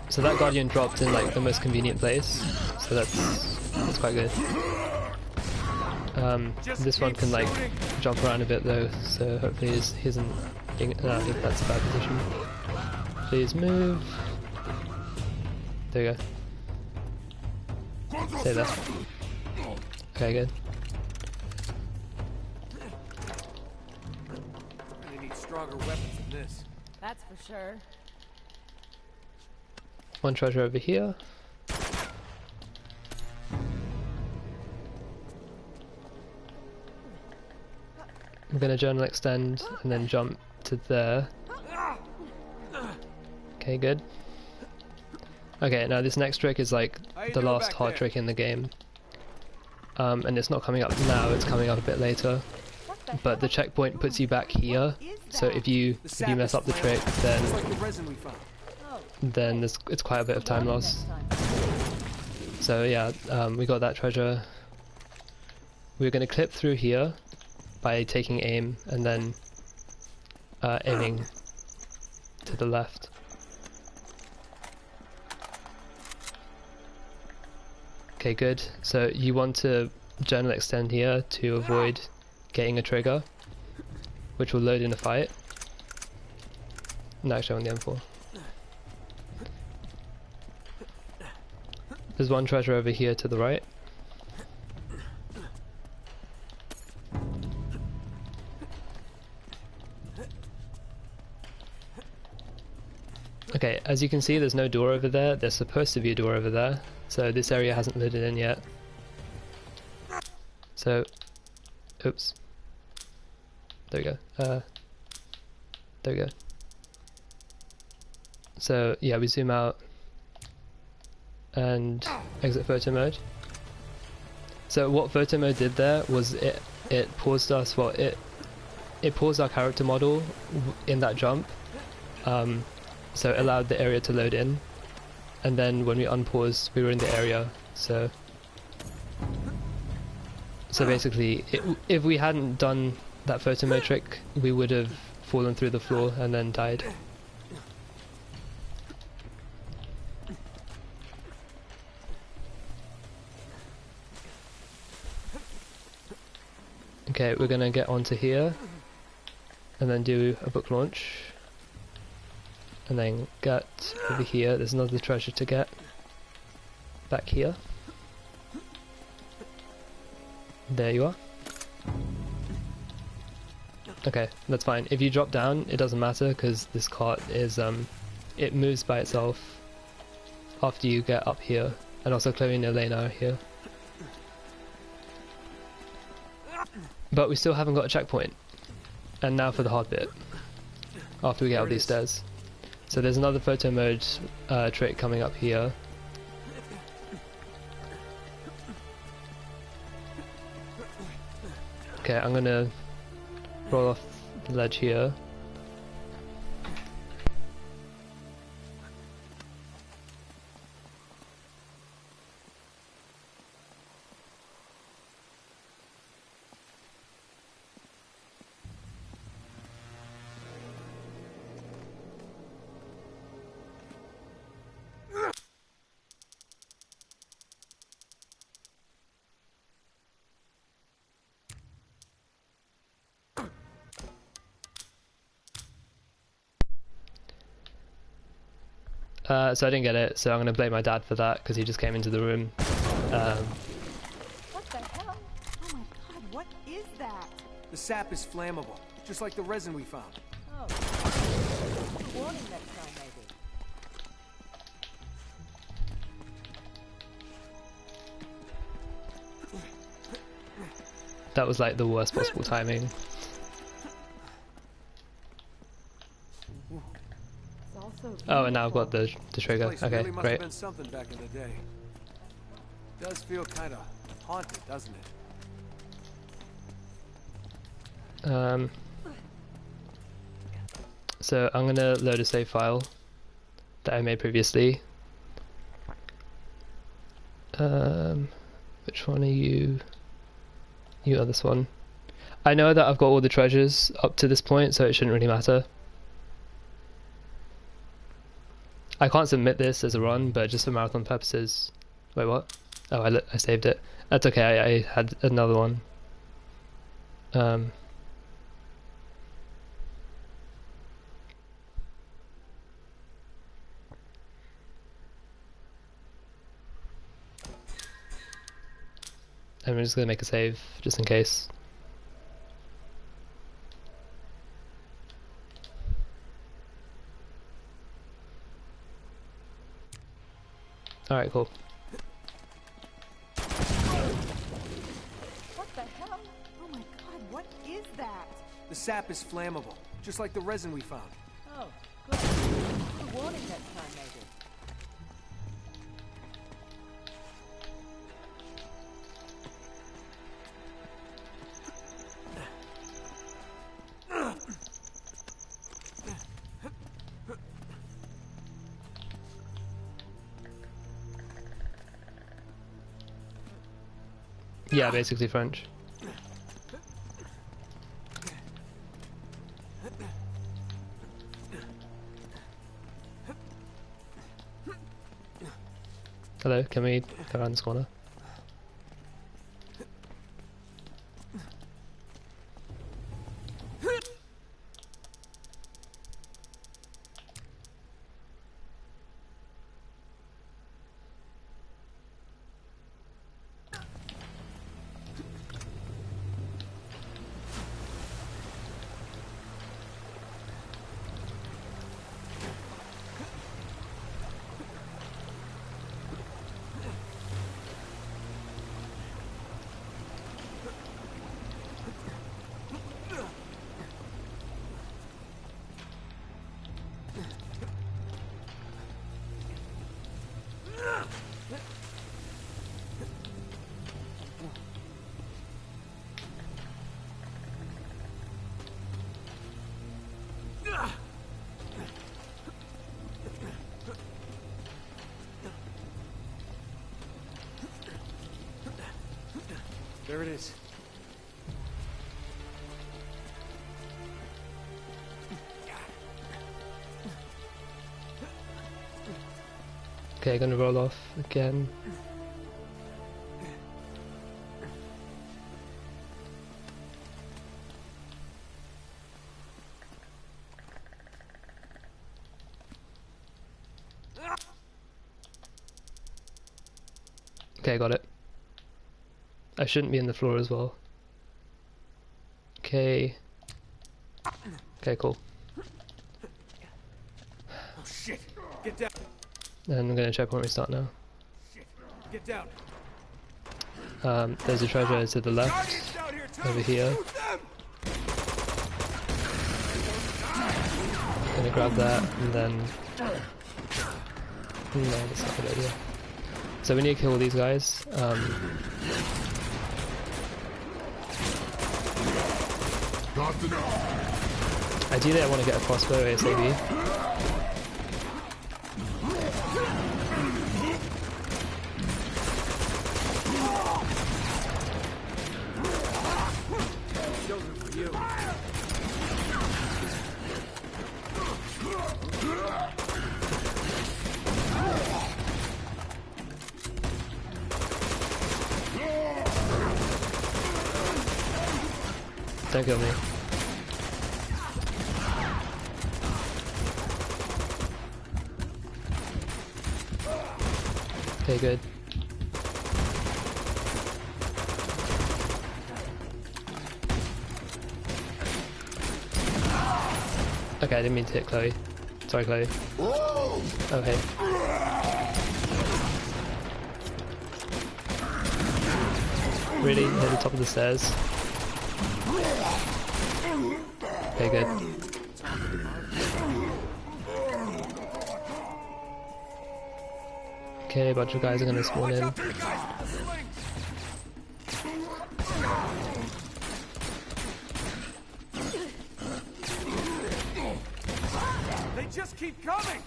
So that guardian dropped in like the most convenient place, so that's quite good. This one can like jump around a bit though, so hopefully he isn't being, no, I think that's a bad position. Please move. There you go. Stay there. Okay, good. Really need stronger weapons than this. That's for sure. One treasure over here. I'm gonna journal extend and then jump to there. Okay, good. Okay, now this next trick is like How you the doing last back hard there? trick in the game. And it's not coming up now, it's coming up a bit later. But the checkpoint puts you back here, so if you mess up the trick, then It's like the resin we found. it's quite a bit of time loss. So yeah, we got that treasure. We're going to clip through here by taking aim and then aiming to the left. Okay, good. So you want to journal extend here to avoid getting a trigger, which will load in a fight. No, actually on the M4. There's one treasure over here to the right. Okay, as you can see there's no door over there, there's supposed to be a door over there, so this area hasn't loaded in yet. So, oops. There we go. There we go. So yeah, we zoom out and exit photo mode. So what photo mode did there was it paused us, well it paused our character model in that jump. So it allowed the area to load in, and then when we unpaused we were in the area. So basically if we hadn't done that photo mode trick we would have fallen through the floor and then died. Okay, we're gonna get onto here and then do a book launch and then get over here. There's another treasure to get back here. There you are. Okay, that's fine. If you drop down it doesn't matter because this cart is it moves by itself after you get up here, and also Chloe and Elena are here. But we still haven't got a checkpoint. And now for the hard bit, after we get up these stairs. So there's another photo mode trick coming up here. Okay, I'm gonna roll off the ledge here. So I didn't get it, so I'm going to blame my dad for that because he just came into the room. What the hell? Oh my god, what is that? The sap is flammable, just like the resin we found. Oh. Warning next time, maybe. That was like the worst possible timing. It's also Oh, and now I've got the trigger. Place Okay, really must great. have been something back in the day. Does feel kind of haunted, doesn't it? So I'm gonna load a save file that I made previously. Which one are you? You are this one. I know that I've got all the treasures up to this point, so it shouldn't really matter. I can't submit this as a run, but just for marathon purposes. Wait, what? Oh, I saved it. That's okay. I had another one. I'm just gonna make a save just in case. Alright, cool. What the hell? Oh my god, what is that? The sap is flammable, just like the resin we found. Oh, good. Warning next time, maybe. Yeah, basically French. Hello, can we go around this corner? There it is. Okay, gonna roll off again. Okay, got it. I shouldn't be in the floor as well. Okay. Okay, cool. Oh shit! Get down! And I'm gonna checkpoint restart now. Shit! Get down! There's a treasure to the left, Guardians down here too! over here. Shoot them! Gonna grab that and then. No, that's not a good idea. So we need to kill these guys. Ideally, I want to get a crossbow ASAP. Children for you. Don't kill me. Okay, good. Okay, I didn't mean to hit Chloe. Sorry, Chloe. Oh, hey. Really? Hit the top of the stairs? Okay, good. Okay, a bunch of guys are gonna spawn in. They just keep coming!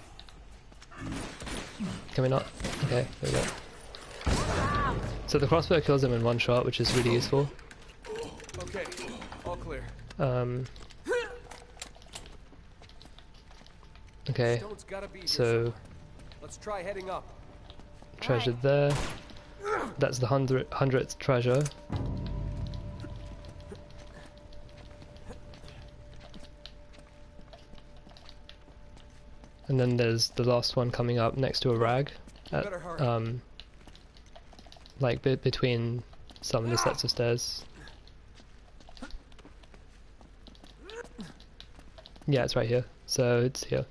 Can we not? Okay, there we go. So the crossbow kills them in one shot, which is really useful. Okay, all clear. Okay, Stone's gotta be here so somewhere. Let's try heading up. treasure there. That's the 100th treasure. And then there's the last one coming up next to a rag. At, Better hurry. like between some of the sets of stairs. Yeah, it's right here. So it's here.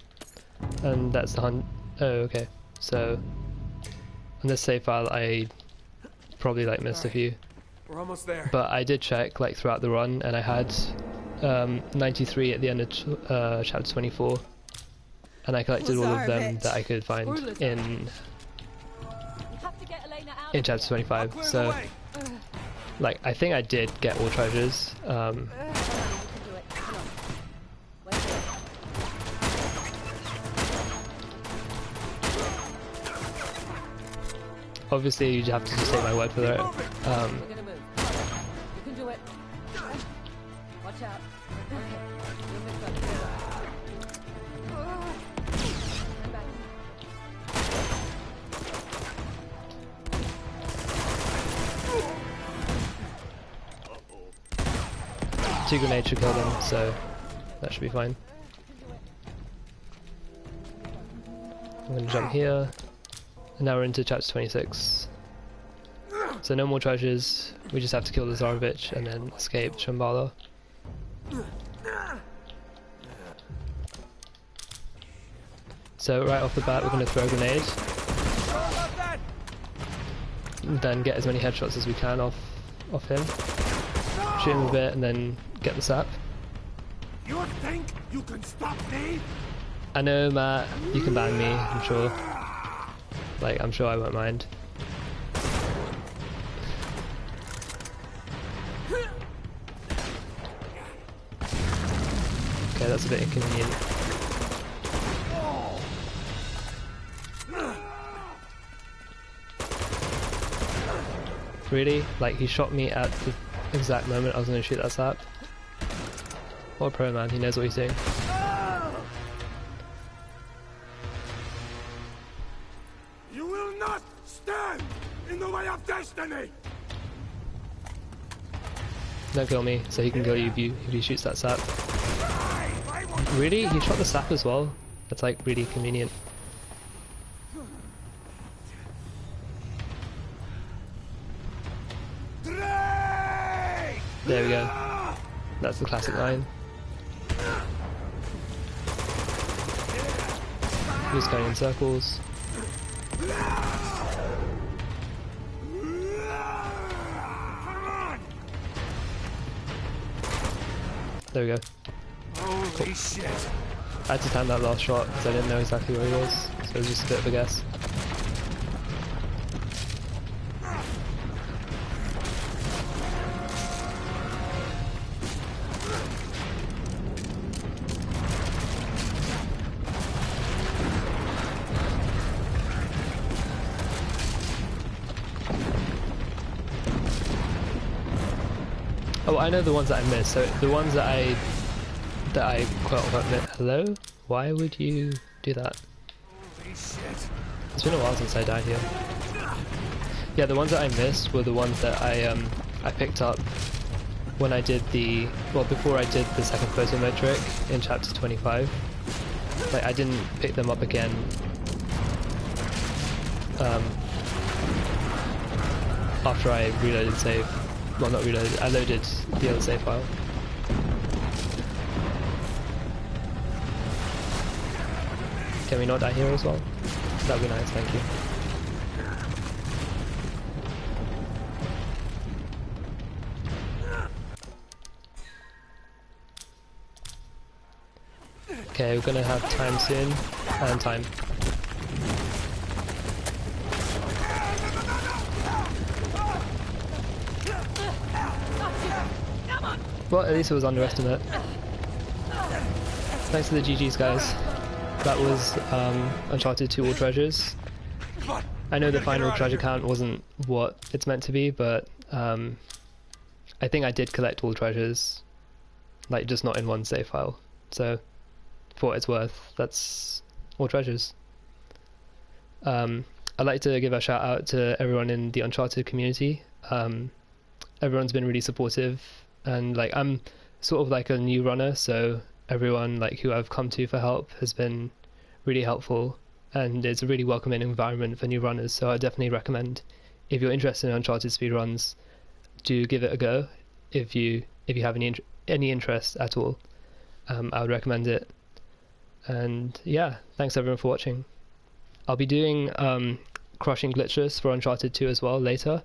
And that's the oh, okay. So on this save file I probably like missed a few. We're almost there. But I did check like throughout the run and I had 93 at the end of chapter 24. And I collected all of them that I could find in chapter 25. So like I think I did get all treasures. Obviously you have to just take my word for it. 2 grenades should kill them, so that should be fine. I'm gonna jump here, and now we're into chapter 26. So no more treasures, we just have to kill the Tsarevich and then escape Shambhala. So right off the bat we're going to throw a grenade, and then get as many headshots as we can off him, shoot him a bit and then get the sap. You think you can stop me? I know, Matt, you can ban me, I'm sure. Like, I'm sure I won't mind. Okay, that's a bit inconvenient. Really? Like, he shot me at the exact moment I was going to shoot that sap? What a pro, man, he knows what he's doing. You will not stand in the way of destiny! Don't kill me, so he can kill you if he shoots that sap. Really? He shot the sap as well? That's like really convenient. There we go. That's the classic line. He's going in circles. There we go. Holy shit! I had to time that last shot because I didn't know exactly where he was, so it was just a bit of a guess. Oh, I know the ones that I missed. So the ones that I quote unquote missed. Hello? Why would you do that? Holy shit! It's been a while since I died here. Yeah, the ones that I missed were the ones that I picked up when I did before I did the second photo mode trick in chapter 25. Like, I didn't pick them up again. After I reloaded save. Well, not reloaded, I loaded the other save file. Can we not die here as well? That'd be nice, thank you. Okay, we're gonna have time soon, and time. Well, at least it was underestimate. Thanks to the GGs, guys. That was Uncharted 2 All Treasures. I know the final treasure count wasn't what it's meant to be, but I think I did collect all treasures, like just not in one save file. So, for what it's worth, that's all treasures. I'd like to give a shout out to everyone in the Uncharted community. Everyone's been really supportive. And like, I'm sort of like a new runner, so everyone like who I've come to for help has been really helpful, and it's a really welcoming environment for new runners. So I definitely recommend, if you're interested in Uncharted speedruns, do give it a go. If you have any interest at all, I would recommend it. And yeah, thanks everyone for watching. I'll be doing crushing glitches for Uncharted 2 as well later.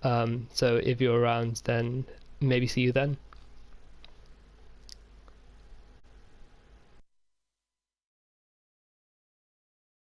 So if you're around, then maybe see you then.